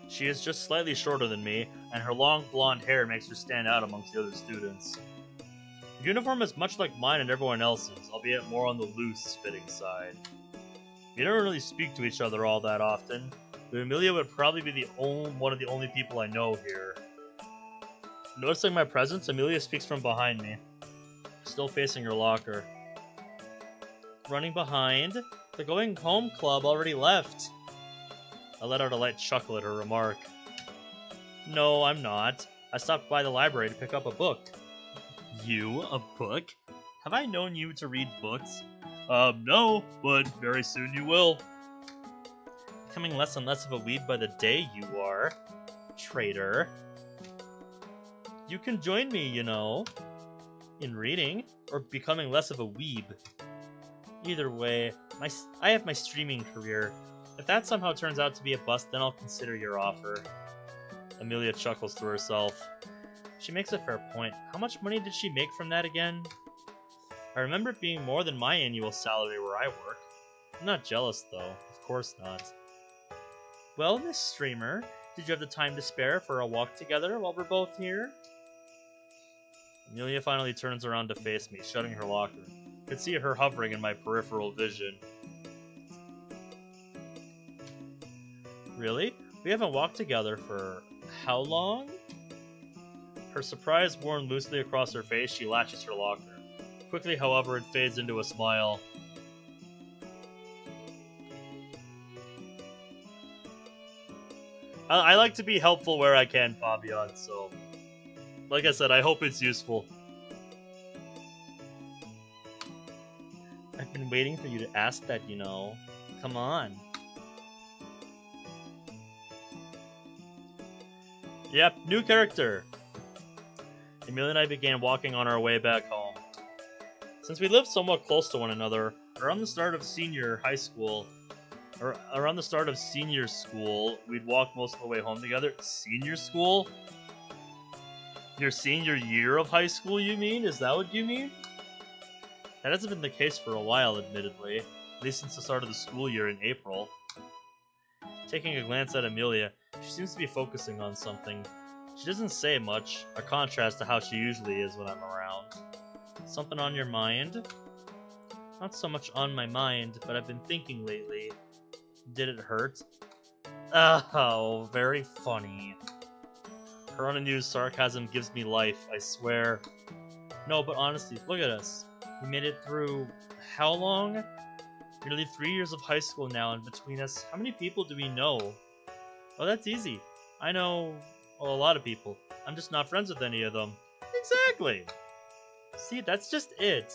She is just slightly shorter than me, and her long blonde hair makes her stand out amongst the other students. Her uniform is much like mine and everyone else's, albeit more on the loose-fitting side. We don't really speak to each other all that often, but Amelia would probably be one of the only people I know here. Noticing my presence, Amelia speaks from behind me, still facing her locker. Running behind? The going home club already left. I let out a light chuckle at her remark. No, I'm not. I stopped by the library to pick up a book. You? A book? Have I known you to read books? No, but very soon you will. Becoming less and less of a weeb by the day, you are. Traitor. You can join me, you know. In reading, or becoming less of a weeb. Either way, I have my streaming career. If that somehow turns out to be a bust, then I'll consider your offer. Amelia chuckles to herself. She makes a fair point. How much money did she make from that again? I remember it being more than my annual salary where I work. I'm not jealous, though. Of course not. Well, Miss Streamer, did you have the time to spare for a walk together while we're both here? Amelia finally turns around to face me, shutting her locker. I could see her hovering in my peripheral vision. Really? We haven't walked together for how long? Her surprise worn loosely across her face, she latches her locker. Quickly, however, it fades into a smile. I like to be helpful where I can, Fabian, so... Like I said, I hope it's useful. I've been waiting for you to ask that, you know. Come on. Yep, new character. Amelia and I began walking on our way back home. Since we lived somewhat close to one another, around the start of senior school, we'd walk most of the way home together. Senior school? Your senior year of high school, you mean? Is that what you mean? That hasn't been the case for a while, admittedly. At least since the start of the school year in April. Taking a glance at Amelia, she seems to be focusing on something. She doesn't say much, a contrast to how she usually is when I'm around. Something on your mind? Not so much on my mind, but I've been thinking lately. Did it hurt? Oh, very funny. Her unused sarcasm gives me life, I swear. No, but honestly, look at us. We made it through how long? Nearly 3 years of high school now, and between us, how many people do we know? Oh, that's easy. I know, well, a lot of people. I'm just not friends with any of them. Exactly! See, that's just it.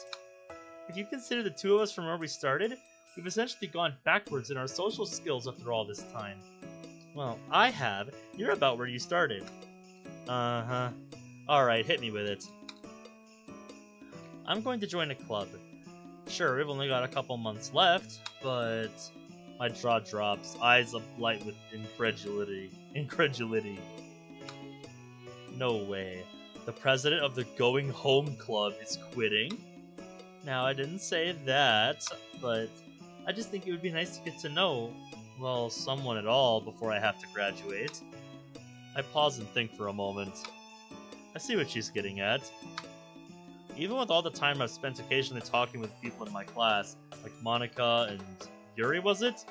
If you consider the two of us from where we started, we've essentially gone backwards in our social skills after all this time. Well, I have. You're about where you started. Uh-huh. Alright, hit me with it. I'm going to join a club. Sure, we've only got a couple months left, but... My jaw drops, eyes alight with incredulity. No way. The president of the Going Home Club is quitting? Now, I didn't say that, but I just think it would be nice to get to know, well, someone at all before I have to graduate. I pause and think for a moment. I see what she's getting at. Even with all the time I've spent occasionally talking with people in my class, like Monica and Yuri, was it?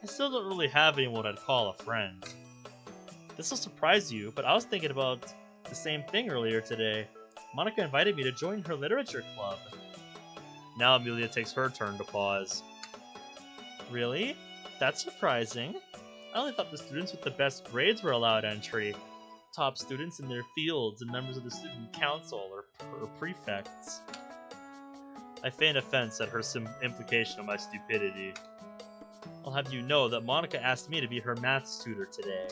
I still don't really have anyone I'd call a friend. This will surprise you, but I was thinking about the same thing earlier today. Monica invited me to join her literature club. Now Amelia takes her turn to pause. Really? That's surprising. I only thought the students with the best grades were allowed entry. Top students in their fields and members of the student council or prefects. I feign offense at her implication of my stupidity. I'll have you know that Monica asked me to be her maths tutor today.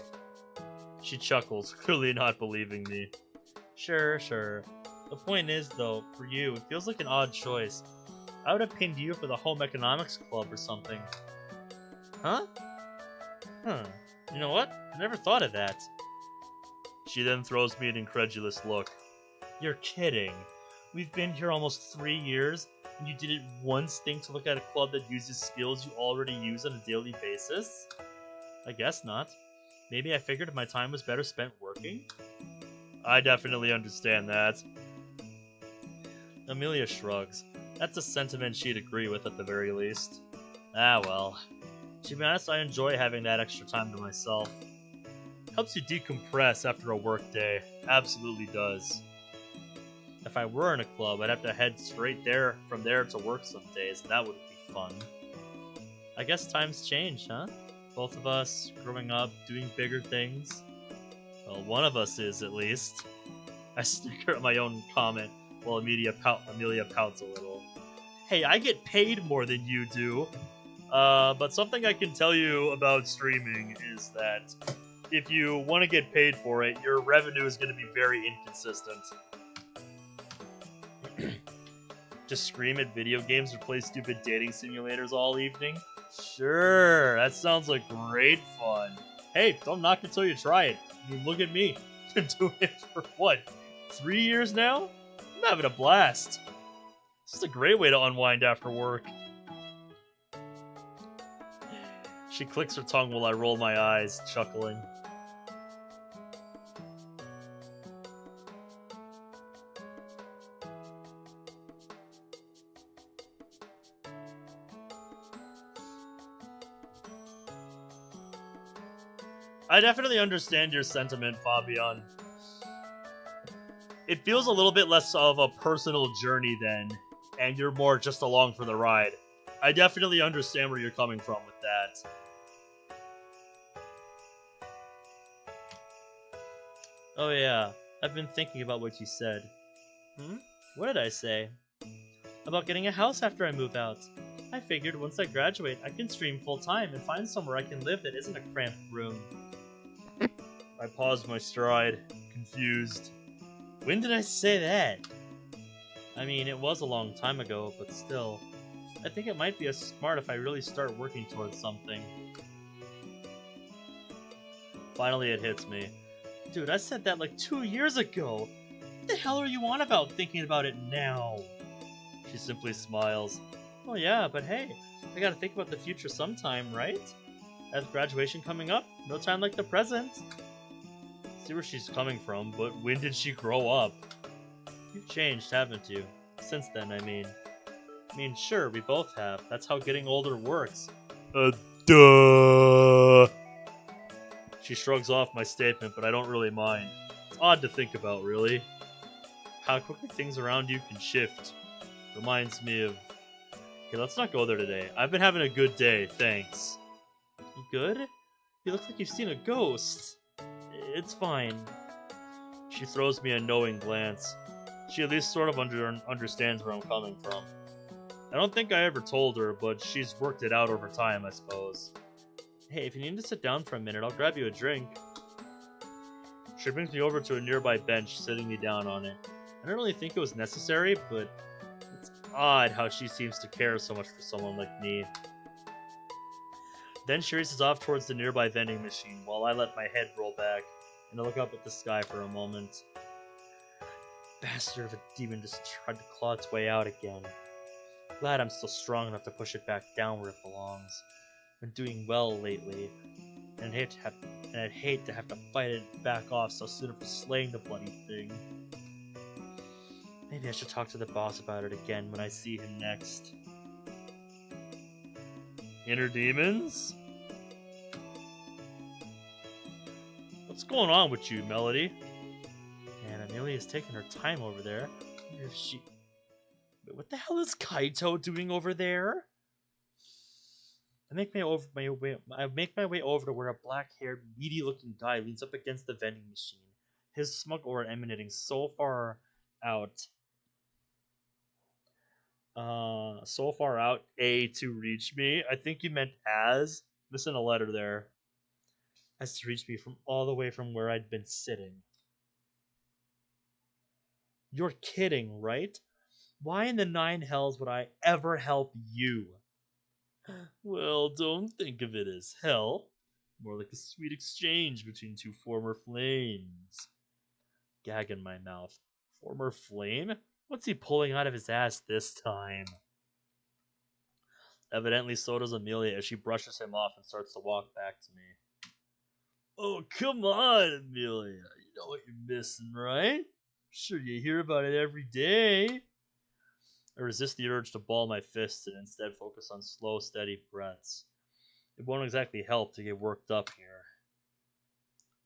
She chuckles, clearly not believing me. Sure. The point is, though, for you, it feels like an odd choice. I would have pinned you for the home economics club or something. Huh? You know what? I never thought of that. She then throws me an incredulous look. You're kidding. We've been here almost 3 years, and you didn't once think to look at a club that uses skills you already use on a daily basis? I guess not. Maybe I figured my time was better spent working? I definitely understand that. Amelia shrugs. That's a sentiment she'd agree with at the very least. Ah well. To be honest, I enjoy having that extra time to myself. Helps you decompress after a work day. Absolutely does. If I were in a club, I'd have to head straight from there to work some days, and that would be fun. I guess times change, huh? Both of us, growing up, doing bigger things. Well, one of us is, at least. I snicker at my own comment, while Amelia pouts a little. Hey, I get paid more than you do. But something I can tell you about streaming is that if you want to get paid for it, your revenue is going to be very inconsistent. Just scream at video games or play stupid dating simulators all evening? Sure, that sounds like great fun. Hey, don't knock it till you try it. I mean, look at me. Been doing it for what, 3 years now? I'm having a blast. This is a great way to unwind after work. She clicks her tongue while I roll my eyes, chuckling. I definitely understand your sentiment, Fabian. It feels a little bit less of a personal journey then, and you're more just along for the ride. I definitely understand where you're coming from with that. Oh yeah, I've been thinking about what you said. What did I say? About getting a house after I move out. I figured once I graduate, I can stream full-time and find somewhere I can live that isn't a cramped room. I paused my stride, confused. When did I say that? I mean, it was a long time ago, but still. I think it might be smart if I really start working towards something. Finally, it hits me. Dude, I said that like 2 years ago. What the hell are you on about thinking about it now? She simply smiles. Oh yeah, but hey, I gotta think about the future sometime, right? As graduation coming up, no time like the present. See where she's coming from, but when did she grow up? You've changed, haven't you? Since then, I mean. Sure, we both have. That's how getting older works. Duh! She shrugs off my statement, but I don't really mind. It's odd to think about, really. How quickly things around you can shift. Reminds me of... Okay, let's not go there today. I've been having a good day, thanks. You good? You look like you've seen a ghost. It's fine. She throws me a knowing glance. She at least sort of understands where I'm coming from. I don't think I ever told her, but she's worked it out over time, I suppose. Hey, if you need to sit down for a minute, I'll grab you a drink. She brings me over to a nearby bench, sitting me down on it. I don't really think it was necessary, but it's odd how she seems to care so much for someone like me. Then she races off towards the nearby vending machine, while I let my head roll back, and I look up at the sky for a moment. Bastard of a demon just tried to claw its way out again. Glad I'm still strong enough to push it back down where it belongs. Been doing well lately, and I'd hate to have to fight it back off so soon after slaying the bloody thing. Maybe I should talk to the boss about it again when I see him next. Inner demons? What's going on with you, Melody? Man, Amelia's taking her time over there. I wonder if she... Wait, what the hell is Kaito doing over there? I make my way over to where a black-haired, weedy-looking guy leans up against the vending machine, his smug aura emanating so far out, to reach me. I think you meant as. Missing a letter there. As to reach me from all the way from where I'd been sitting. You're kidding, right? Why in the nine hells would I ever help you? Well, don't think of it as hell. More like a sweet exchange between two former flames. Gag in my mouth. Former flame? What's he pulling out of his ass this time? Evidently, so does Amelia as she brushes him off and starts to walk back to me. Oh, come on, Amelia. You know what you're missing, right? Sure, you hear about it every day. I resist the urge to ball my fists and instead focus on slow, steady breaths. It won't exactly help to get worked up here.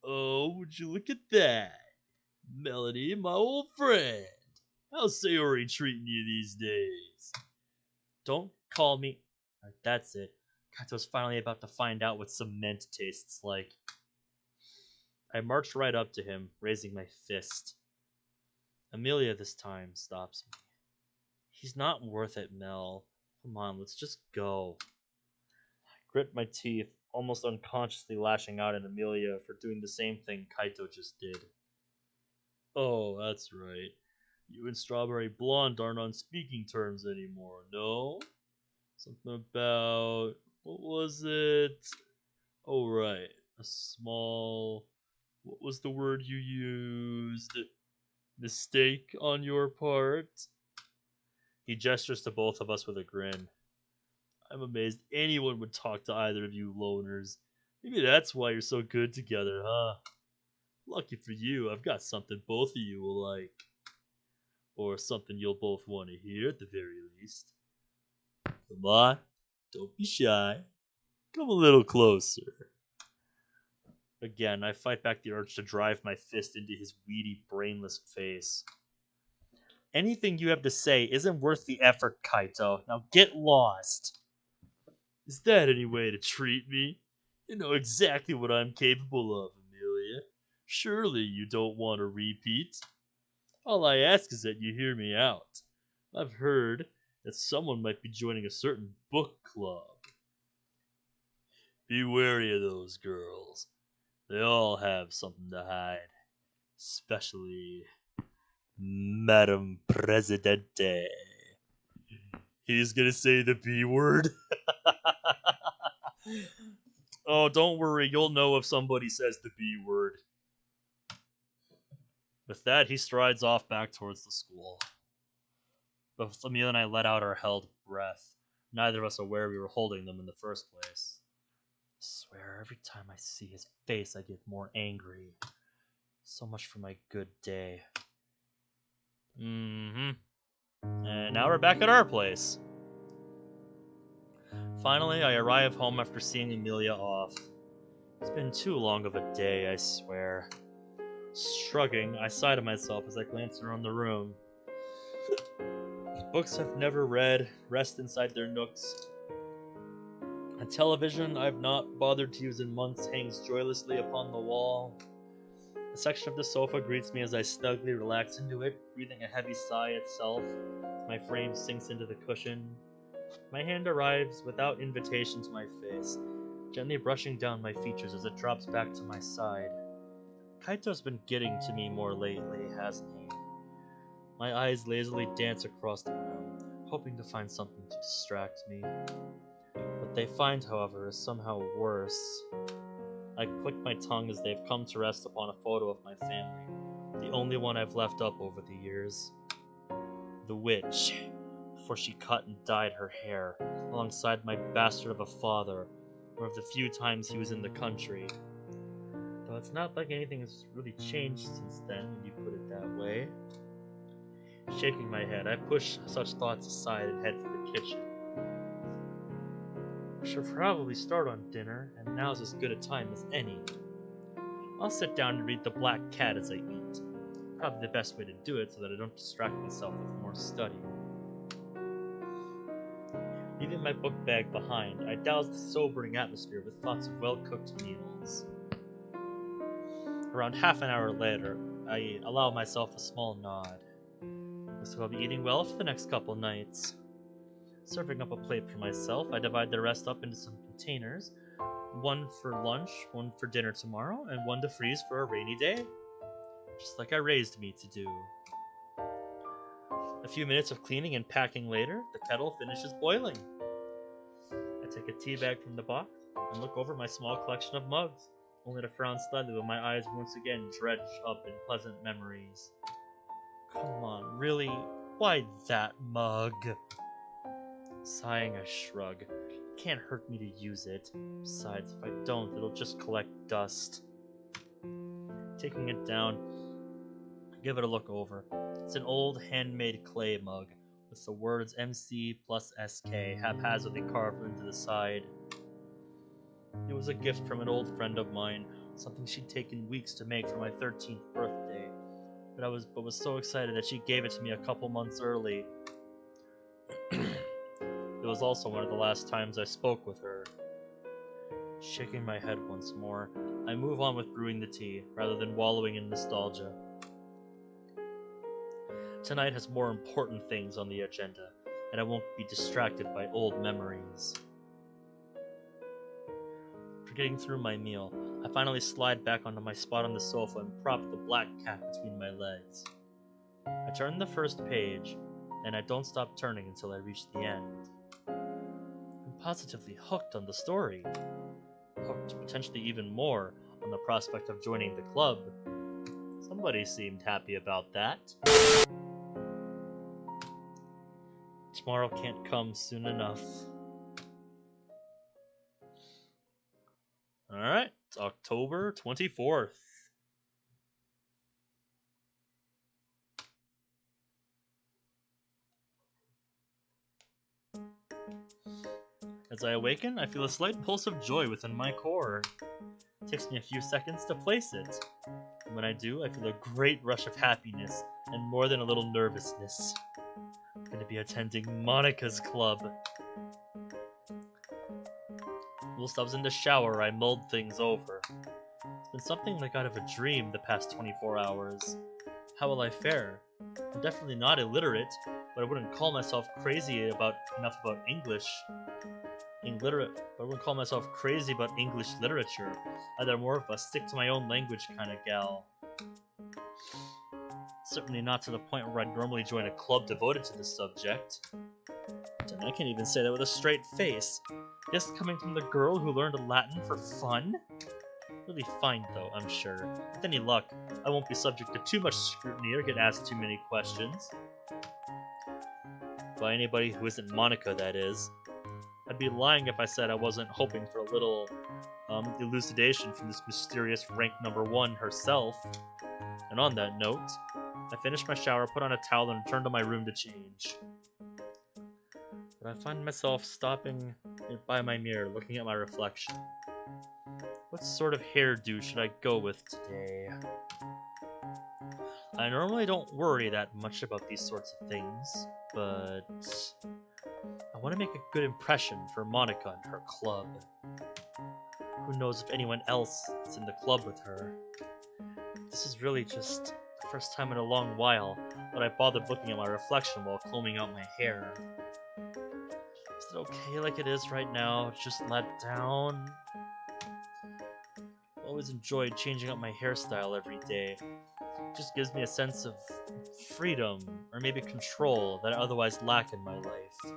Oh, would you look at that? Melody, my old friend. How's Sayori treating you these days? Don't call me... That's it. Kato's finally about to find out what cement tastes like. I marched right up to him, raising my fist. Amelia this time stops me. He's not worth it, Mel. Come on, let's just go. I grit my teeth, almost unconsciously lashing out at Amelia for doing the same thing Kaito just did. Oh, that's right. You and Strawberry Blonde aren't on speaking terms anymore, no? Something about... What was it? Oh, right. A small... What was the word you used? Mistake on your part? He gestures to both of us with a grin. I'm amazed anyone would talk to either of you loners. Maybe that's why you're so good together, huh? Lucky for you, I've got something both of you will like. Or something you'll both want to hear at the very least. Come on, don't be shy. Come a little closer. Again, I fight back the urge to drive my fist into his weedy, brainless face. Anything you have to say isn't worth the effort, Kaito. Now get lost. Is that any way to treat me? You know exactly what I'm capable of, Amelia. Surely you don't want a repeat. All I ask is that you hear me out. I've heard that someone might be joining a certain book club. Be wary of those girls. They all have something to hide, especially Madam Presidente. He's gonna say the B word. Oh, don't worry, you'll know if somebody says the B word. With that, he strides off back towards the school. Both Emil and I let out our held breath, neither of us aware we were holding them in the first place. I swear, every time I see his face, I get more angry. So much for my good day. And now we're back at our place. Finally, I arrive home after seeing Amelia off. It's been too long of a day, I swear. Shrugging, I sigh to myself as I glance around the room. Books I've never read rest inside their nooks. A television I've not bothered to use in months hangs joylessly upon the wall. A section of the sofa greets me as I snugly relax into it, breathing a heavy sigh itself as my frame sinks into the cushion. My hand arrives without invitation to my face, gently brushing down my features as it drops back to my side. Kaito's been getting to me more lately, hasn't he? My eyes lazily dance across the room, hoping to find something to distract me. What they find, however, is somehow worse. I click my tongue as they've come to rest upon a photo of my family, the only one I've left up over the years. The witch, before she cut and dyed her hair, alongside my bastard of a father, one of the few times he was in the country. Though it's not like anything has really changed since then, when you put it that way. Shaking my head, I push such thoughts aside and head for the kitchen. I should probably start on dinner, and now's as good a time as any. I'll sit down and read The Black Cat as I eat. Probably the best way to do it so that I don't distract myself with more study. Leaving my book bag behind, I douse the sobering atmosphere with thoughts of well-cooked meals. Around half an hour later, I allow myself a small nod. Looks like I'll be eating well for the next couple nights. Serving up a plate for myself, I divide the rest up into some containers. One for lunch, one for dinner tomorrow, and one to freeze for a rainy day. Just like I raised me to do. A few minutes of cleaning and packing later, the kettle finishes boiling. I take a tea bag from the box and look over my small collection of mugs, only to frown slightly when my eyes once again dredge up in pleasant memories. Come on, really? Why that mug? Sighing, I shrug. It can't hurt me to use it. Besides, if I don't, it'll just collect dust. Taking it down, I give it a look over. It's an old handmade clay mug with the words MC plus SK haphazardly carved into the side. It was a gift from an old friend of mine, something she'd taken weeks to make for my 13th birthday. But I was so excited that she gave it to me a couple months early. It was also one of the last times I spoke with her. Shaking my head once more, I move on with brewing the tea, rather than wallowing in nostalgia. Tonight has more important things on the agenda, and I won't be distracted by old memories. After getting through my meal, I finally slide back onto my spot on the sofa and prop the black cat between my legs. I turn the first page, and I don't stop turning until I reach the end. I'm positively hooked on the story. Hooked potentially even more on the prospect of joining the club. Somebody seemed happy about that. Tomorrow can't come soon enough. Alright, it's October 24th. As I awaken, I feel a slight pulse of joy within my core. It takes me a few seconds to place it. And when I do, I feel a great rush of happiness and more than a little nervousness. I'm going to be attending Monica's club. Whilst I was in the shower, I mulled things over. It's been something like out of a dream the past 24 hours. How will I fare? I'm definitely not illiterate, but I wouldn't call myself crazy enough about English. Illiterate, but I wouldn't call myself crazy about English literature. I'm more of a stick-to-my-own-language kind of gal. Certainly not to the point where I'd normally join a club devoted to this subject. And I can't even say that with a straight face. Yes, coming from the girl who learned Latin for fun? Really fine, though, I'm sure. With any luck, I won't be subject to too much scrutiny or get asked too many questions. By anybody who isn't Monica, that is. I'd be lying if I said I wasn't hoping for a little elucidation from this mysterious rank number 1 herself. And on that note, I finished my shower, put on a towel, and returned to my room to change. But I find myself stopping by my mirror, looking at my reflection. What sort of hairdo should I go with today? I normally don't worry that much about these sorts of things, but I want to make a good impression for Monica and her club. Who knows if anyone else is in the club with her? This is really just the first time in a long while that I bothered looking at my reflection while combing out my hair. Is it okay like it is right now? Just let down? I've always enjoyed changing up my hairstyle every day. It just gives me a sense of freedom, or maybe control, that I otherwise lack in my life.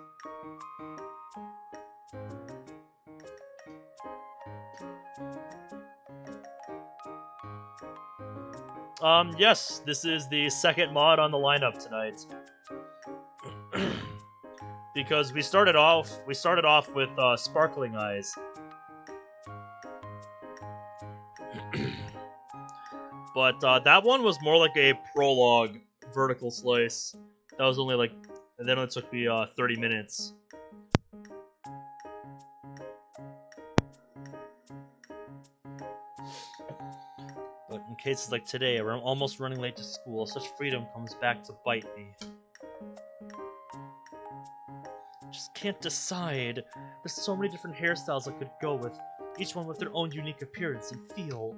Yes, this is the second mod on the lineup tonight. Because we started off with Sparkling Eyes. But that one was more like a prologue vertical slice. That was only like, and then it took me 30 minutes. But in cases like today, where I'm almost running late to school, such freedom comes back to bite me. Just can't decide. There's so many different hairstyles I could go with, each one with their own unique appearance and feel.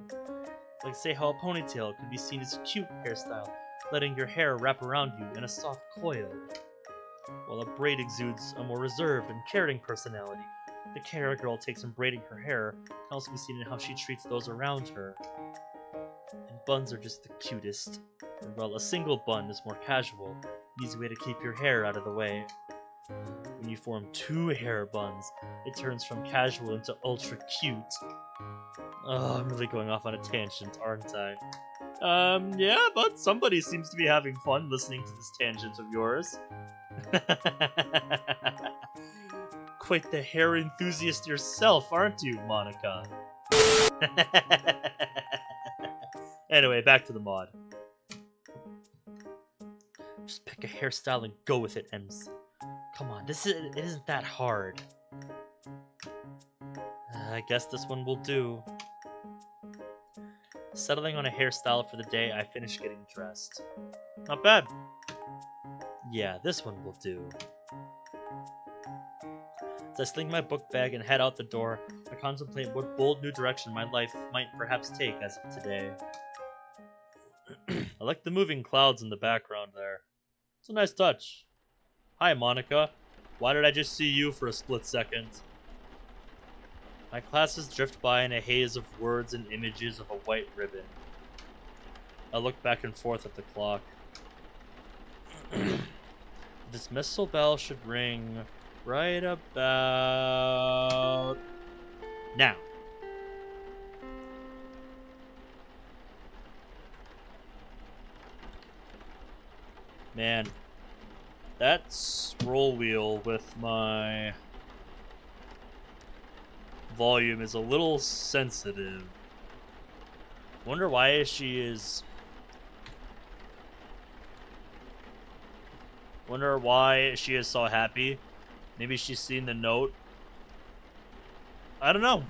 Like say how a ponytail could be seen as a cute hairstyle, letting your hair wrap around you in a soft coil, while a braid exudes a more reserved and caring personality. The care a girl takes in braiding her hair can also be seen in how she treats those around her. And buns are just the cutest. Or well, a single bun is more casual, an easy way to keep your hair out of the way. When you form 2 hair buns, it turns from casual into ultra cute. Oh, I'm really going off on a tangent, aren't I? Yeah, but somebody seems to be having fun listening to this tangent of yours. Quite the hair enthusiast yourself, aren't you, Monica? Anyway, back to the mod. Just pick a hairstyle and go with it, Ems. Come on, it isn't that hard. I guess this one will do. Settling on a hairstyle for the day, I finished getting dressed. Not bad. Yeah, this one will do. As I sling my book bag and head out the door, I contemplate what bold new direction my life might perhaps take as of today. I like the moving clouds in the background there. It's a nice touch. Hi, Monica. Why did I just see you for a split second? My classes drift by in a haze of words and images of a white ribbon. I look back and forth at the clock. The dismissal bell should ring right about now. Man, that scroll wheel with my volume is a little sensitive. Wonder why she is... Wonder why she is so happy. Maybe she's seen the note. I don't know.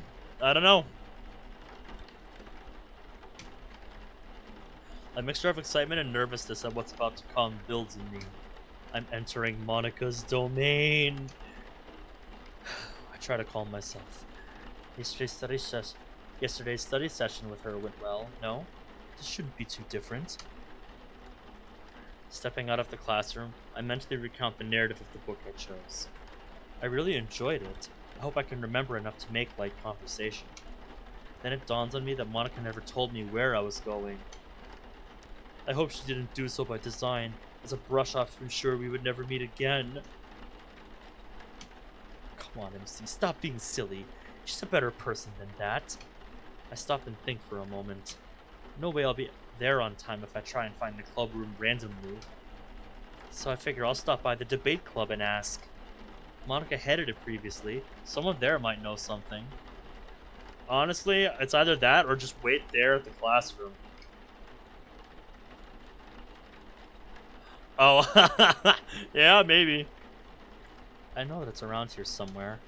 A mixture of excitement and nervousness at what's about to come builds in me. I'm entering Monica's domain. I try to calm myself. Yesterday's study session with her went well. No, this shouldn't be too different. Stepping out of the classroom, I mentally recount the narrative of the book I chose. I really enjoyed it. I hope I can remember enough to make light conversation. Then it dawns on me that Monica never told me where I was going. I hope she didn't do so by design, as a brush-off to ensure we would never meet again. Come on, MC, stop being silly. She's a better person than that. I stop and think for a moment. No way I'll be there on time if I try and find the club room randomly. So I figure I'll stop by the debate club and ask. Monica headed it previously. Someone there might know something. Honestly, it's either that or just wait there at the classroom. Oh, yeah, maybe. I know that it's around here somewhere.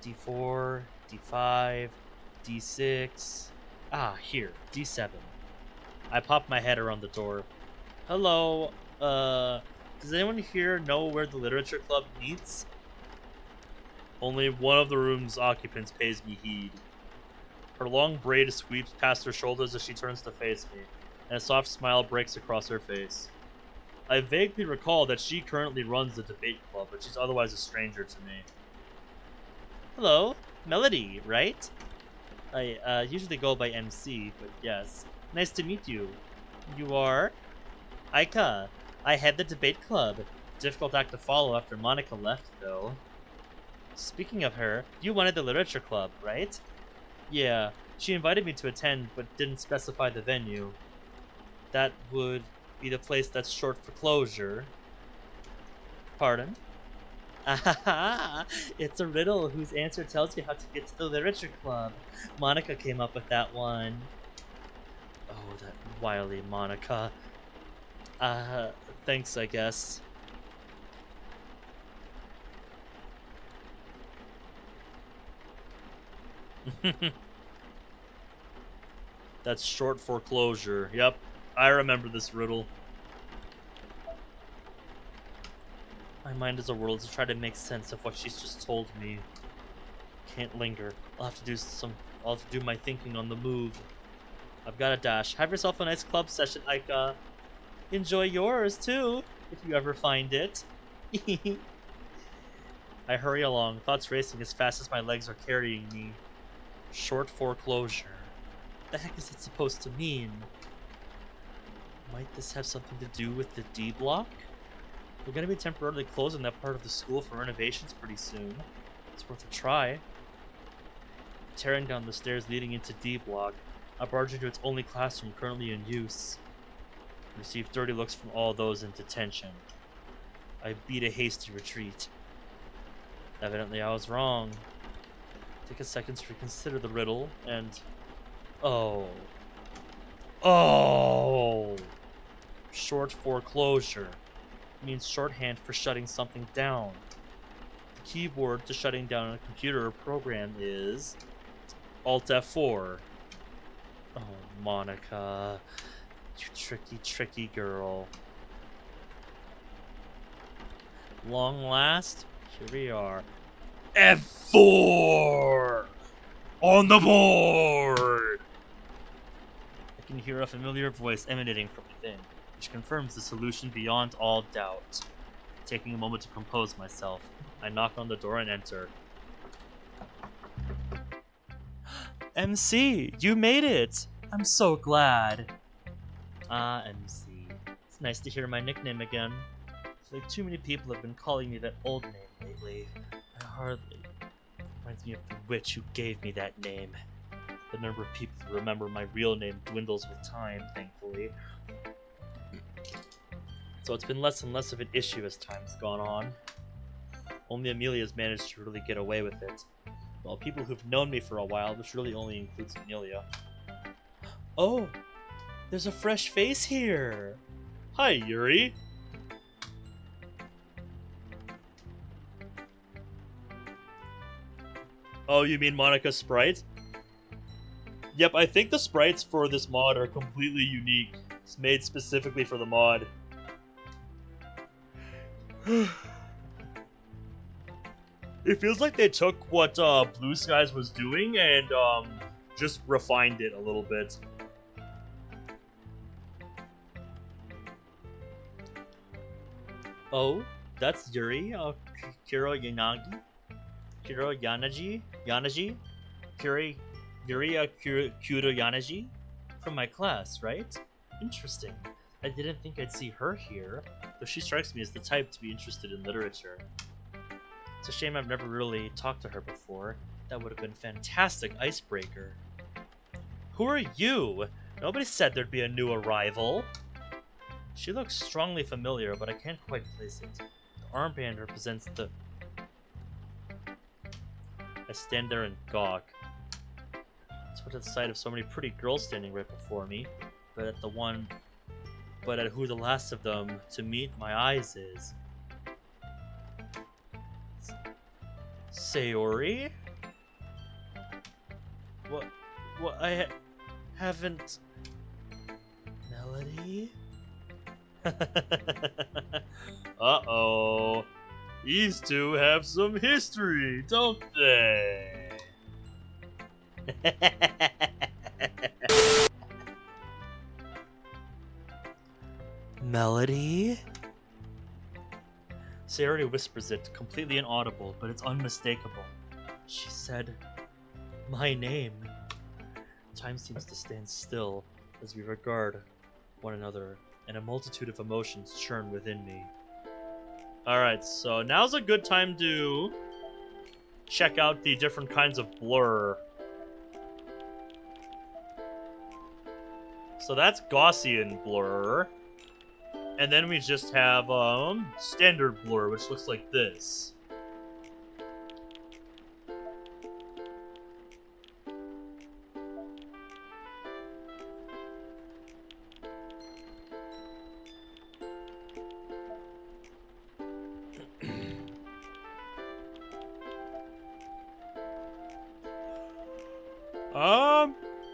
D4, D5, D6. Ah, here, D7. I pop my head around the door. Hello, does anyone here know where the literature club meets? Only one of the room's occupants pays me heed. Her long braid sweeps past her shoulders as she turns to face me, and a soft smile breaks across her face. I vaguely recall that she currently runs the debate club, but she's otherwise a stranger to me. Hello, Melody, right? I usually go by MC, but yes. Nice to meet you. You are? Aika. I head the debate club. Difficult act to follow after Monica left, though. Speaking of her, you wanted the literature club, right? Yeah, she invited me to attend, but didn't specify the venue. That would be the place that's short for closure. Pardon? Ahaha! It's a riddle whose answer tells you how to get to the literature club. Monica came up with that one. Oh, that wily Monica. Thanks, I guess. That's short for closure. Yep, I remember this riddle. My mind is a whirl to try to make sense of what she's just told me. Can't linger. I'll have to do my thinking on the move. I've got a dash. Have yourself a nice club session, Aika. Enjoy yours, too, if you ever find it. I hurry along, thoughts racing as fast as my legs are carrying me. Short foreclosure. What the heck is it supposed to mean? Might this have something to do with the D block? We're going to be temporarily closing that part of the school for renovations pretty soon. It's worth a try. Tearing down the stairs leading into D block, I barge into its only classroom currently in use. Receive dirty looks from all those in detention. I beat a hasty retreat. Evidently I was wrong. Take a second to reconsider the riddle, and... Oh. Short foreclosure means shorthand for shutting something down. The keyboard to shutting down a computer or program is Alt F4. Oh, Monica. You tricky, tricky girl. Long last, here we are. F4! On the board! I can hear a familiar voice emanating from within, which confirms the solution beyond all doubt. Taking a moment to compose myself, I knock on the door and enter. MC, you made it! I'm so glad. MC. It's nice to hear my nickname again. It's like too many people have been calling me that old name lately. I hardly... Reminds me of the witch who gave me that name. The number of people who remember my real name dwindles with time, thankfully. So it's been less and less of an issue as time's gone on. Only Amelia's managed to really get away with it. Well, people who've known me for a while, which really only includes Amelia. Oh! There's a fresh face here! Hi, Yuri! Oh, you mean Monica Sprite? Yep, I think the sprites for this mod are completely unique. It's made specifically for the mod. It feels like they took what Blue Skies was doing and just refined it a little bit. Oh, that's Yuri, Kiro Yanagi? Kuro Yanaji? Kuro Yanaji? From my class, right? Interesting. I didn't think I'd see her here, though she strikes me as the type to be interested in literature. It's a shame I've never really talked to her before. That would have been a fantastic icebreaker. Who are you? Nobody said there'd be a new arrival. She looks strongly familiar, but I can't quite place it. The armband represents the... I stand there and gawk. Sort of the sight of so many pretty girls standing right before me, but at who the last of them to meet my eyes is. Sayori? What I haven't... Melody? Uh-oh. These two have some history, don't they? Melody? Sayori whispers it, completely inaudible, but it's unmistakable. She said, my name. Time seems to stand still as we regard one another, and a multitude of emotions churn within me. Alright, so now's a good time to check out the different kinds of blur. So that's Gaussian blur. And then we just have standard blur, which looks like this.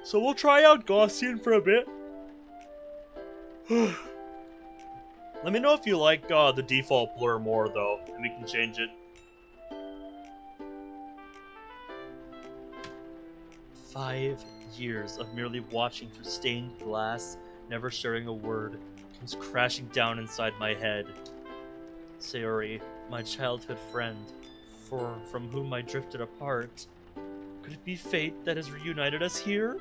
So we'll try out Gaussian for a bit. Let me know if you like the default blur more, though, and we can change it. 5 years of merely watching through stained glass, never sharing a word, comes crashing down inside my head. Sayori, my childhood friend, from whom I drifted apart. Could it be fate that has reunited us here?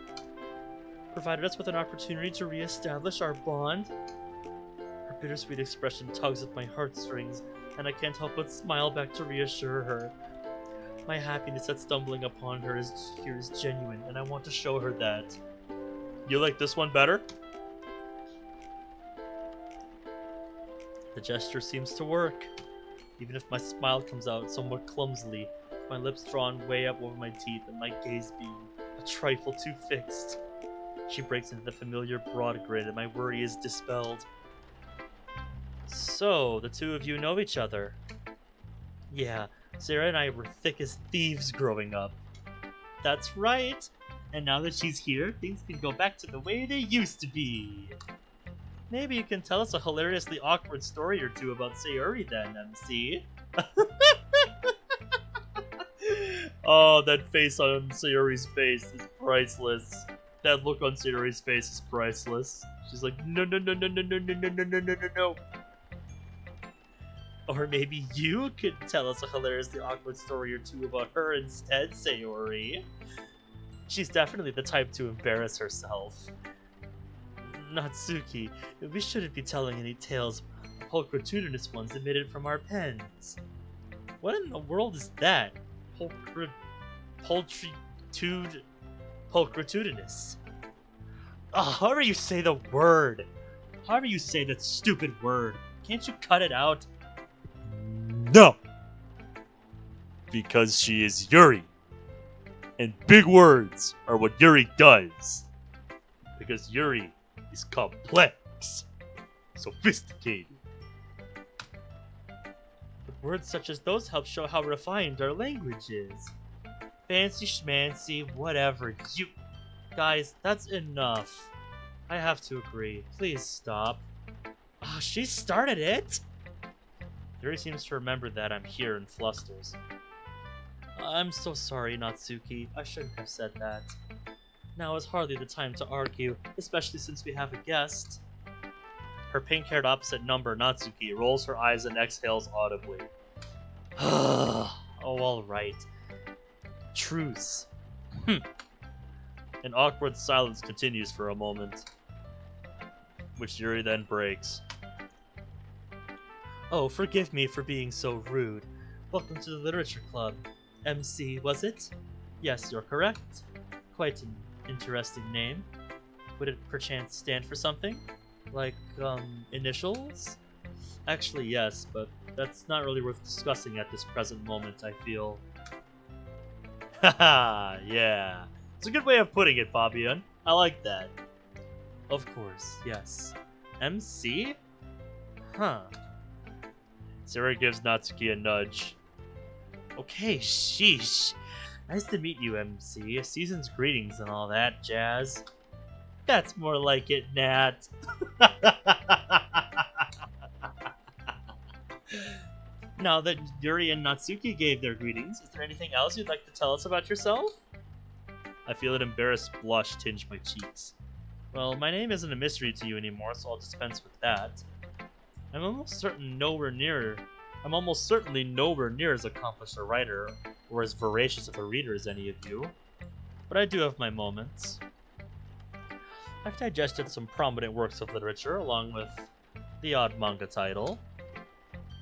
Provided us with an opportunity to re-establish our bond? Her bittersweet expression tugs at my heartstrings, and I can't help but smile back to reassure her. My happiness at stumbling upon her is genuine, and I want to show her that. You like this one better? The gesture seems to work, even if my smile comes out somewhat clumsily, my lips drawn way up over my teeth and my gaze being a trifle too fixed. She breaks into the familiar broad grin, and my worry is dispelled. So, the two of you know each other. Yeah, Sarah and I were thick as thieves growing up. That's right. And now that she's here, things can go back to the way they used to be. Maybe you can tell us a hilariously awkward story or two about Sayori then, MC. Oh, that face on Sayori's face is priceless. That look on Sayori's face is priceless. She's like, no, no, no, no, no, no, no, no, no, no, no, no, no. Or maybe you could tell us a hilariously awkward story or two about her instead, Sayori. She's definitely the type to embarrass herself. Natsuki, we shouldn't be telling any tales, pulchritudinous ones emitted from our pens. What in the world is that? Pulchritudinous. Oh, however you say the word. However you say that stupid word. Can't you cut it out? No! Because she is Yuri. And big words are what Yuri does. Because Yuri is complex. Sophisticated. But words such as those help show how refined our language is. Fancy schmancy, whatever. You... Guys, that's enough. I have to agree. Please stop. Oh, she started it? Yuri seems to remember that I'm here and flusters. I'm so sorry, Natsuki. I shouldn't have said that. Now is hardly the time to argue, especially since we have a guest. Her pink-haired opposite number, Natsuki, rolls her eyes and exhales audibly. Oh, alright. Truce. An awkward silence continues for a moment, which Yuri then breaks. Oh, forgive me for being so rude. Welcome to the Literature Club. MC, was it? Yes, you're correct. Quite an interesting name. Would it perchance stand for something? Like, initials? Actually, yes, but that's not really worth discussing at this present moment, I feel. Haha, yeah. It's a good way of putting it, Fabian. I like that. Of course, yes. MC? Huh. Sarah gives Natsuki a nudge. Okay, sheesh. Nice to meet you, MC. Season's greetings and all that jazz. That's more like it, Nat. Now that Yuri and Natsuki gave their greetings, is there anything else you'd like to tell us about yourself? I feel an embarrassed blush tinge my cheeks. Well, my name isn't a mystery to you anymore, so I'll dispense with that. I'm almost certainly nowhere near as accomplished a writer or as voracious of a reader as any of you, but I do have my moments. I've digested some prominent works of literature along with the odd manga title.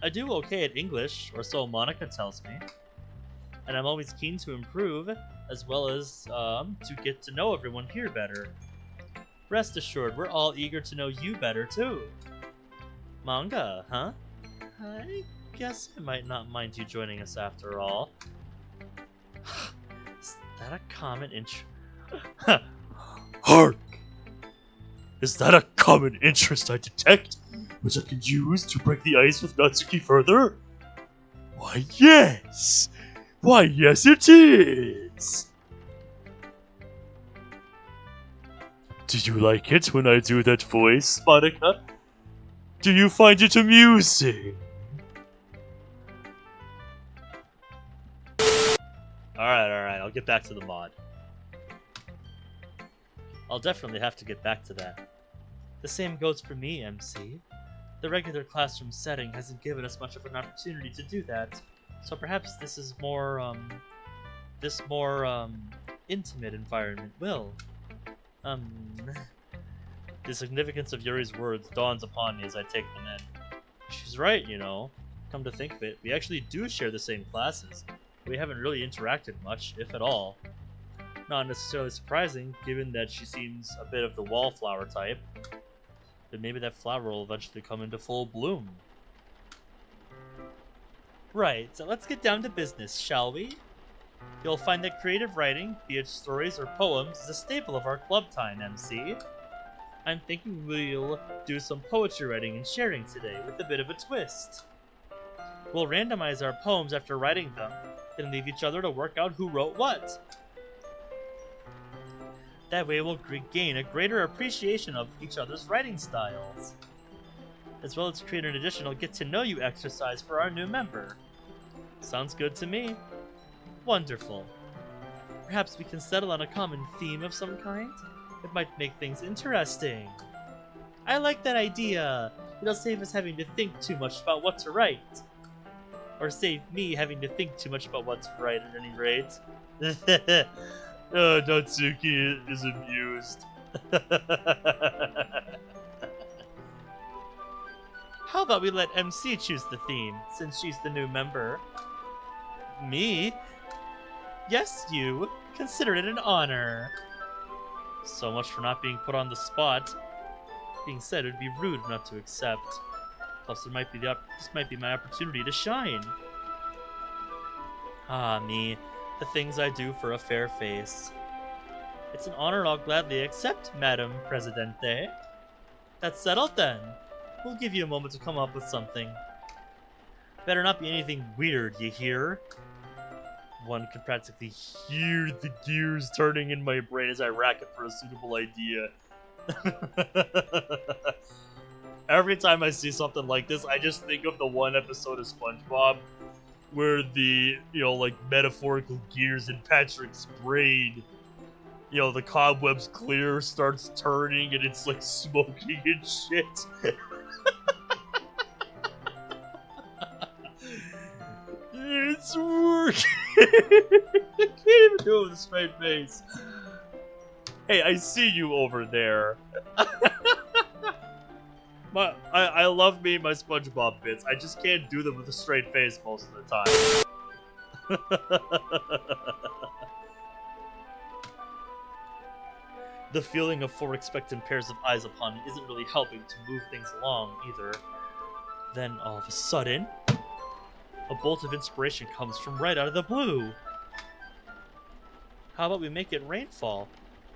I do okay at English, or so Monica tells me, and I'm always keen to improve, as well as to get to know everyone here better. Rest assured, we're all eager to know you better too. Manga, huh? I guess I might not mind you joining us after all. Is that a common interest? Hark! Is that a common interest I detect, which I could use to break the ice with Natsuki further? Why, yes! Why, yes it is! Do you like it when I do that voice, Monica? Do you find it amusing? Alright, I'll get back to the mod. I'll definitely have to get back to that. The same goes for me, MC. The regular classroom setting hasn't given us much of an opportunity to do that, so perhaps this more intimate environment will. The significance of Yuri's words dawns upon me as I take them in. She's right, you know. Come to think of it, we actually do share the same classes. We haven't really interacted much, if at all. Not necessarily surprising, given that she seems a bit of the wallflower type. But maybe that flower will eventually come into full bloom. Right, so let's get down to business, shall we? You'll find that creative writing, be it stories or poems, is a staple of our club time, MC. I'm thinking we'll do some poetry writing and sharing today, with a bit of a twist. We'll randomize our poems after writing them, then leave each other to work out who wrote what. That way we'll gain a greater appreciation of each other's writing styles, as well as create an additional get-to-know-you exercise for our new member. Sounds good to me. Wonderful. Perhaps we can settle on a common theme of some kind? It might make things interesting. I like that idea. It'll save us having to think too much about what to write. Or save me having to think too much about what to write at any rate. Natsuki is amused. How about we let MC choose the theme, since she's the new member? Me? Yes, you. Consider it an honor. So much for not being put on the spot. Being said, it'd be rude not to accept. Plus, this might be my opportunity to shine. Ah, me. The things I do for a fair face. It's an honor I'll gladly accept, Madam Presidente. That's settled then. We'll give you a moment to come up with something. Better not be anything weird, you hear? One can practically hear the gears turning in my brain as I racket for a suitable idea. Every time I see something like this, I just think of the one episode of SpongeBob where the, metaphorical gears in Patrick's brain, the cobwebs clear, starts turning, and it's, smoking and shit. It's working! work! I can't even do it with a straight face. Hey, I see you over there. I love me my SpongeBob bits. I just can't do them with a straight face most of the time. The feeling of 4 expectant pairs of eyes upon me isn't really helping to move things along either. Then all of a sudden, a bolt of inspiration comes from right out of the blue. How about we make it rainfall?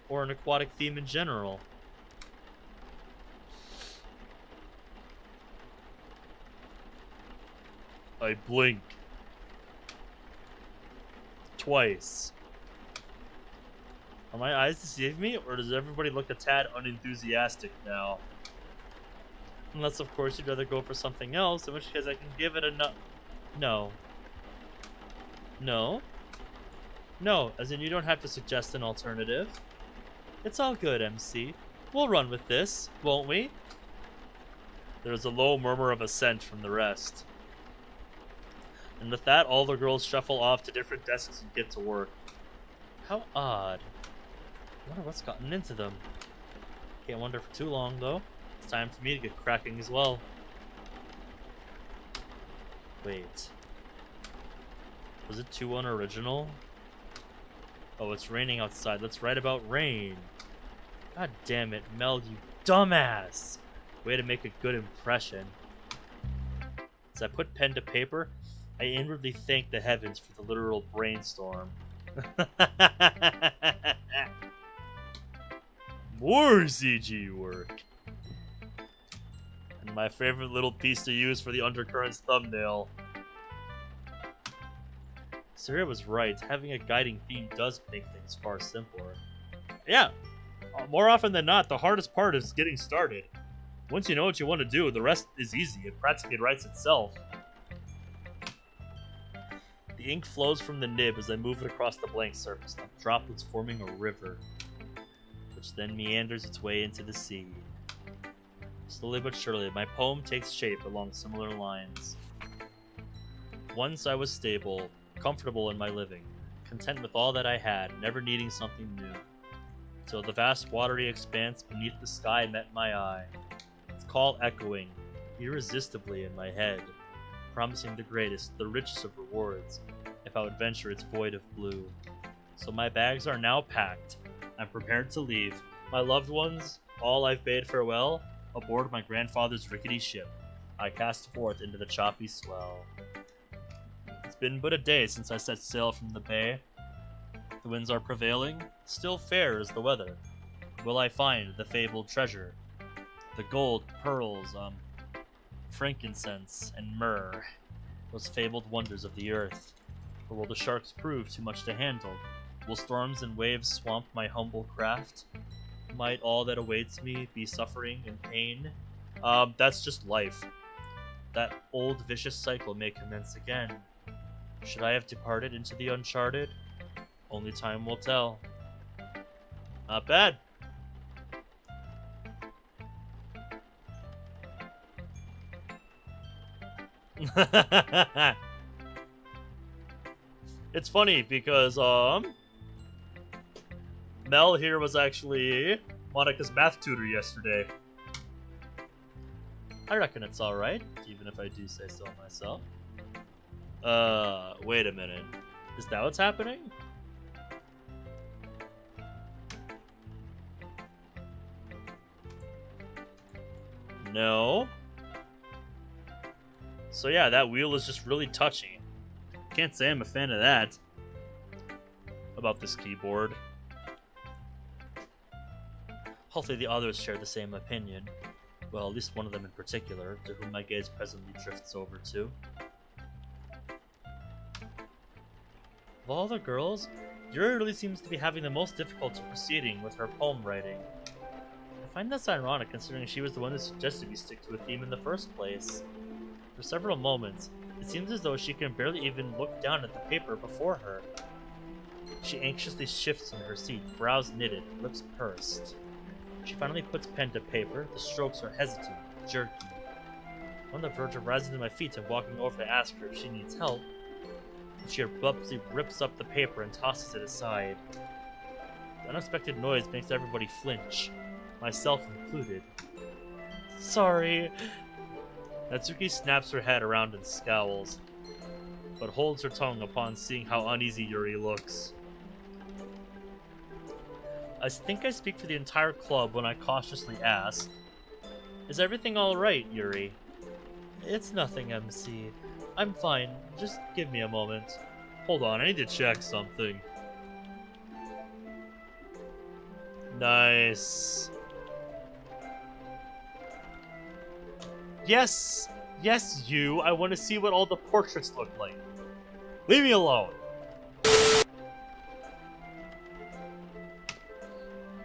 Or an aquatic theme in general? I blink. Twice. Are my eyes deceiving me, or does everybody look a tad unenthusiastic now? Unless, of course, you'd rather go for something else, in which case I can give it a no. No? No, as in you don't have to suggest an alternative. It's all good, MC. We'll run with this, won't we? There's a low murmur of assent from the rest. And with that, all the girls shuffle off to different desks and get to work. How odd. I wonder what's gotten into them. Can't wonder for too long, though. It's time for me to get cracking as well. Wait. Was it too unoriginal? Oh, it's raining outside. Let's write about rain. God damn it, Mel, you dumbass! Way to make a good impression. As I put pen to paper, I inwardly thank the heavens for the literal brainstorm. More CG work! And my favorite little piece to use for the undercurrents thumbnail. Sarah was right, having a guiding theme does make things far simpler. Yeah, more often than not, the hardest part is getting started. Once you know what you want to do, the rest is easy. It practically writes itself. The ink flows from the nib as I move it across the blank surface, like droplets forming a river, which then meanders its way into the sea. Slowly but surely, my poem takes shape along similar lines. Once I was stable, comfortable in my living, content with all that I had, never needing something new, till the vast watery expanse beneath the sky met my eye, its call echoing irresistibly in my head, promising the greatest, the richest of rewards, if I would venture its void of blue. So my bags are now packed. I'm prepared to leave. My loved ones, all I've bade farewell, aboard my grandfather's rickety ship. I cast forth into the choppy swell. It's been but a day since I set sail from the bay. The winds are prevailing, still fair is the weather. Will I find the fabled treasure? The gold, pearls, frankincense, and myrrh, those fabled wonders of the earth. Or will the sharks prove too much to handle? Will storms and waves swamp my humble craft? Might all that awaits me be suffering and pain? That's just life. That old vicious cycle may commence again. Should I have departed into the uncharted? Only time will tell. Not bad. It's funny because Mel here was actually Monica's math tutor yesterday. I reckon it's alright, even if I do say so myself. Wait a minute. Is that what's happening? No. So yeah, that wheel is just really touchy. Can't say I'm a fan of that. About this keyboard. Hopefully the others share the same opinion. Well, at least one of them in particular, to whom my gaze presently drifts over to. Of all the girls, Yuri really seems to be having the most difficulty proceeding with her poem writing. I find this ironic considering she was the one who suggested we stick to a theme in the first place. For several moments, it seems as though she can barely even look down at the paper before her. She anxiously shifts in her seat, brows knitted, lips pursed. She finally puts pen to paper, the strokes are hesitant, jerky. I'm on the verge of rising to my feet and walking over to ask her if she needs help. She abruptly rips up the paper and tosses it aside. The unexpected noise makes everybody flinch, myself included. Sorry. Natsuki snaps her head around and scowls, but holds her tongue upon seeing how uneasy Yuri looks. I think I speak for the entire club when I cautiously ask, "Is everything alright, Yuri?" "It's nothing, MC. I'm fine. Just give me a moment." "Hold on, I need to check something." Nice. Yes! Yes, you! I want to see what all the portraits look like. Leave me alone!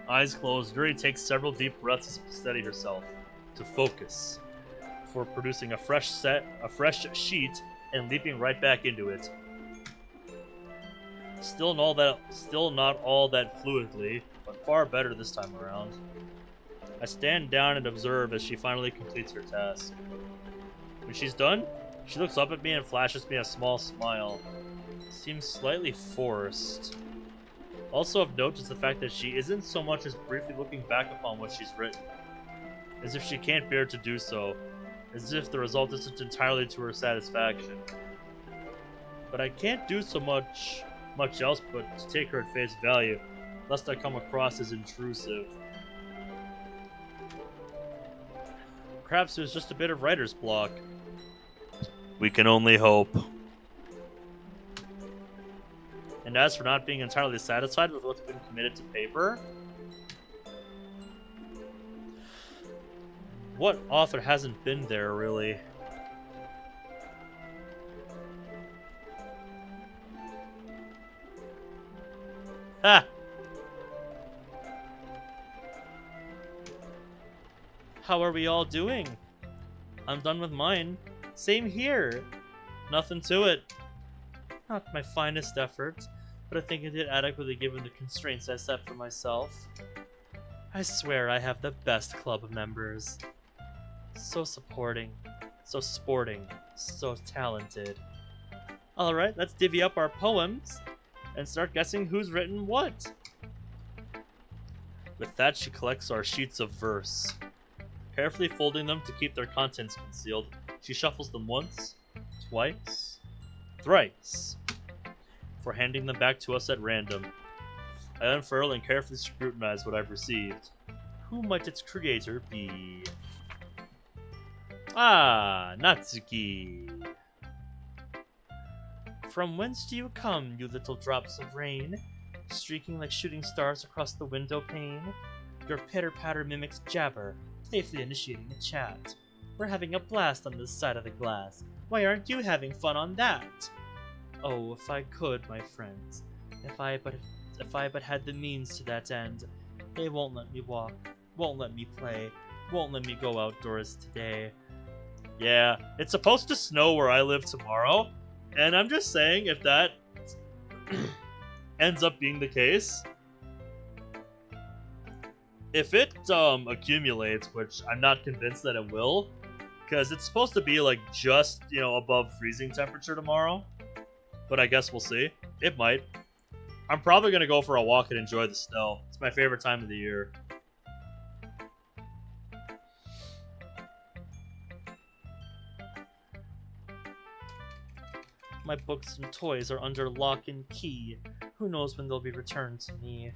Eyes closed, Yuri takes several deep breaths to steady herself, to focus, before producing a fresh sheet and leaping right back into it. Still not all that fluidly, but far better this time around. I stand down and observe as she finally completes her task. When she's done, she looks up at me and flashes me a small smile. It seems slightly forced. Also of note is the fact that she isn't so much as briefly looking back upon what she's written, as if she can't bear to do so, as if the result isn't entirely to her satisfaction. But I can't do so much else but to take her at face value, lest I come across as intrusive. Perhaps it was just a bit of writer's block. We can only hope. And as for not being entirely satisfied with what's been committed to paper, what author hasn't been there, really? Ha! How are we all doing? I'm done with mine. Same here. Nothing to it. Not my finest effort, but I think I did adequately given the constraints I set for myself. I swear I have the best club members. So supporting, so sporting, so talented. Alright, let's divvy up our poems and start guessing who's written what. With that, she collects our sheets of verse. Carefully folding them to keep their contents concealed, she shuffles them once, twice, thrice, before handing them back to us at random. I unfurl and carefully scrutinize what I've received. Who might its creator be? Ah, Natsuki. From whence do you come, you little drops of rain, streaking like shooting stars across the window pane? Your pitter-patter mimics jabber, playfully initiating a chat. We're having a blast on this side of the glass. Why aren't you having fun on that? Oh, if I could, my friends. If I but had the means to that end. They won't let me walk, won't let me play, won't let me go outdoors today. Yeah, it's supposed to snow where I live tomorrow, and I'm just saying if that ends up being the case, if it accumulates, which I'm not convinced that it will, because it's supposed to be like just, above freezing temperature tomorrow, but I guess we'll see. It might. I'm probably going to go for a walk and enjoy the snow. It's my favorite time of the year. My books and toys are under lock and key. Who knows when they'll be returned to me?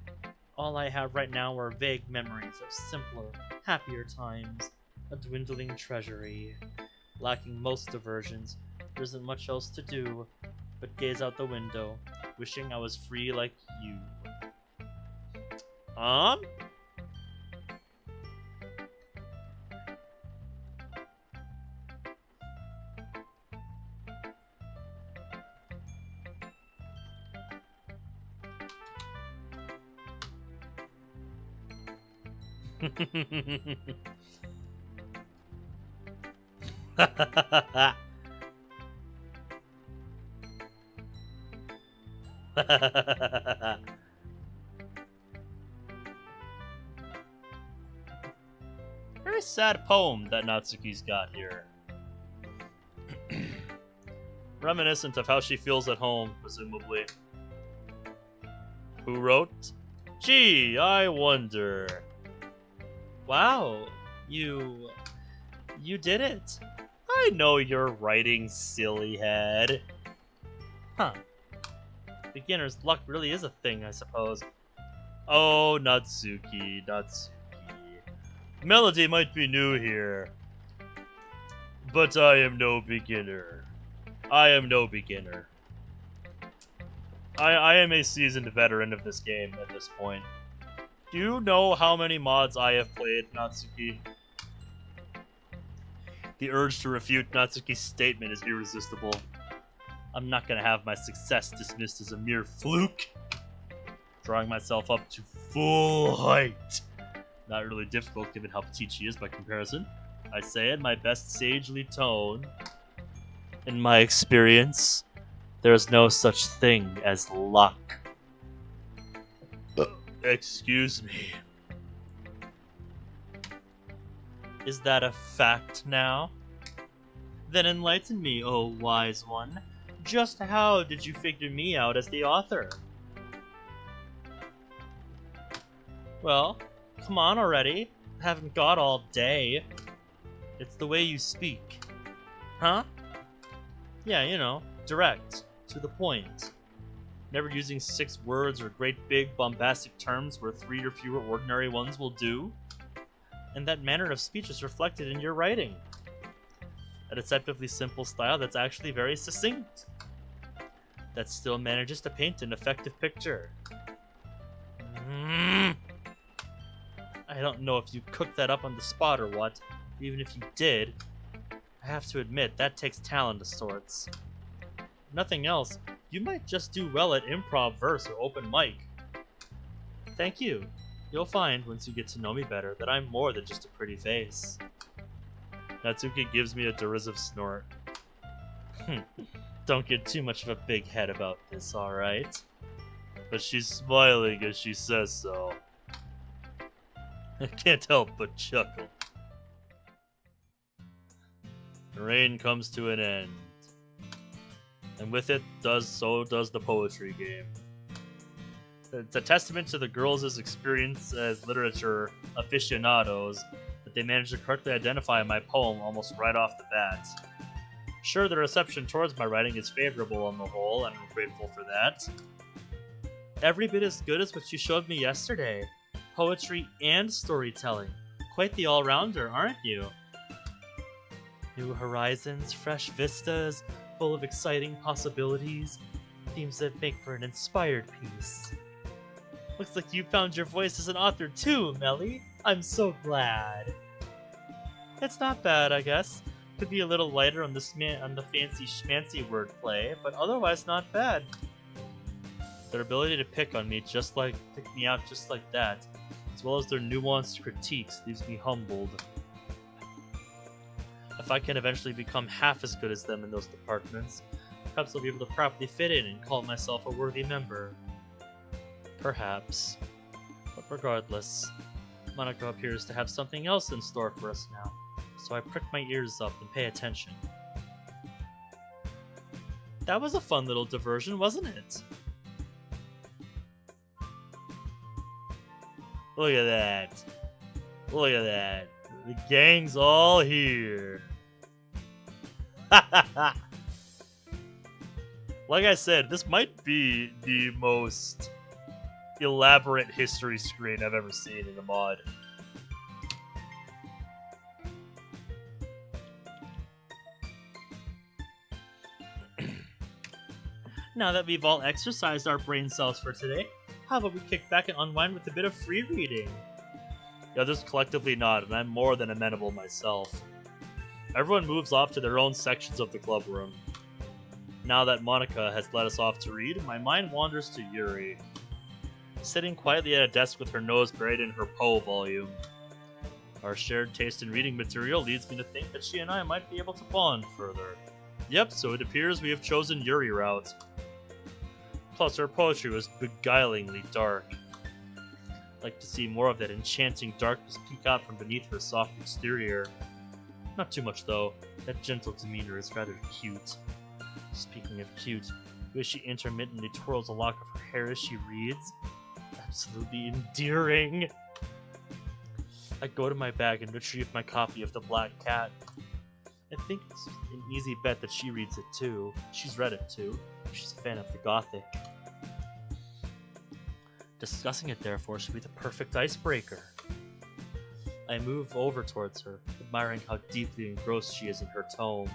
All I have right now are vague memories of simpler, happier times. A dwindling treasury. Lacking most diversions, there isn't much else to do but gaze out the window, wishing I was free like you. Very sad poem that Natsuki's got here. Reminiscent of how she feels at home, presumably. Who wrote? Gee, I wonder. Wow, you did it. I know you're writing, silly head. Huh. Beginner's luck really is a thing, I suppose. Oh, Natsuki. Melody might be new here, but I am no beginner. I am a seasoned veteran of this game at this point. Do you know how many mods I have played, Natsuki? The urge to refute Natsuki's statement is irresistible. I'm not gonna have my success dismissed as a mere fluke. Drawing myself up to full height. Not really difficult given how petite she is by comparison. I say in my best sagely tone. In my experience, there is no such thing as luck. Excuse me. Is that a fact now? Then enlighten me, oh wise one. Just how did you figure me out as the author? Well, come on already. I haven't got all day. It's the way you speak. Huh? Yeah, you know, direct, to the point. Never using 6 words or great big bombastic terms where 3 or fewer ordinary ones will do. And that manner of speech is reflected in your writing. A deceptively simple style that's actually very succinct. That still manages to paint an effective picture. I don't know if you cooked that up on the spot or what. Even if you did, I have to admit, that takes talent of sorts. If nothing else, you might just do well at improv verse or open mic. Thank you. You'll find, once you get to know me better, that I'm more than just a pretty face. Natsuki gives me a derisive snort. Don't get too much of a big head about this, alright? But she's smiling as she says so. I can't help but chuckle. The rain comes to an end. And with it, so does the poetry game. It's a testament to the girls' experience as literature aficionados that they managed to correctly identify my poem almost right off the bat. Sure, the reception towards my writing is favorable on the whole, and I'm grateful for that. Every bit as good as what you showed me yesterday. Poetry and storytelling. Quite the all-rounder, aren't you? New horizons, fresh vistas, full of exciting possibilities. Themes that make for an inspired piece. Looks like you found your voice as an author too, Melly. I'm so glad. It's not bad, I guess. Could be a little lighter on the fancy schmancy wordplay, but otherwise not bad. Their ability to pick me out just like that, as well as their nuanced critiques, leaves me humbled. If I can eventually become half as good as them in those departments, perhaps I'll be able to properly fit in and call myself a worthy member. Perhaps. But regardless, Monaco appears to have something else in store for us now, so I prick my ears up and pay attention. That was a fun little diversion, wasn't it? Look at that. Look at that. The gang's all here. Like I said, this might be the most elaborate history screen I've ever seen in a mod. Now that we've all exercised our brain cells for today, how about we kick back and unwind with a bit of free reading? The others collectively nod, and I'm more than amenable myself. Everyone moves off to their own sections of the club room. Now that Monica has let us off to read, my mind wanders to Yuri. Sitting quietly at a desk with her nose buried in her Poe volume. Our shared taste in reading material leads me to think that she and I might be able to bond further. Yep, so it appears we have chosen Yuri route. Plus, her poetry was beguilingly dark. I'd like to see more of that enchanting darkness peek out from beneath her soft exterior. Not too much, though. That gentle demeanor is rather cute. Speaking of cute, the way she intermittently twirls a lock of her hair as she reads. Absolutely endearing. I go to my bag and retrieve my copy of The Black Cat. I think it's an easy bet that she reads it too. She's read it too. She's a fan of the Gothic. Discussing it, therefore, should be the perfect icebreaker. I move over towards her, admiring how deeply engrossed she is in her tome.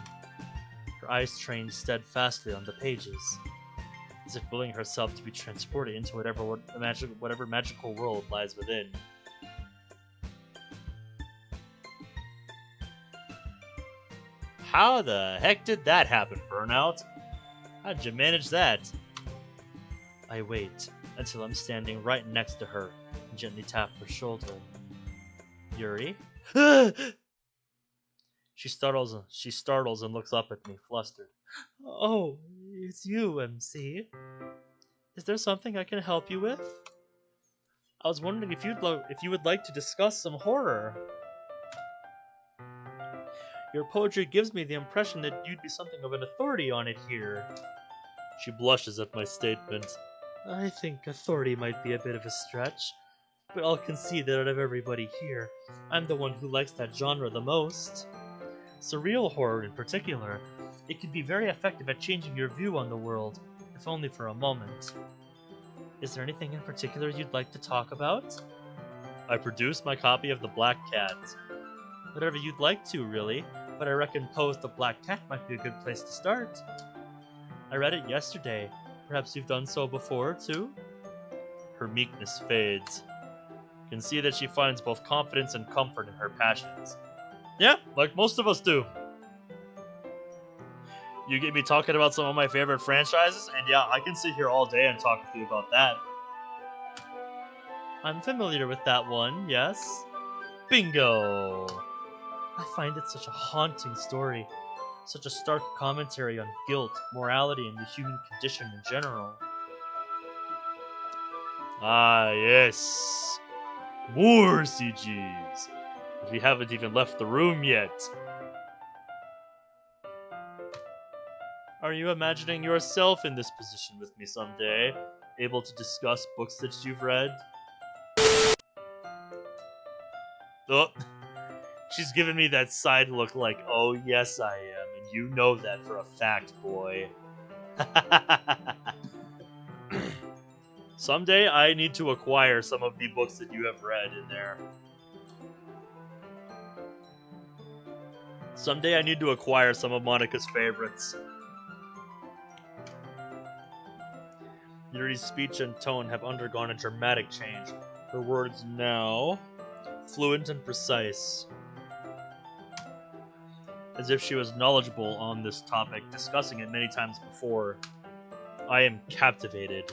Her eyes trained steadfastly on the pages, as if willing herself to be transported into whatever magical world lies within. How the heck did that happen, Burnout? How'd you manage that? I wait until I'm standing right next to her and gently tap her shoulder. Yuri? She startles and looks up at me, flustered. Oh, it's you, MC. Is there something I can help you with? I was wondering if you would like to discuss some horror. Your poetry gives me the impression that you'd be something of an authority on it here. She blushes at my statement. I think authority might be a bit of a stretch, but I'll concede that out of everybody here, I'm the one who likes that genre the most. Surreal horror in particular, it can be very effective at changing your view on the world, if only for a moment. Is there anything in particular you'd like to talk about? I produce my copy of The Black Cat. Whatever you'd like to, really, but I reckon Poe's The Black Cat might be a good place to start. I read it yesterday. Perhaps you've done so before, too? Her meekness fades. You can see that she finds both confidence and comfort in her passions. Yeah, like most of us do. You get me talking about some of my favorite franchises, and yeah, I can sit here all day and talk with you about that. I'm familiar with that one, yes? Bingo! I find it such a haunting story, such a stark commentary on guilt, morality, and the human condition in general. Ah, yes. More CGs. But we haven't even left the room yet. Are you imagining yourself in this position with me someday, able to discuss books that you've read? Oh, she's giving me that side look like, oh yes I am, and you know that for a fact, boy. Someday I need to acquire some of the books that you have read in there. Someday I need to acquire some of Monica's favorites. Yuri's speech and tone have undergone a dramatic change. Her words now fluent and precise, as if she was knowledgeable on this topic, discussing it many times before. I am captivated.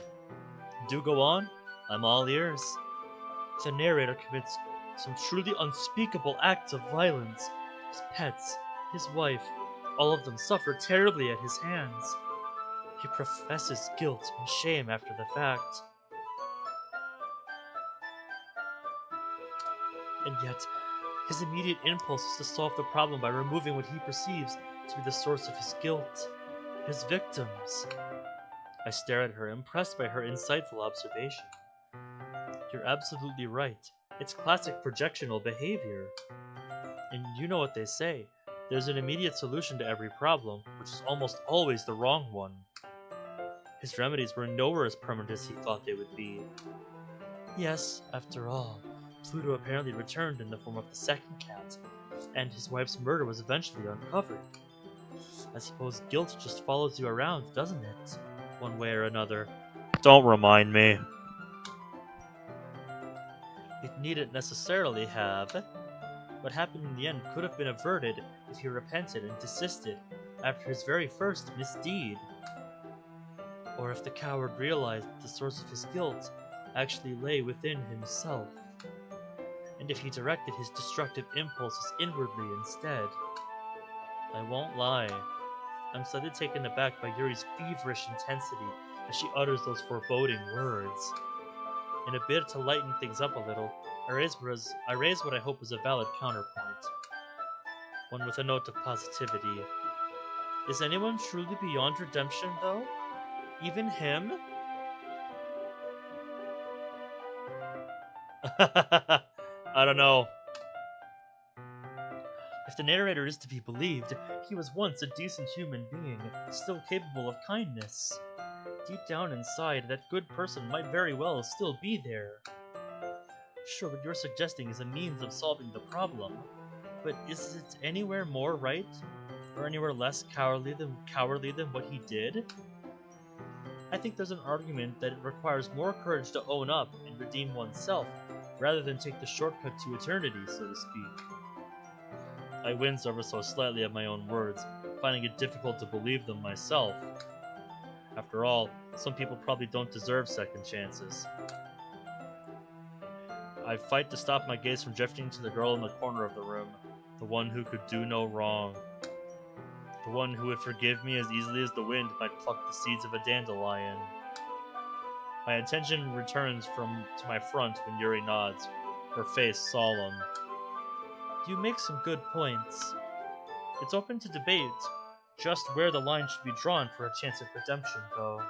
Do go on, I'm all ears. The narrator commits some truly unspeakable acts of violence. His pets, his wife, all of them suffer terribly at his hands. He professes guilt and shame after the fact. And yet, his immediate impulse is to solve the problem by removing what he perceives to be the source of his guilt, his victims. I stare at her, impressed by her insightful observation. You're absolutely right. It's classic projectional behavior. And you know what they say. There's an immediate solution to every problem, which is almost always the wrong one. His remedies were nowhere as permanent as he thought they would be. Yes, after all, Pluto apparently returned in the form of the second cat, and his wife's murder was eventually uncovered. I suppose guilt just follows you around, doesn't it? One way or another. Don't remind me. It needn't necessarily have. What happened in the end could have been averted if he repented and desisted after his very first misdeed. Or if the coward realized that the source of his guilt actually lay within himself, and if he directed his destructive impulses inwardly instead. I won't lie, I'm slightly taken aback by Yuri's feverish intensity as she utters those foreboding words. In a bid to lighten things up a little, I raise what I hope is a valid counterpoint. One with a note of positivity. Is anyone truly beyond redemption, though? Even him? I don't know. If the narrator is to be believed, he was once a decent human being, still capable of kindness. Deep down inside, that good person might very well still be there. Sure, what you're suggesting is a means of solving the problem, but is it anywhere more right, or anywhere less cowardly than what he did? I think there's an argument that it requires more courage to own up and redeem oneself, rather than take the shortcut to eternity, so to speak. I wince ever so slightly at my own words, finding it difficult to believe them myself. After all, some people probably don't deserve second chances. I fight to stop my gaze from drifting to the girl in the corner of the room, the one who could do no wrong. The one who would forgive me as easily as the wind might pluck the seeds of a dandelion. My attention returns to my front when Yuri nods, her face solemn. You make some good points. It's open to debate just where the line should be drawn for a chance at redemption, though.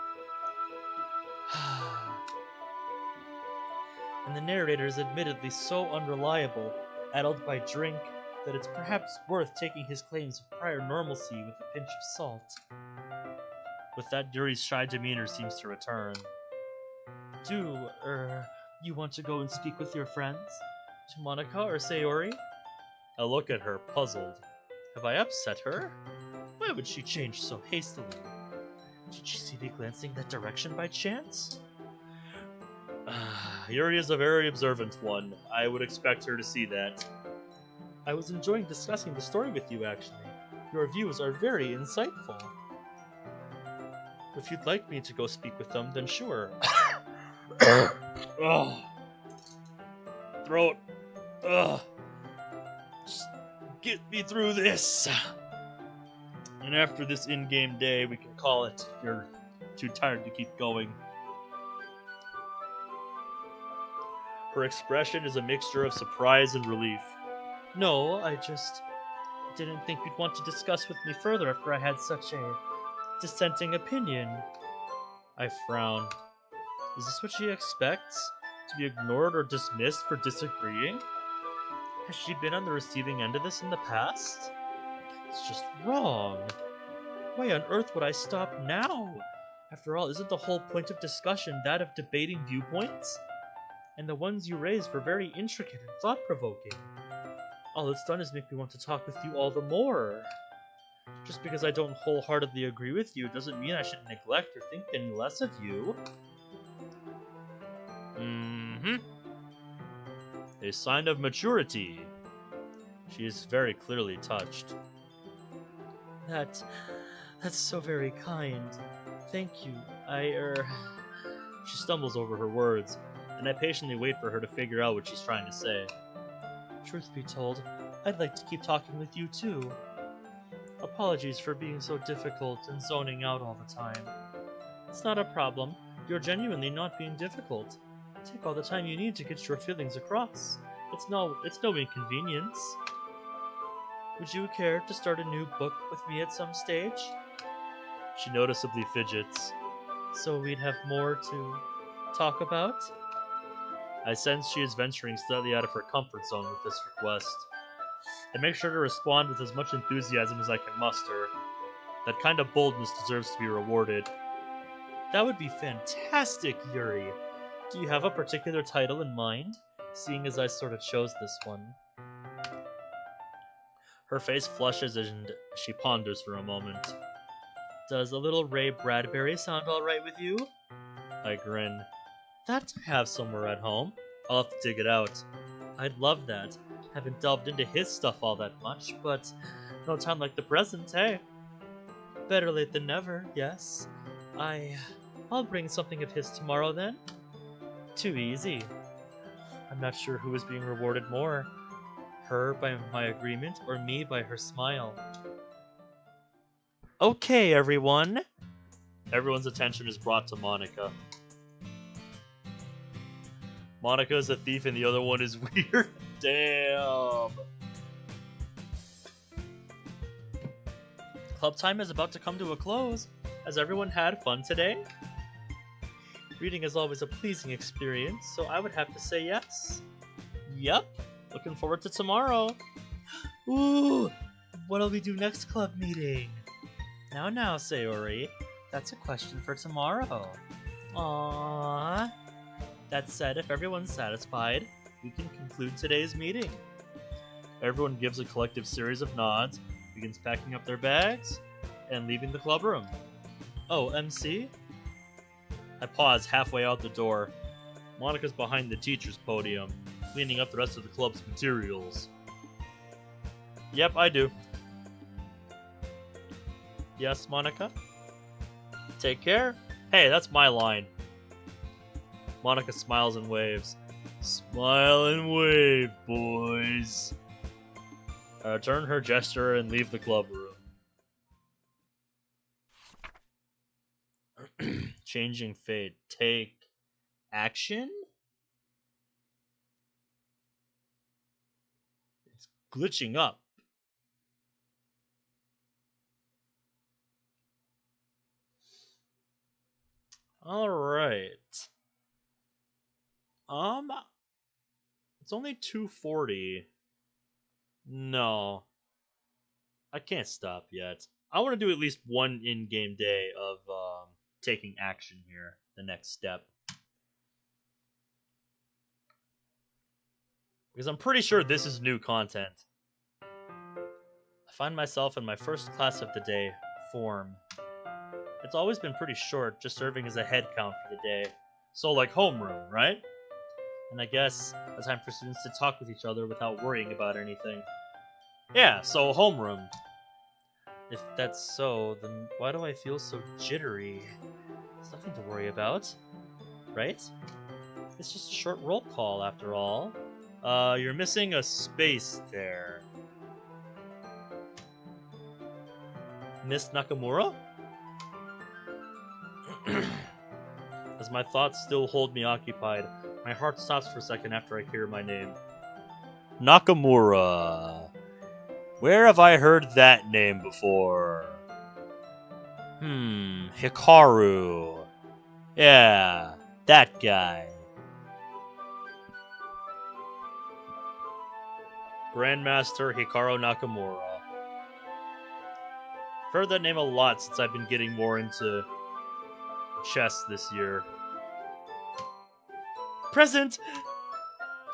And the narrator is admittedly so unreliable, addled by drink, that it's perhaps worth taking his claims of prior normalcy with a pinch of salt. With that, Yuri's shy demeanor seems to return. You want to go and speak with your friends? To Monica or Sayori? I look at her, puzzled. Have I upset her? Why would she change so hastily? Did she see me glancing that direction by chance? Yuri is a very observant one. I would expect her to see that. I was enjoying discussing the story with you, actually. Your views are very insightful. If you'd like me to go speak with them, then sure. Ugh. Throat. Ugh. Just get me through this. And after this in-game day, we can call it if you're too tired to keep going. Her expression is a mixture of surprise and relief. No, I just didn't think you'd want to discuss with me further after I had such a dissenting opinion. I frown. Is this what she expects? To be ignored or dismissed for disagreeing? Has she been on the receiving end of this in the past? It's just wrong. Why on earth would I stop now? After all, isn't the whole point of discussion that of debating viewpoints? And the ones you raised were very intricate and thought-provoking. All it's done is make me want to talk with you all the more. Just because I don't wholeheartedly agree with you doesn't mean I should neglect or think any less of you. A sign of maturity. She is very clearly touched. That's so very kind. Thank you. She stumbles over her words, and I patiently wait for her to figure out what she's trying to say. Truth be told, I'd like to keep talking with you too. Apologies for being so difficult and zoning out all the time. It's not a problem. You're genuinely not being difficult. Take all the time you need to get your feelings across. It's no inconvenience. Would you care to start a new book with me at some stage? She noticeably fidgets. So we'd have more to talk about? I sense she is venturing slightly out of her comfort zone with this request. I make sure to respond with as much enthusiasm as I can muster. That kind of boldness deserves to be rewarded. That would be fantastic, Yuri. Do you have a particular title in mind, seeing as I sort of chose this one? Her face flushes and she ponders for a moment. Does a little Ray Bradbury sound alright with you? I grin. That I have somewhere at home. I'll have to dig it out. I'd love that. Haven't delved into his stuff all that much, but no time like the present, hey? Better late than never, yes. I'll bring something of his tomorrow then. Too easy. I'm not sure who is being rewarded more. Her by my agreement, or me by her smile. Okay, everyone. Everyone's attention is brought to Monica. Monica is a thief and the other one is weird. Damn. Club time is about to come to a close. Has everyone had fun today? Reading is always a pleasing experience, so I would have to say yes. Yep, looking forward to tomorrow. Ooh, what'll we do next club meeting? Now, Sayori, that's a question for tomorrow. Aww. That said, if everyone's satisfied, we can conclude today's meeting. Everyone gives a collective series of nods, begins packing up their bags, and leaving the club room. Oh, MC? I pause halfway out the door. Monika's behind the teacher's podium, cleaning up the rest of the club's materials. Yep, I do. Yes, Monika? Take care. Hey, that's my line. Monika smiles and waves. Smile and wave, boys. I return her gesture and leave the club room. Changing fate. Take action? It's glitching up. Alright. It's only 2:40. No. I can't stop yet. I want to do at least one in-game day of taking action here. The next step. Because I'm pretty sure this is new content. I find myself in my first class of the day, form. It's always been pretty short, just serving as a head count for the day. So like homeroom, right? And I guess a time for students to talk with each other without worrying about anything. Yeah, so homeroom. If that's so, then why do I feel so jittery? It's nothing to worry about, right? It's just a short roll call after all. You're missing a space there. Miss Nakamura? As my thoughts still hold me occupied, my heart stops for a second after I hear my name. Nakamura. Where have I heard that name before? Hikaru. Yeah, that guy. Grandmaster Hikaru Nakamura. I've heard that name a lot since I've been getting more into chess this year. Present!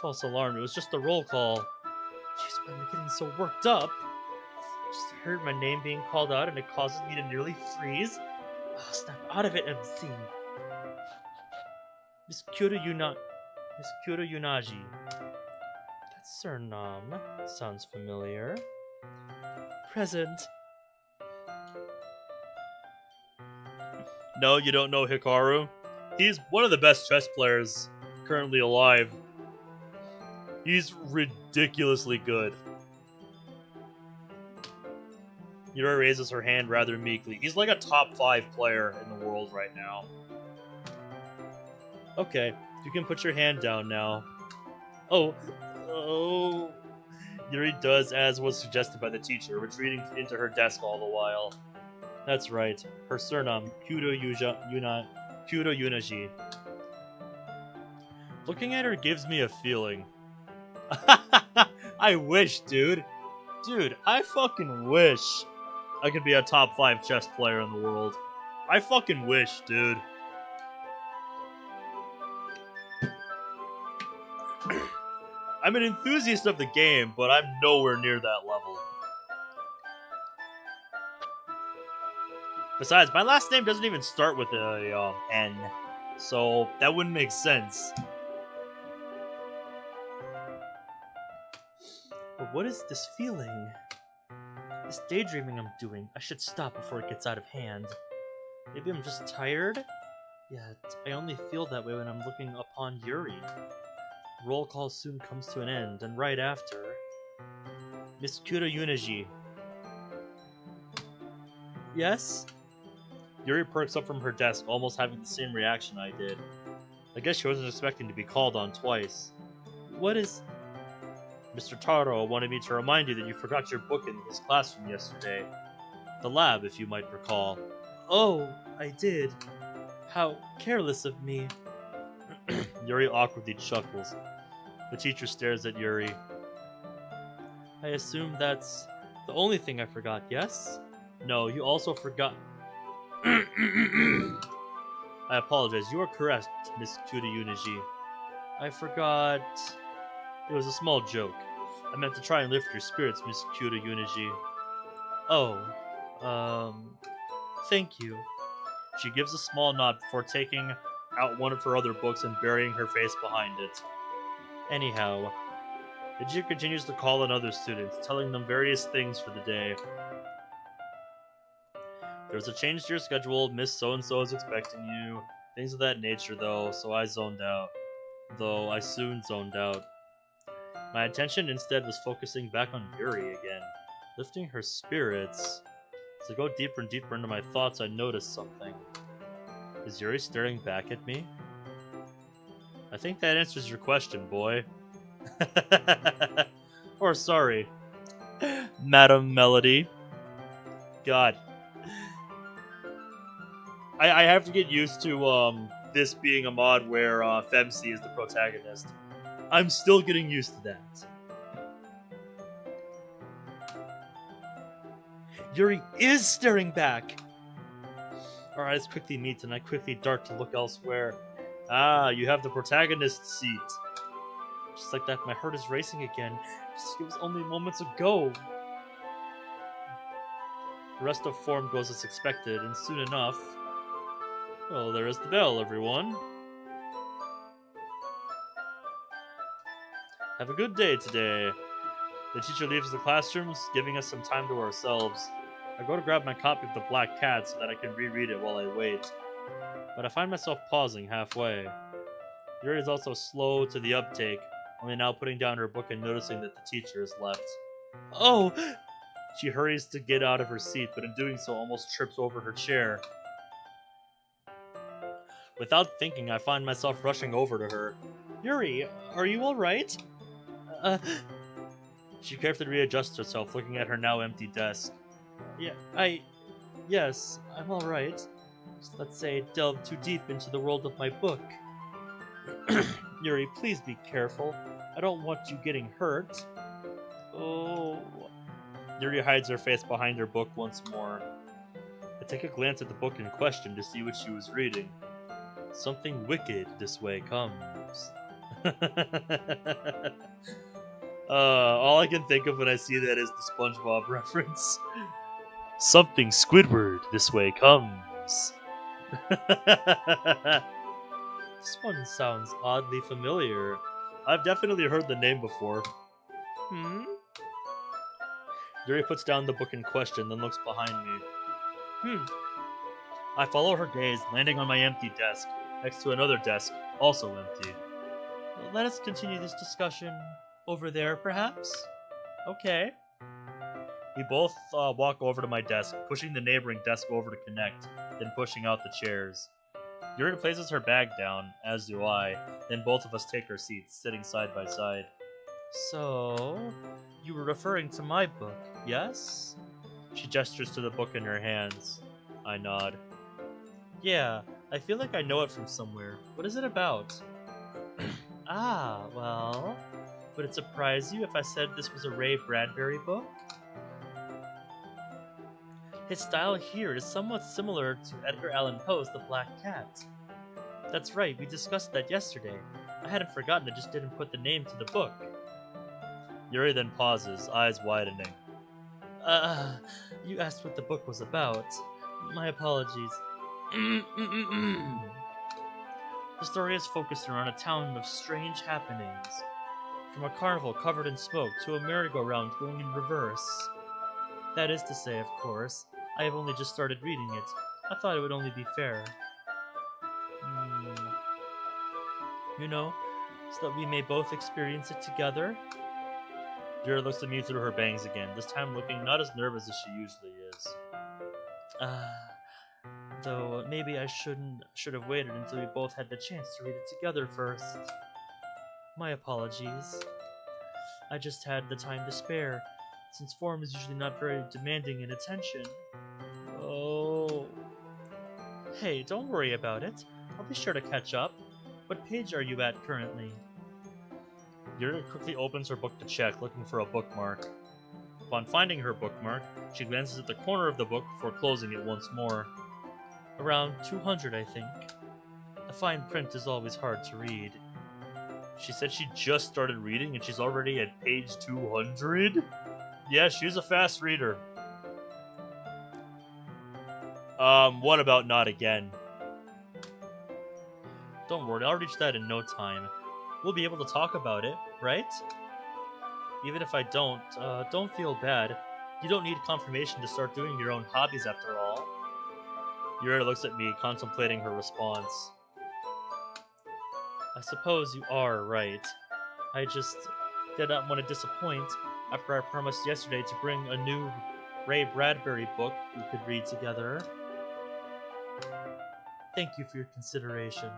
False alarm, it was just a roll call. Jeez, why am I getting so worked up? Just heard my name being called out and it causes me to nearly freeze. Oh, snap out of it, MC. Miss Kyoto Yunaji. That's surname. Sounds familiar. Present. No, you don't know Hikaru? He's one of the best chess players currently alive. He's ridiculously good. Yuri raises her hand rather meekly. He's like a top 5 player in the world right now. Okay, you can put your hand down now. Oh. Yuri does as was suggested by the teacher, retreating into her desk all the while. That's right, her surname, Kyoto Yunaji. Looking at her gives me a feeling. I wish, dude. Dude, I fucking wish I could be a top 5 chess player in the world. I fucking wish, dude. I'm an enthusiast of the game, but I'm nowhere near that level. Besides, my last name doesn't even start with a N, so that wouldn't make sense. But what is this feeling? This daydreaming I'm doing, I should stop before it gets out of hand. Maybe I'm just tired? Yet, I only feel that way when I'm looking upon Yuri. Roll call soon comes to an end, and right after... Miss Kyoto Yunaji. Yes? Yuri perks up from her desk, almost having the same reaction I did. I guess she wasn't expecting to be called on twice. What is... Mr. Taro wanted me to remind you that you forgot your book in his classroom yesterday. The lab, if you might recall. Oh, I did. How careless of me. Yuri awkwardly chuckles. The teacher stares at Yuri. I assume that's the only thing I forgot, yes? No, you also forgot. I apologize. You are correct, Miss Kuda Uniji. I forgot. It was a small joke. I meant to try and lift your spirits, Miss Kuda Uniji. Oh, thank you. She gives a small nod before taking out one of her other books and burying her face behind it. Anyhow, the teacher continues to call on other students, telling them various things for the day. There's a change to your schedule, Miss So-and-so is expecting you, things of that nature though, so I zoned out. Though I soon zoned out. My attention instead was focusing back on Yuri again, lifting her spirits. As I go deeper and deeper into my thoughts, I notice something. Is Yuri staring back at me? I think that answers your question, boy. Or sorry, Madam Melody. God. I have to get used to this being a mod where FemC is the protagonist. I'm still getting used to that. Yuri is staring back! Our eyes quickly meet and I quickly dart to look elsewhere. Ah, you have the protagonist seat. Just like that, my heart is racing again. Just it was only moments ago. The rest of form goes as expected, and soon enough... Well, there is the bell, everyone. Have a good day today. The teacher leaves the classrooms, giving us some time to ourselves. I go to grab my copy of The Black Cat so that I can reread it while I wait. But I find myself pausing halfway. Yuri is also slow to the uptake, only now putting down her book and noticing that the teacher has left. Oh! She hurries to get out of her seat, but in doing so almost trips over her chair. Without thinking, I find myself rushing over to her. Yuri, are you alright? She carefully readjusts herself, looking at her now empty desk. Yes, I'm alright. Just let's say delve too deep into the world of my book. Yuri, please be careful. I don't want you getting hurt. Oh. Yuri hides her face behind her book once more. I take a glance at the book in question to see what she was reading. Something wicked this way comes. All I can think of when I see that is the SpongeBob reference. Something Squidward this way comes. This one sounds oddly familiar. I've definitely heard the name before. Yuri puts down the book in question, then looks behind me. I follow her gaze, landing on my empty desk, next to another desk, also empty. Let us continue this discussion over there, perhaps? Okay. We both walk over to my desk, pushing the neighboring desk over to connect, then pushing out the chairs. Yuri places her bag down, as do I, then both of us take our seats, sitting side by side. So, you were referring to my book, yes? She gestures to the book in her hands. I nod. Yeah, I feel like I know it from somewhere. What is it about? Well... Would it surprise you if I said this was a Ray Bradbury book? His style here is somewhat similar to Edgar Allan Poe's The Black Cat. That's right, we discussed that yesterday. I hadn't forgotten, I just didn't put the name to the book. Yuri then pauses, eyes widening. You asked what the book was about. My apologies. The story is focused around a town of strange happenings. From a carnival covered in smoke to a merry-go-round going in reverse. That is to say, of course, I have only just started reading it. I thought it would only be fair. You know, so that we may both experience it together? Yuri looks at me through her bangs again, this time looking not as nervous as she usually is. Though maybe I should have waited until we both had the chance to read it together first. My apologies. I just had the time to spare, since form is usually not very demanding in attention. Oh. Hey, don't worry about it. I'll be sure to catch up. What page are you at currently? Yuri quickly opens her book to check, looking for a bookmark. Upon finding her bookmark, she glances at the corner of the book before closing it once more. Around 200, I think. The fine print is always hard to read. She said she just started reading and she's already at page 200? Yeah, she's a fast reader. What about not again? Don't worry, I'll reach that in no time. We'll be able to talk about it, right? Even if I don't feel bad. You don't need confirmation to start doing your own hobbies after all. Yuri looks at me, contemplating her response. I suppose you are right. I just did not want to disappoint after I promised yesterday to bring a new Ray Bradbury book we could read together. Thank you for your consideration.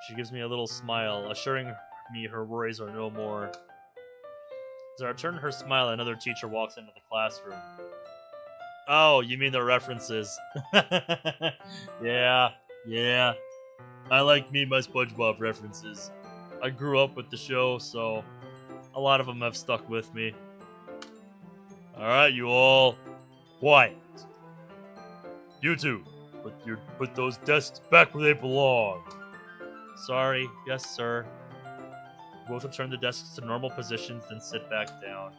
She gives me a little smile, assuring me her worries are no more. As I return her smile, another teacher walks into the classroom. Oh, you mean the references. Yeah. I like me my SpongeBob references. I grew up with the show, so a lot of them have stuck with me. Alright, you all. Quiet. You two, put those desks back where they belong. Sorry, yes sir. Both return the desks to normal positions, then sit back down,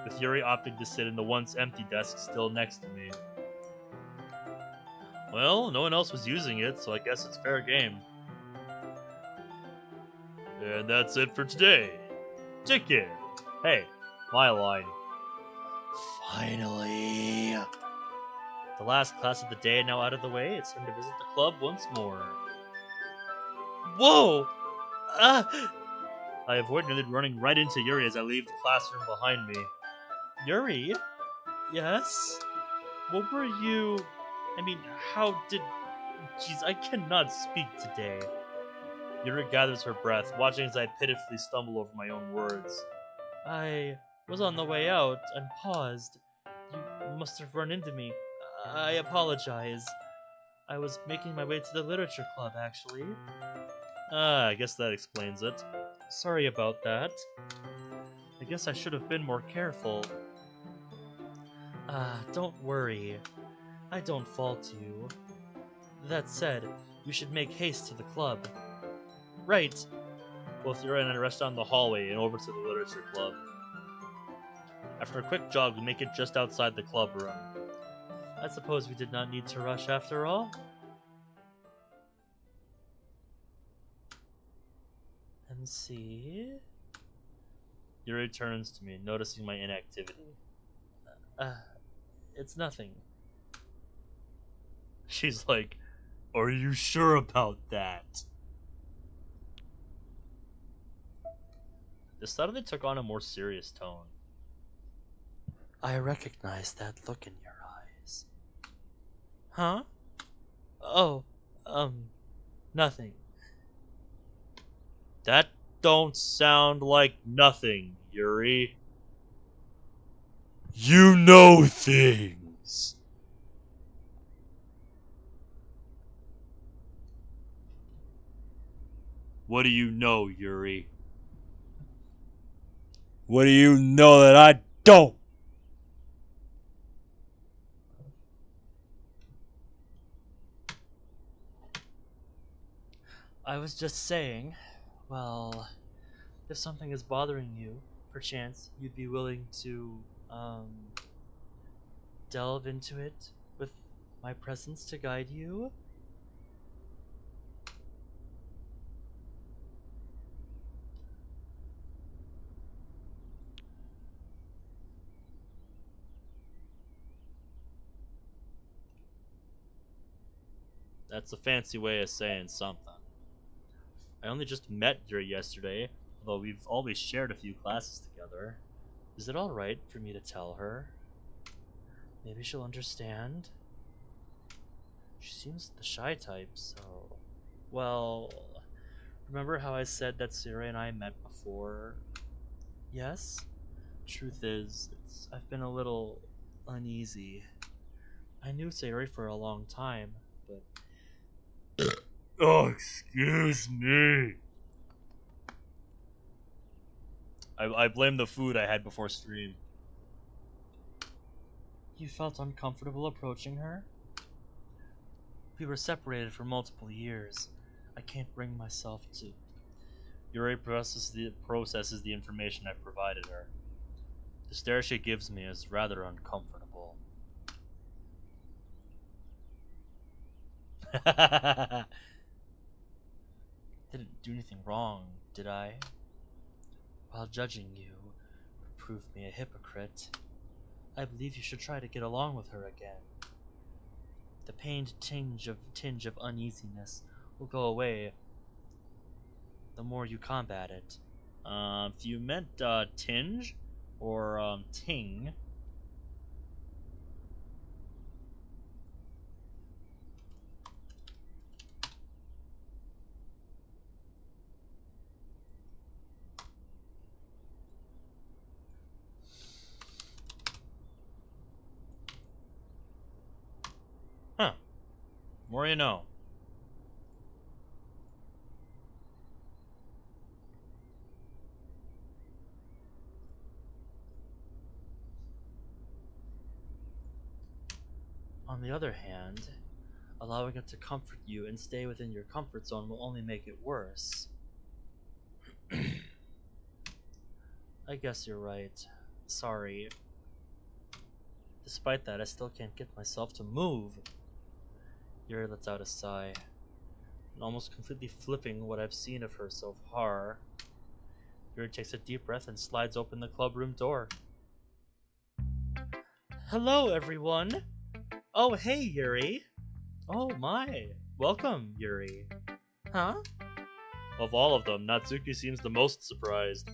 with Yuri opting to sit in the once empty desk still next to me. Well, no one else was using it, so I guess it's fair game. And that's it for today. Take care. Hey, my line. Finally. The last class of the day now out of the way, it's time to visit the club once more. Whoa! I avoid nearly running right into Yuri as I leave the classroom behind me. Yuri? Yes? What were you... how did... Jeez, I cannot speak today. Yuri gathers her breath, watching as I pitifully stumble over my own words. I was on the way out and paused. You must have run into me. I apologize. I was making my way to the literature club, actually. I guess that explains it. Sorry about that. I guess I should have been more careful. Don't worry. I don't fault you. That said, you should make haste to the club. Right. Both Yuri and I rush down the hallway and over to the literature club. After a quick jog, we make it just outside the club room. I suppose we did not need to rush after all? FemC? Yuri turns to me, noticing my inactivity. It's nothing. She's like, are you sure about that? This suddenly took on a more serious tone. I recognize that look in your eyes. Huh? Oh, nothing. That don't sound like nothing, Yuri. You know things. What do you know, Yuri? What do you know that I don't? I was just saying, well, if something is bothering you, perchance you'd be willing to, delve into it with my presence to guide you? That's a fancy way of saying something. I only just met Yuri yesterday, although we've always shared a few classes together. Is it alright for me to tell her? Maybe she'll understand? She seems the shy type, so... Well, remember how I said that Siri and I met before? Yes? Truth is, I've been a little uneasy. I knew Sayori for a long time, but... Oh, excuse me. I blame the food I had before stream. You felt uncomfortable approaching her? We were separated for multiple years. I can't bring myself to... Yuri processes the information I've provided her. The stare she gives me is rather uncomfortable. Didn't do anything wrong, did I? While judging you would prove me a hypocrite. I believe you should try to get along with her again. The pained tinge of uneasiness will go away the more you combat it. If you meant tinge or ting. Huh. More you know. On the other hand, allowing it to comfort you and stay within your comfort zone will only make it worse. I guess you're right. Sorry. Despite that, I still can't get myself to move. Yuri lets out a sigh, and almost completely flipping what I've seen of her so far. Yuri takes a deep breath and slides open the clubroom door. Hello, everyone! Oh, hey, Yuri! Oh my! Welcome, Yuri. Huh? Of all of them, Natsuki seems the most surprised.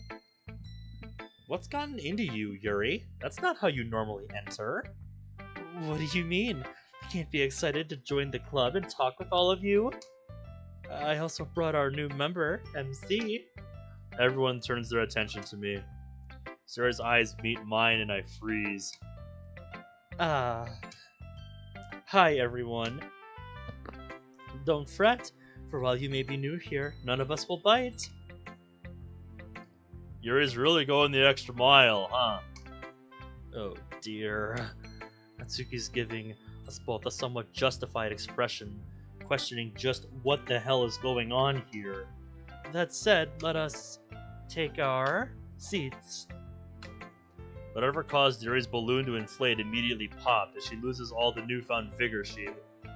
What's gotten into you, Yuri? That's not how you normally enter. What do you mean? I can't be excited to join the club and talk with all of you? I also brought our new member, FemC. Everyone turns their attention to me. Sarah's eyes meet mine and I freeze. Ah. Hi, everyone. Don't fret, for while you may be new here, none of us will bite. Yuri's really going the extra mile, huh? Oh dear. Natsuki's giving us both a somewhat justified expression, questioning just what the hell is going on here. That said, let us take our seats. Whatever caused Yuri's balloon to inflate immediately popped as she loses all the newfound vigor she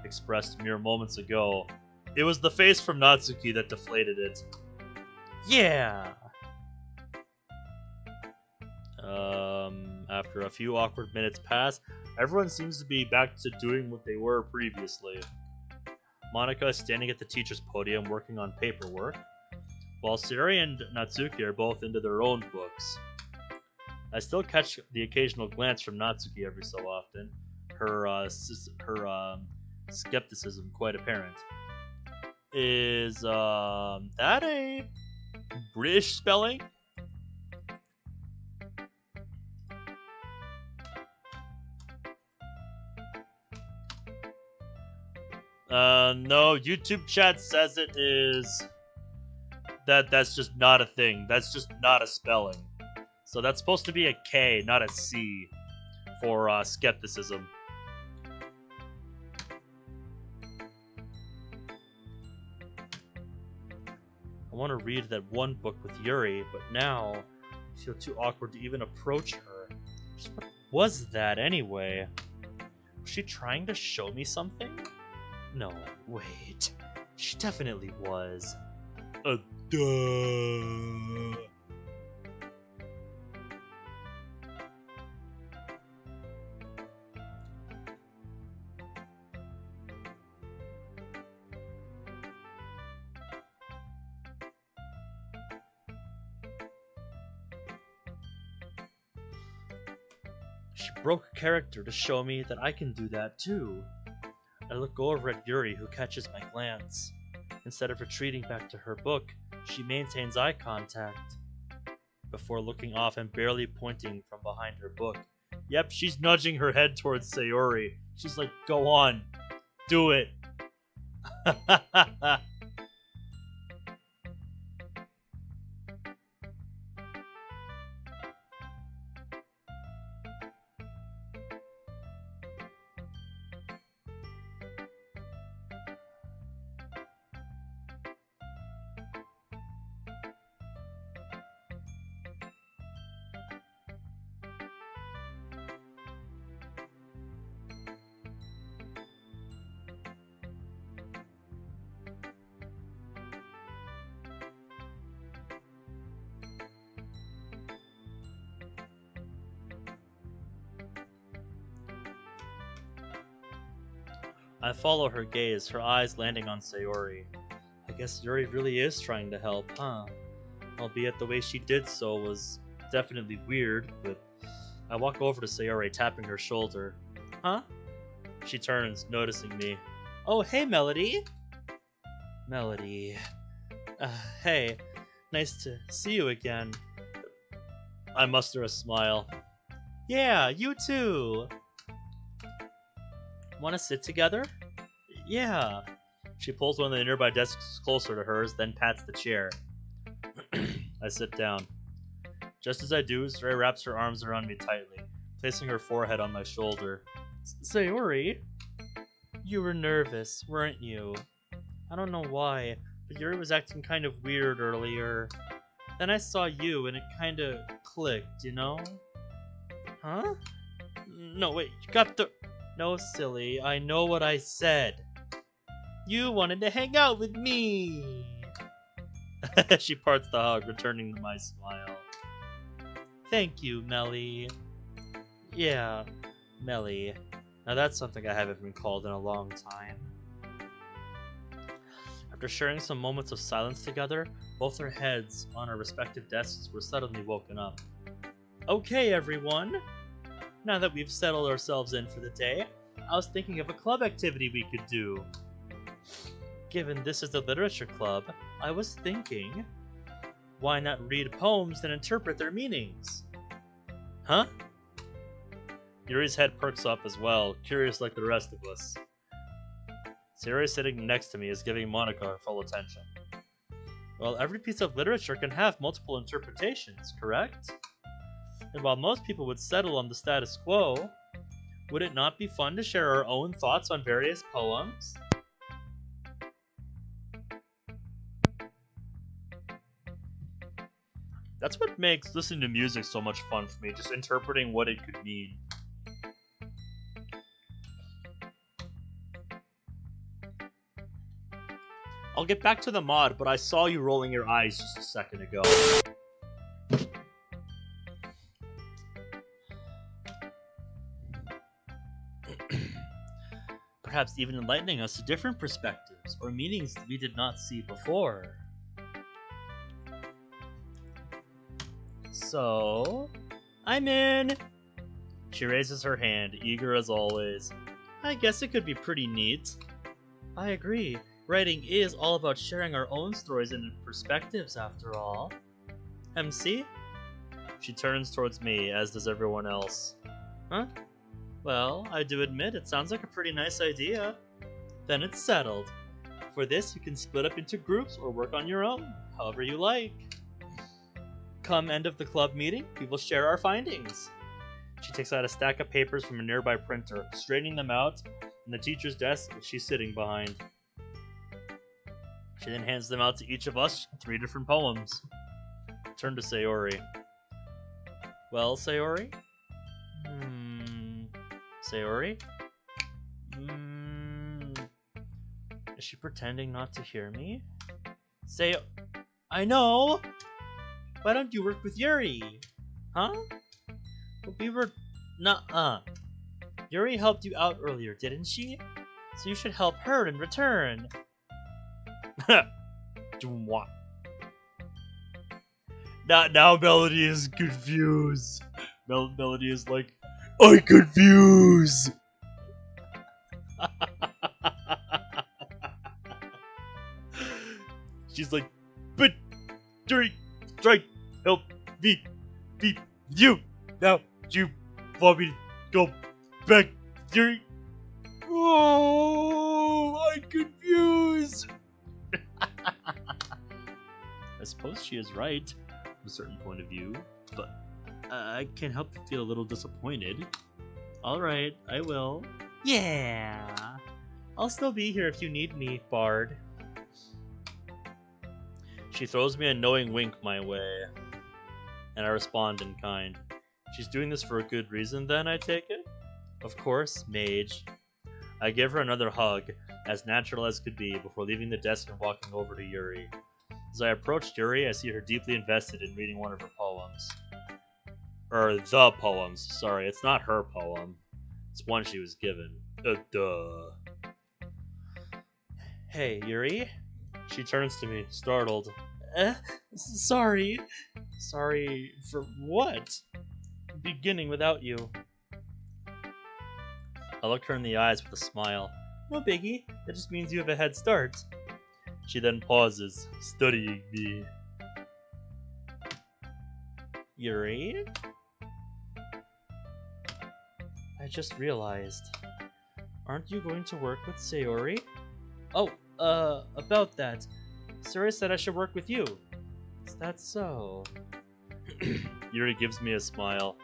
expressed mere moments ago. It was the face from Natsuki that deflated it. Yeah! After a few awkward minutes pass, everyone seems to be back to doing what they were previously. Monika is standing at the teacher's podium working on paperwork, while Sayori and Natsuki are both into their own books. I still catch the occasional glance from Natsuki every so often, her skepticism quite apparent. Is that a British spelling? No, YouTube chat says it is... That's just not a thing. That's just not a spelling. So that's supposed to be a K, not a C, for skepticism. I want to read that one book with Yuri, but now I feel too awkward to even approach her. Just what was that anyway? Was she trying to show me something? No, wait. She definitely was. Duh. She broke character to show me that I can do that too. I look over at Yuri, who catches my glance. Instead of retreating back to her book, she maintains eye contact. before looking off and barely pointing from behind her book. Yep, she's nudging her head towards Sayori. She's like, go on, do it. I follow her gaze, her eyes landing on Sayori. I guess Yuri really is trying to help, huh? Albeit the way she did so was definitely weird, but I walk over to Sayori, tapping her shoulder. Huh? She turns, noticing me. Oh, hey, Melody! Melody. Hey, nice to see you again. I muster a smile. Yeah, you too! Want to sit together? Yeah. She pulls one of the nearby desks closer to hers, then pats the chair. I sit down. Just as I do, Sayori wraps her arms around me tightly, placing her forehead on my shoulder. Sayori? You were nervous, weren't you? I don't know why, but Yuri was acting kind of weird earlier. Then I saw you and it kinda clicked, you know? Huh? No, wait, you got the... No, silly, I know what I said. You wanted to hang out with me! She parts the hug, returning my smile. Thank you, Melly. Yeah, Melly. Now that's something I haven't been called in a long time. After sharing some moments of silence together, both our heads on our respective desks were suddenly woken up. Okay, everyone! Now that we've settled ourselves in for the day, I was thinking of a club activity we could do. Given this is the literature club, I was thinking, why not read poems and interpret their meanings? Huh? Yuri's head perks up as well, curious like the rest of us. Sayori sitting next to me is giving Monica her full attention. Well, every piece of literature can have multiple interpretations, correct? And while most people would settle on the status quo, would it not be fun to share our own thoughts on various poems? That's what makes listening to music so much fun for me, just interpreting what it could mean. I'll get back to the mod, but I saw you rolling your eyes just a second ago. Perhaps even enlightening us to different perspectives or meanings we did not see before. So, I'm in! She raises her hand, eager as always. I guess it could be pretty neat. I agree. Writing is all about sharing our own stories and perspectives, after all. FemC? She turns towards me, as does everyone else. Huh? Well, I do admit it sounds like a pretty nice idea. Then it's settled. For this, you can split up into groups or work on your own, however you like. Come end of the club meeting, we will share our findings. She takes out a stack of papers from a nearby printer, straightening them out on the teacher's desk she's sitting behind. She then hands them out to each of us, 3 different poems. Turn to Sayori. Well, Sayori? Sayori? Is she pretending not to hear me? I know! Why don't you work with Yuri? Huh? But we were... Nuh-uh. Yuri helped you out earlier, didn't she? So you should help her in return. Now Melody is confused. Melody is like, I'm confused! She's like, but Yuri, try help Beep. Beep. You. Now, you want me to go back, Yuri? Oh, I'm confused. I suppose she is right from a certain point of view, but I can't help but feel a little disappointed. Alright, I will. Yeah. I'll still be here if you need me, Bard. She throws me a knowing wink my way, and I respond in kind. She's doing this for a good reason, then, I take it? Of course, mage. I give her another hug, as natural as could be, before leaving the desk and walking over to Yuri. As I approach Yuri, I see her deeply invested in reading one of her poems. The poems, sorry, it's not her poem. It's one she was given. Duh. Hey, Yuri? She turns to me, startled. Sorry. Sorry for what? Beginning without you. I look her in the eyes with a smile. No biggie, that just means you have a head start. She then pauses, studying me. Yuri? I just realized. Aren't you going to work with Sayori? Oh, about that. Sayori said I should work with you. Is that so? Yuri gives me a smile.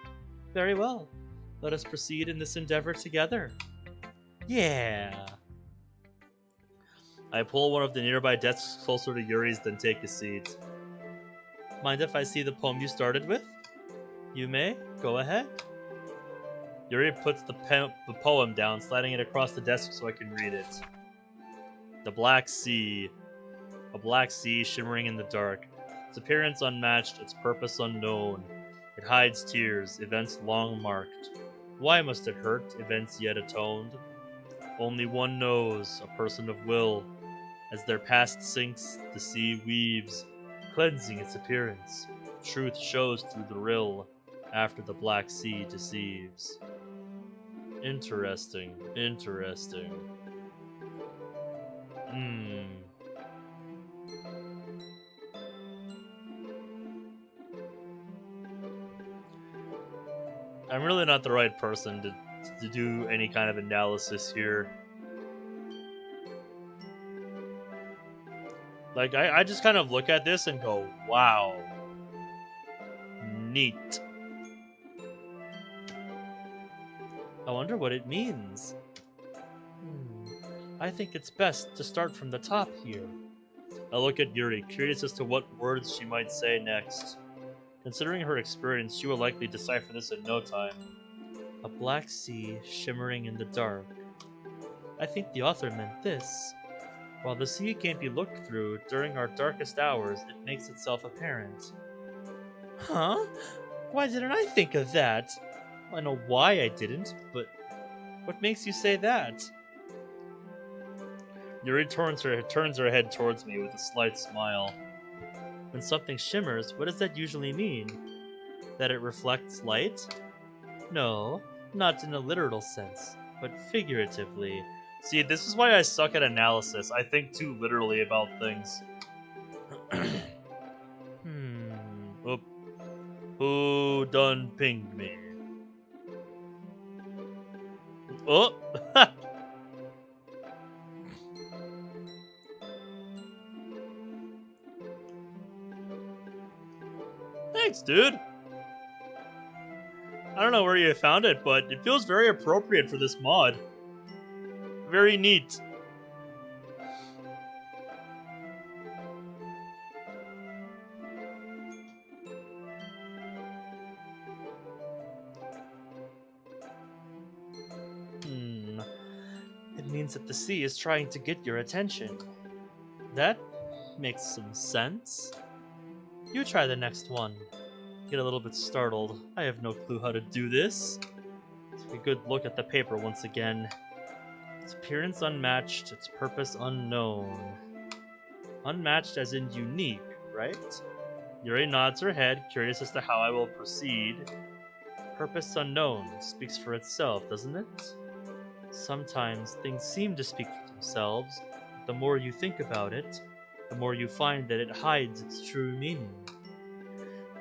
Very well. Let us proceed in this endeavor together. Yeah. I pull one of the nearby desks closer to Yuri's, then take a seat. Mind if I see the poem you started with? You may. Go ahead. Yuri puts the poem down, sliding it across the desk so I can read it. The Black Sea. A black sea shimmering in the dark. Its appearance unmatched, its purpose unknown. It hides tears, events long marked. Why must it hurt, events yet atoned? Only one knows, a person of will. As their past sinks, the sea weaves, cleansing its appearance. Truth shows through the rill, after the Black Sea deceives. Interesting. I'm really not the right person to do any kind of analysis here. Like, I just kind of look at this and go, wow. Neat. I wonder what it means. I think it's best to start from the top here. I look at Yuri, curious as to what words she might say next. Considering her experience, she will likely decipher this in no time. A black sea shimmering in the dark. I think the author meant this. While the sea can't be looked through, during our darkest hours, it makes itself apparent. Huh? Why didn't I think of that? I know why I didn't, but what makes you say that? Yuri turns her head towards me with a slight smile. When something shimmers, what does that usually mean? That it reflects light? No, not in a literal sense, but figuratively. See, this is why I suck at analysis. I think too literally about things. Oop. Who done pinged me? Oh! Thanks, dude. I don't know where you found it, but it feels very appropriate for this mod. Very neat. It means that the sea is trying to get your attention. That makes some sense. You try the next one. Get a little bit startled. I have no clue how to do this. Take a good look at the paper once again. Its appearance unmatched, its purpose unknown. Unmatched as in unique, right? Yuri nods her head, curious as to how I will proceed. Purpose unknown speaks for itself, doesn't it? Sometimes things seem to speak for themselves, but the more you think about it, the more you find that it hides its true meaning.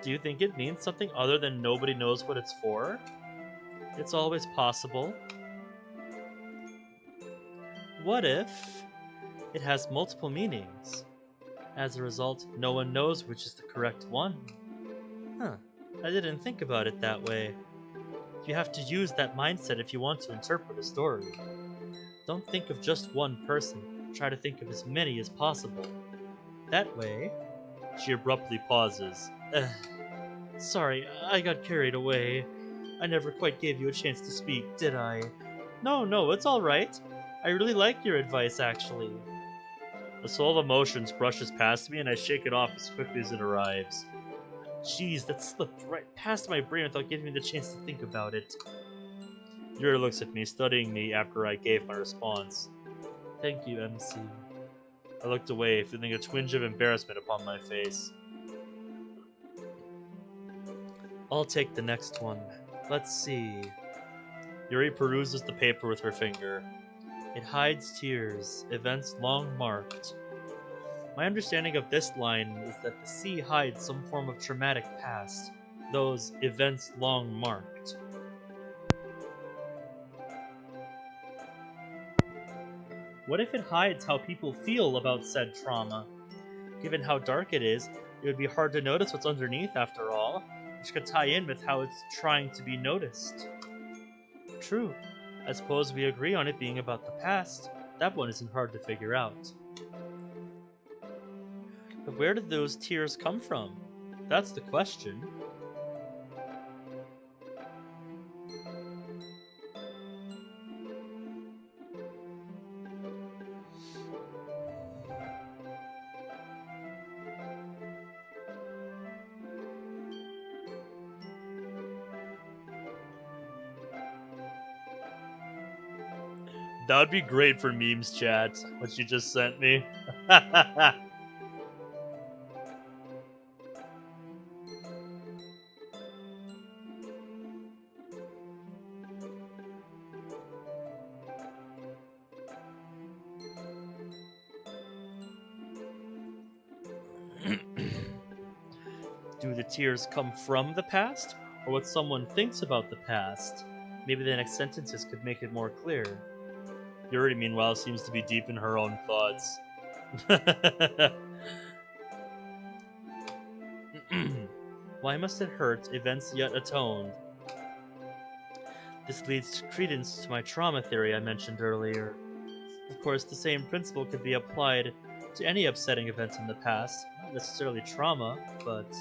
Do you think it means something other than nobody knows what it's for? It's always possible. What if it has multiple meanings? As a result, no one knows which is the correct one. Huh, I didn't think about it that way. You have to use that mindset if you want to interpret a story. Don't think of just one person, try to think of as many as possible. That way... She abruptly pauses. Sorry, I got carried away. I never quite gave you a chance to speak, did I? No, it's alright. I really like your advice, actually. A soul of emotions brushes past me and I shake it off as quickly as it arrives. Jeez, that slipped right past my brain without giving me the chance to think about it. Yuri looks at me, studying me after I gave my response. Thank you, MC. I looked away, feeling a twinge of embarrassment upon my face. I'll take the next one. Let's see. Yuri peruses the paper with her finger. It hides tears, events long marked. My understanding of this line is that the sea hides some form of traumatic past, those events long marked. What if it hides how people feel about said trauma? Given how dark it is, it would be hard to notice what's underneath after all, which could tie in with how it's trying to be noticed. True. I suppose we agree on it being about the past. That one isn't hard to figure out. But where did those tears come from? That's the question. That would be great for memes chat, what you just sent me. Do the tears come from the past, or what someone thinks about the past? Maybe the next sentences could make it more clear. Yuri, meanwhile, seems to be deep in her own thoughts. Why must it hurt, events yet atoned? This leads to credence to my trauma theory I mentioned earlier. Of course, the same principle could be applied to any upsetting event in the past, not necessarily trauma, but...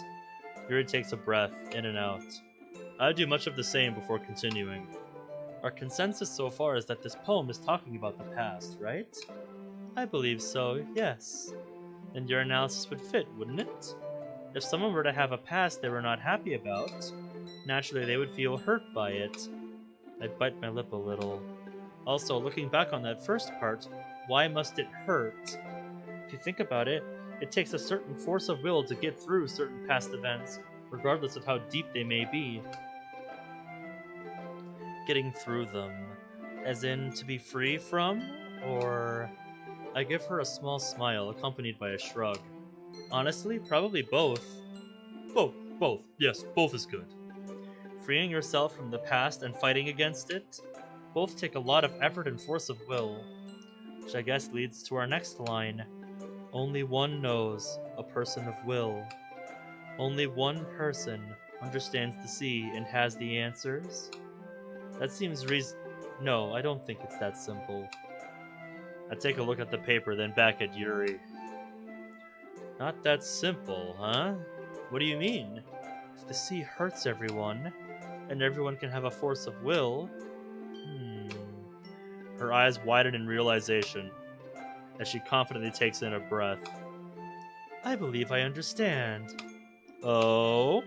Yuri takes a breath, in and out. I do much of the same before continuing. Our consensus so far is that this poem is talking about the past, right? I believe so, yes. And your analysis would fit, wouldn't it? If someone were to have a past they were not happy about, naturally they would feel hurt by it. I bite my lip a little. Also, looking back on that first part, why must it hurt? If you think about it, it takes a certain force of will to get through certain past events, regardless of how deep they may be. Getting through them, as in to be free from, or... I give her a small smile accompanied by a shrug. Honestly, probably both. Both. Yes, both is good. Freeing yourself from the past and fighting against it, both take a lot of effort and force of will. Which I guess leads to our next line. Only one knows, a person of will. Only one person understands the sea and has the answers. That seems No, I don't think it's that simple. I take a look at the paper, then back at Yuri. Not that simple, huh? What do you mean? If the sea hurts everyone, and everyone can have a force of will... Her eyes widen in realization, as she confidently takes in a breath. I believe I understand. Oh?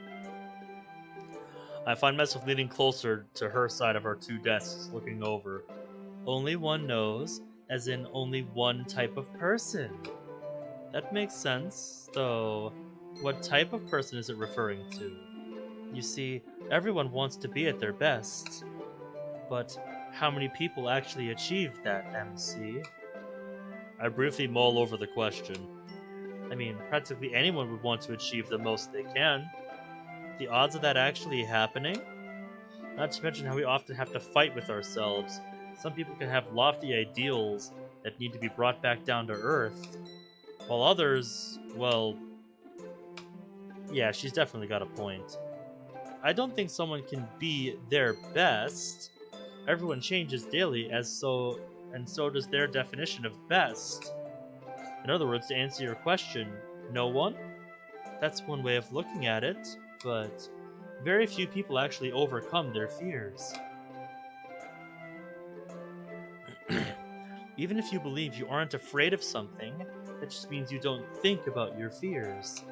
I find myself leaning closer to her side of our two desks, looking over. Only one knows, as in only one type of person. That makes sense, though what type of person is it referring to? You see, everyone wants to be at their best. But how many people actually achieve that, MC? I briefly mull over the question. I mean, practically anyone would want to achieve the most they can. The odds of that actually happening? Not to mention how we often have to fight with ourselves. Some people can have lofty ideals that need to be brought back down to earth, while others, well, yeah, she's definitely got a point. I don't think someone can be their best. Everyone changes daily, and so does their definition of best. In other words, to answer your question, no one? That's one way of looking at it, but very few people actually overcome their fears. Even if you believe you aren't afraid of something, that just means you don't think about your fears.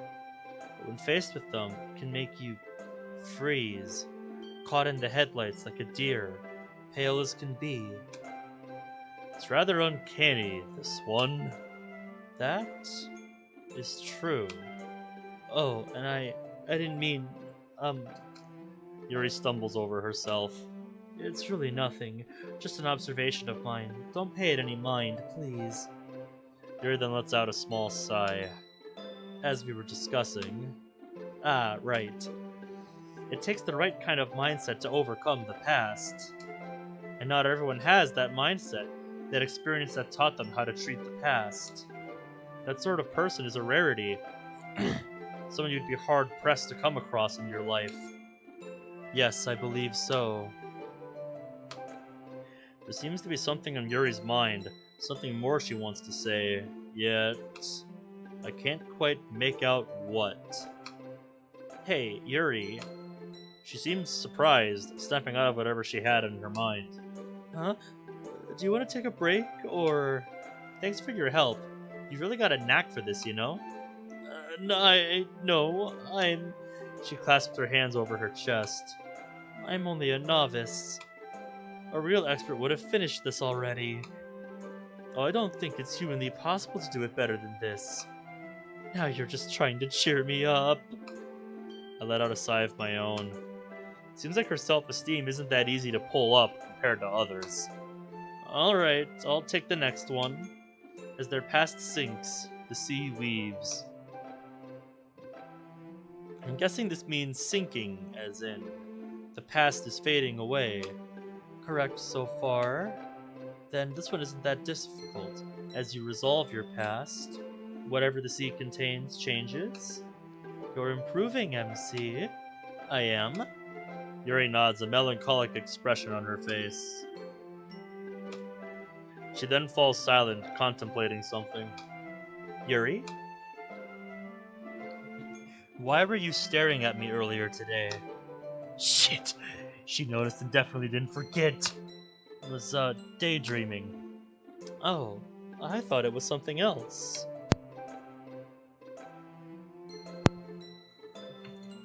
But when faced with them, it can make you freeze, caught in the headlights like a deer, pale as can be. It's rather uncanny, this one. That is true. Oh, and I didn't mean, Yuri stumbles over herself. It's really nothing, just an observation of mine. Don't pay it any mind, please. Yuri then lets out a small sigh. As we were discussing... Ah, right. It takes the right kind of mindset to overcome the past. And not everyone has that mindset, that experience that taught them how to treat the past. That sort of person is a rarity. Someone you'd be hard-pressed to come across in your life. Yes, I believe so. There seems to be something on Yuri's mind, something more she wants to say, yet I can't quite make out what. Hey, Yuri. She seems surprised, stepping out of whatever she had in her mind. Huh? Do you want to take a break, or... Thanks for your help. You've really got a knack for this, you know? No, I'm... She clasped her hands over her chest. I'm only a novice. A real expert would have finished this already. Oh, I don't think it's humanly possible to do it better than this. Now you're just trying to cheer me up. I let out a sigh of my own. Seems like her self-esteem isn't that easy to pull up compared to others. Alright, I'll take the next one. As their past sinks, the sea weaves. I'm guessing this means sinking, as in, the past is fading away. Correct so far? Then this one isn't that difficult. As you resolve your past, whatever the sea contains changes. You're improving, MC. I am. Yuri nods, a melancholic expression on her face. She then falls silent, contemplating something. Yuri? Why were you staring at me earlier today? Shit! She noticed and definitely didn't forget. I was, daydreaming. Oh, I thought it was something else.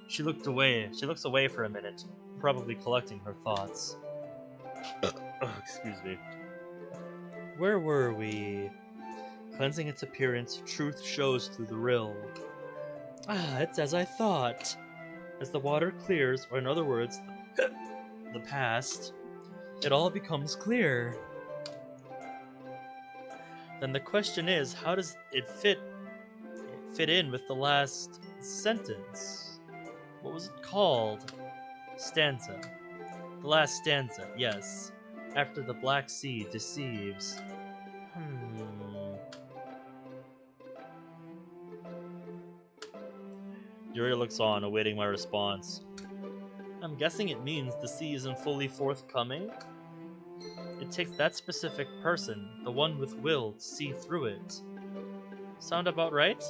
She looks away for a minute, probably collecting her thoughts. Excuse me. Where were we? Cleansing its appearance, truth shows through the rill. Ah, it's as I thought. As the water clears, or in other words, the past, it all becomes clear. Then the question is, how does it fit in with the last sentence? What was it called? Stanza. The last stanza, yes. After the Black Sea deceives. Yuri looks on, awaiting my response. I'm guessing it means the sea isn't fully forthcoming? It takes that specific person, the one with will, to see through it. Sound about right?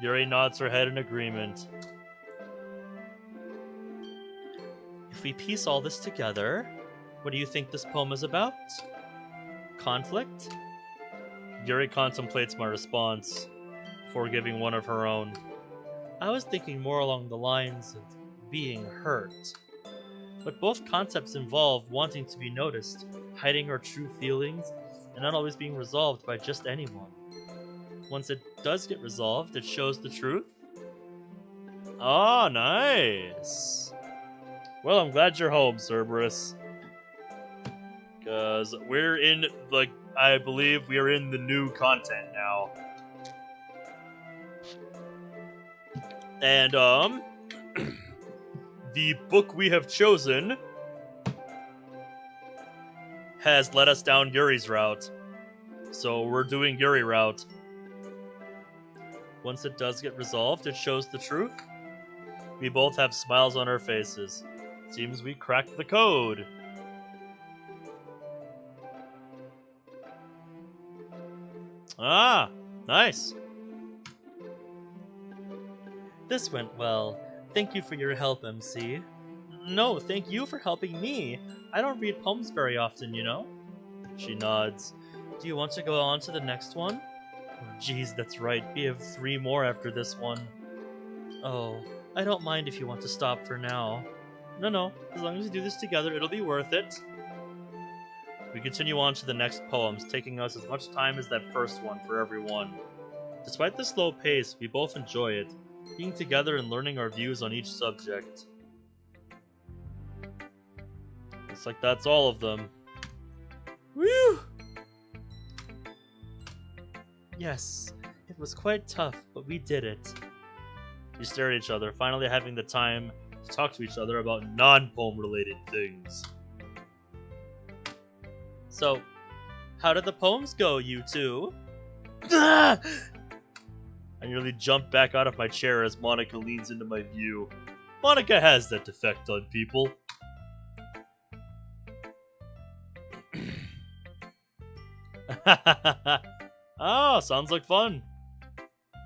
Yuri nods her head in agreement. If we piece all this together, what do you think this poem is about? Conflict? Yuri contemplates my response, before giving one of her own. I was thinking more along the lines of being hurt. But both concepts involve wanting to be noticed, hiding our true feelings, and not always being resolved by just anyone. Once it does get resolved, it shows the truth. Ah, nice! Well, I'm glad you're home, Cerberus. Because we're in, I believe we are in the new content now. And, The book we have chosen has led us down Yuri's route. So we're doing Yuri route. Once it does get resolved, it shows the truth. We both have smiles on our faces. Seems we cracked the code. Ah, nice. This went well. Thank you for your help, MC. No, thank you for helping me. I don't read poems very often, you know? She nods. Do you want to go on to the next one? Oh, geez, that's right. We have 3 more after this one. Oh, I don't mind if you want to stop for now. No, as long as we do this together, it'll be worth it. We continue on to the next poems, taking us as much time as that first one for every one. Despite the slow pace, we both enjoy it, being together and learning our views on each subject. Looks like that's all of them. Woo! Yes, it was quite tough, but we did it. We stare at each other, finally having the time to talk to each other about non-poem related things. So, how did the poems go, you two? I nearly jumped back out of my chair as Monica leans into my view. Monica has that effect on people. Oh, sounds like fun.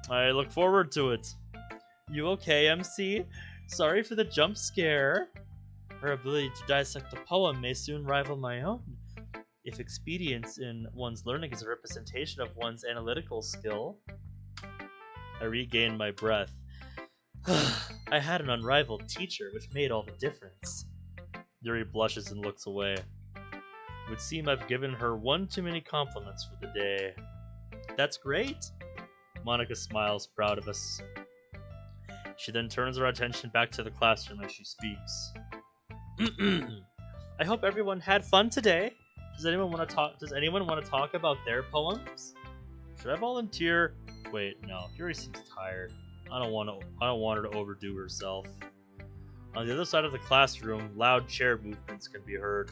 I look forward to it. You okay, MC? Sorry for the jump scare. Her ability to dissect a poem may soon rival my own. If expedience in one's learning is a representation of one's analytical skill. I regain my breath. I had an unrivaled teacher, which made all the difference. Yuri blushes and looks away. It would seem I've given her one too many compliments for the day. That's great. Monica smiles, proud of us. She then turns her attention back to the classroom as she speaks. I hope everyone had fun today. Does anyone want to talk about their poems? Should I volunteer? Wait, no. Yuri seems tired. I don't want her to overdo herself. On the other side of the classroom, loud chair movements can be heard.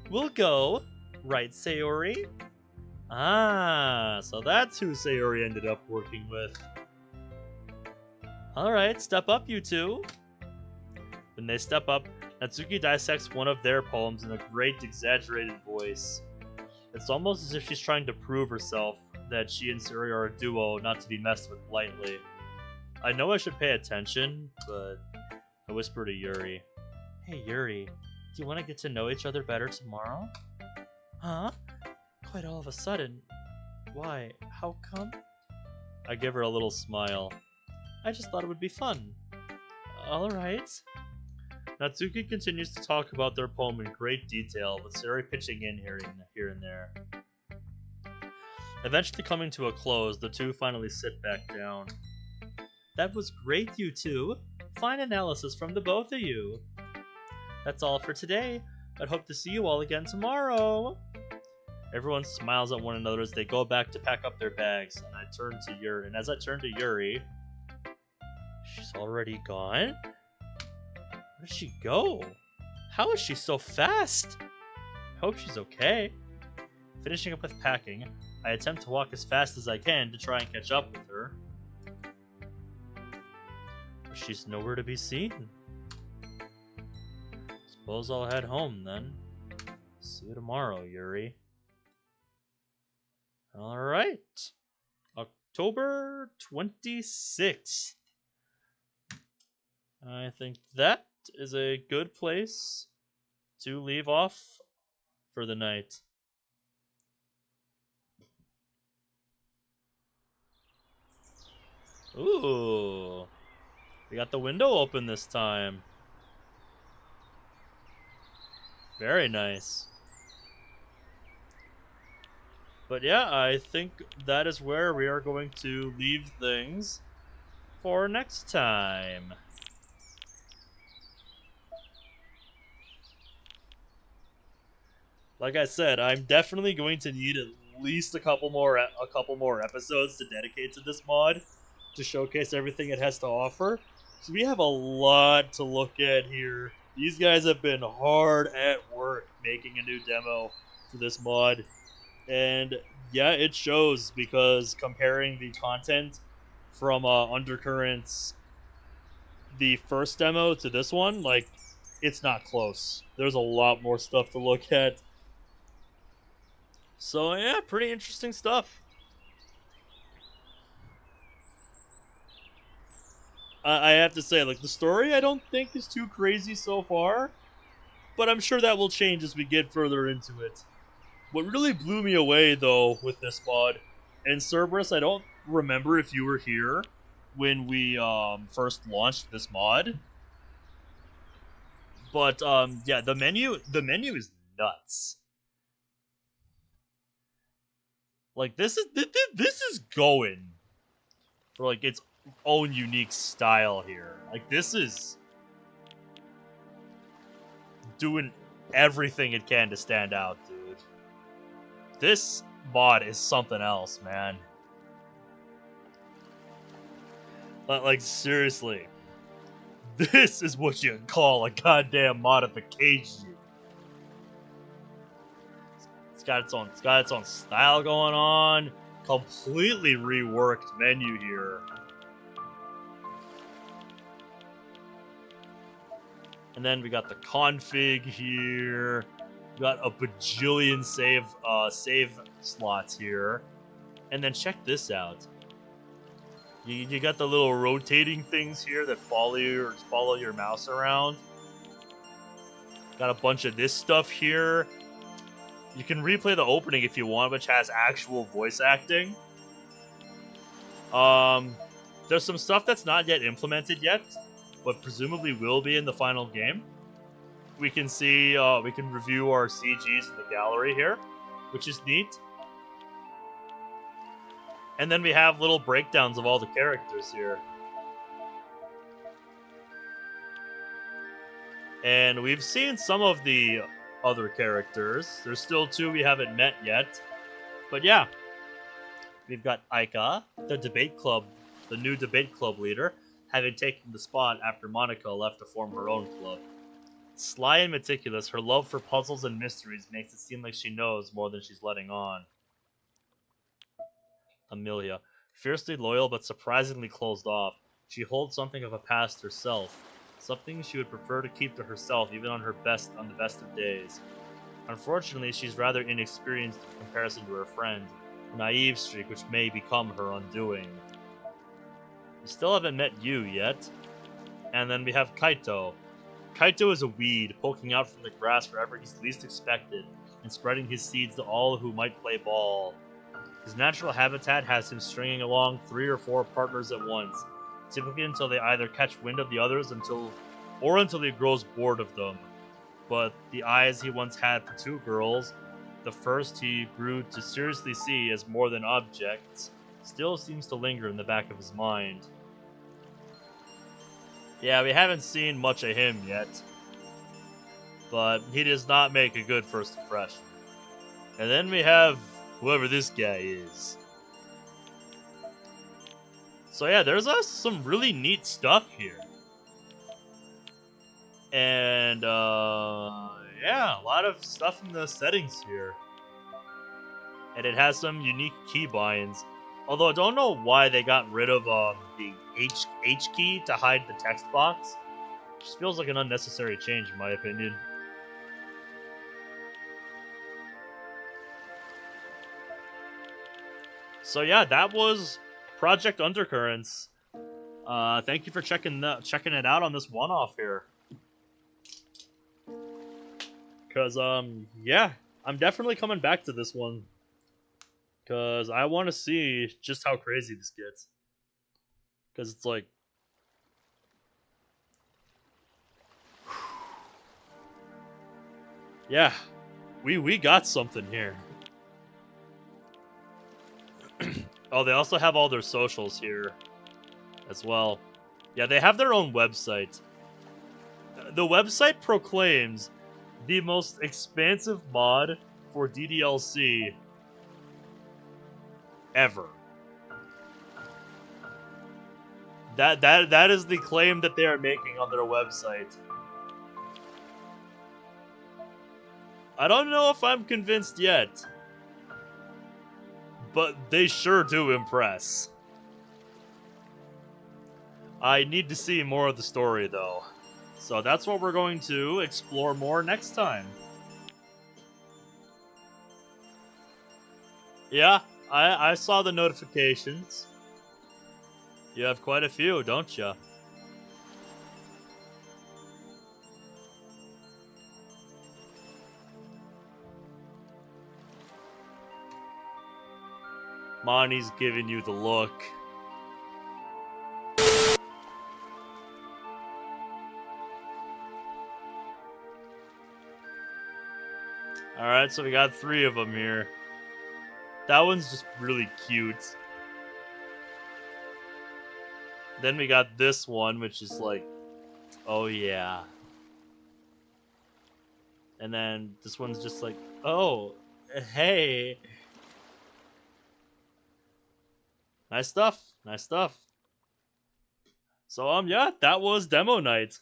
We'll go, right, Sayori? Ah, so that's who Sayori ended up working with. Alright, step up, you two. When they step up, Natsuki dissects one of their poems in a great, exaggerated voice. It's almost as if she's trying to prove herself that she and Sayori are a duo not to be messed with lightly. I know I should pay attention, but I whisper to Yuri. Hey Yuri, do you want to get to know each other better tomorrow? Huh? Quite all of a sudden. Why? How come? I give her a little smile. I just thought it would be fun. Alright. Natsuki continues to talk about their poem in great detail, with Sayori pitching in here and there. Eventually coming to a close, the two finally sit back down. That was great, you two. Fine analysis from the both of you. That's all for today. I'd hope to see you all again tomorrow. Everyone smiles at one another as they go back to pack up their bags, and as I turn to Yuri, she's already gone? Where did she go? How is she so fast? I hope she's okay. Finishing up with packing, I attempt to walk as fast as I can to try and catch up with her. But she's nowhere to be seen. Suppose I'll head home then. See you tomorrow, Yuri. Alright. October 26th. I think that is a good place to leave off for the night. Ooh. We got the window open this time. Very nice. But yeah, I think that is where we are going to leave things for next time. Like I said, I'm definitely going to need at least a couple more episodes to dedicate to this mod to showcase everything it has to offer. So we have a lot to look at here. These guys have been hard at work making a new demo for this mod. And yeah, it shows because comparing the content from Undercurrent's the first demo to this one, like, it's not close. There's a lot more stuff to look at. So yeah, pretty interesting stuff. I have to say, like, the story I don't think is too crazy so far, but I'm sure that will change as we get further into it. What really blew me away, though, with this mod, and Cerberus, I don't remember if you were here when we first launched this mod, but yeah, the menu is nuts. Like, this is going for like its own unique style here. Like, this is doing everything it can to stand out, dude. This mod is something else, man. Like, seriously. This is what you call a goddamn modification. It's got its own style going on. Completely reworked menu here. And then we got the config here. We got a bajillion save slots here. And then check this out. You got the little rotating things here that follow your mouse around. Got a bunch of this stuff here. You can replay the opening if you want, which has actual voice acting. There's some stuff that's not yet implemented yet, but presumably will be in the final game. We can see, we can review our CGs in the gallery here, which is neat. And then we have little breakdowns of all the characters here. And we've seen some of the other characters. There's still 2 we haven't met yet. But yeah. We've got Aika, the new debate club leader, having taken the spot after Monica left to form her own club. Sly and meticulous, her love for puzzles and mysteries makes it seem like she knows more than she's letting on. Amelia, fiercely loyal but surprisingly closed off, she holds something of a past herself, something she would prefer to keep to herself even on the best of days. Unfortunately, she's rather inexperienced in comparison to her friend, a naive streak which may become her undoing. We still haven't met you yet. And then we have Kaito. Kaito is a weed, poking out from the grass wherever he's least expected, and spreading his seeds to all who might play ball. His natural habitat has him stringing along 3 or 4 partners at once, typically until they either catch wind of the others until he grows bored of them. But the eyes he once had for 2 girls, the first he grew to seriously see as more than objects, still seems to linger in the back of his mind. Yeah, we haven't seen much of him yet, but he does not make a good first impression. And then we have whoever this guy is. So yeah, there's some really neat stuff here. And yeah, a lot of stuff in the settings here. And it has some unique keybinds. Although I don't know why they got rid of the H key to hide the text box. Just feels like an unnecessary change in my opinion. So yeah, that was Project Undercurrents. Thank you for checking it out on this one-off here. Cause yeah, I'm definitely coming back to this one. Cause I want to see just how crazy this gets. Cause it's like, yeah, we got something here. Oh, they also have all their socials here as well. Yeah, they have their own website. The website proclaims the most expansive mod for DDLC ever. That is the claim that they are making on their website. I don't know if I'm convinced yet, but they sure do impress. I need to see more of the story, though. So that's what we're going to explore more next time. Yeah, I saw the notifications. You have quite a few, don't you? Monty's giving you the look. Alright, so we got 3 of them here. That one's just really cute. Then we got this one, which is like, oh yeah. And then this one's just like, oh, hey. Nice stuff. Nice stuff. So, yeah, that was demo night.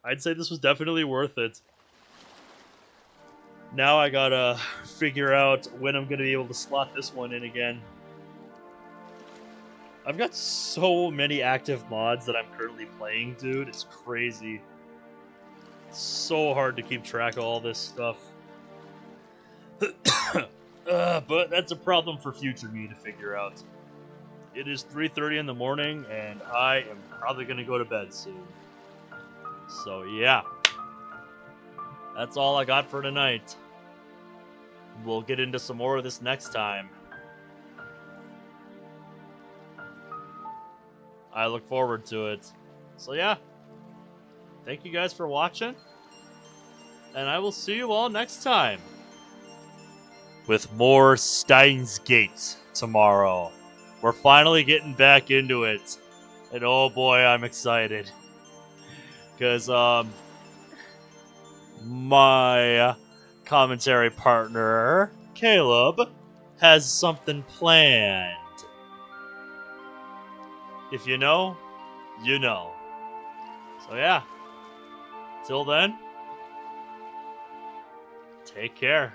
I'd say this was definitely worth it. Now I gotta figure out when I'm gonna be able to slot this one in again. I've got so many active mods that I'm currently playing, dude. It's crazy. It's so hard to keep track of all this stuff. But that's a problem for future me to figure out. It is 3:30 in the morning, and I am probably gonna go to bed soon. So yeah. That's all I got for tonight. We'll get into some more of this next time. I look forward to it. So yeah. Thank you guys for watching. And I will see you all next time. With more Steins Gate tomorrow. We're finally getting back into it. And oh boy, I'm excited. Because, my commentary partner, Caleb, has something planned. If you know, you know. So yeah. Till then, take care.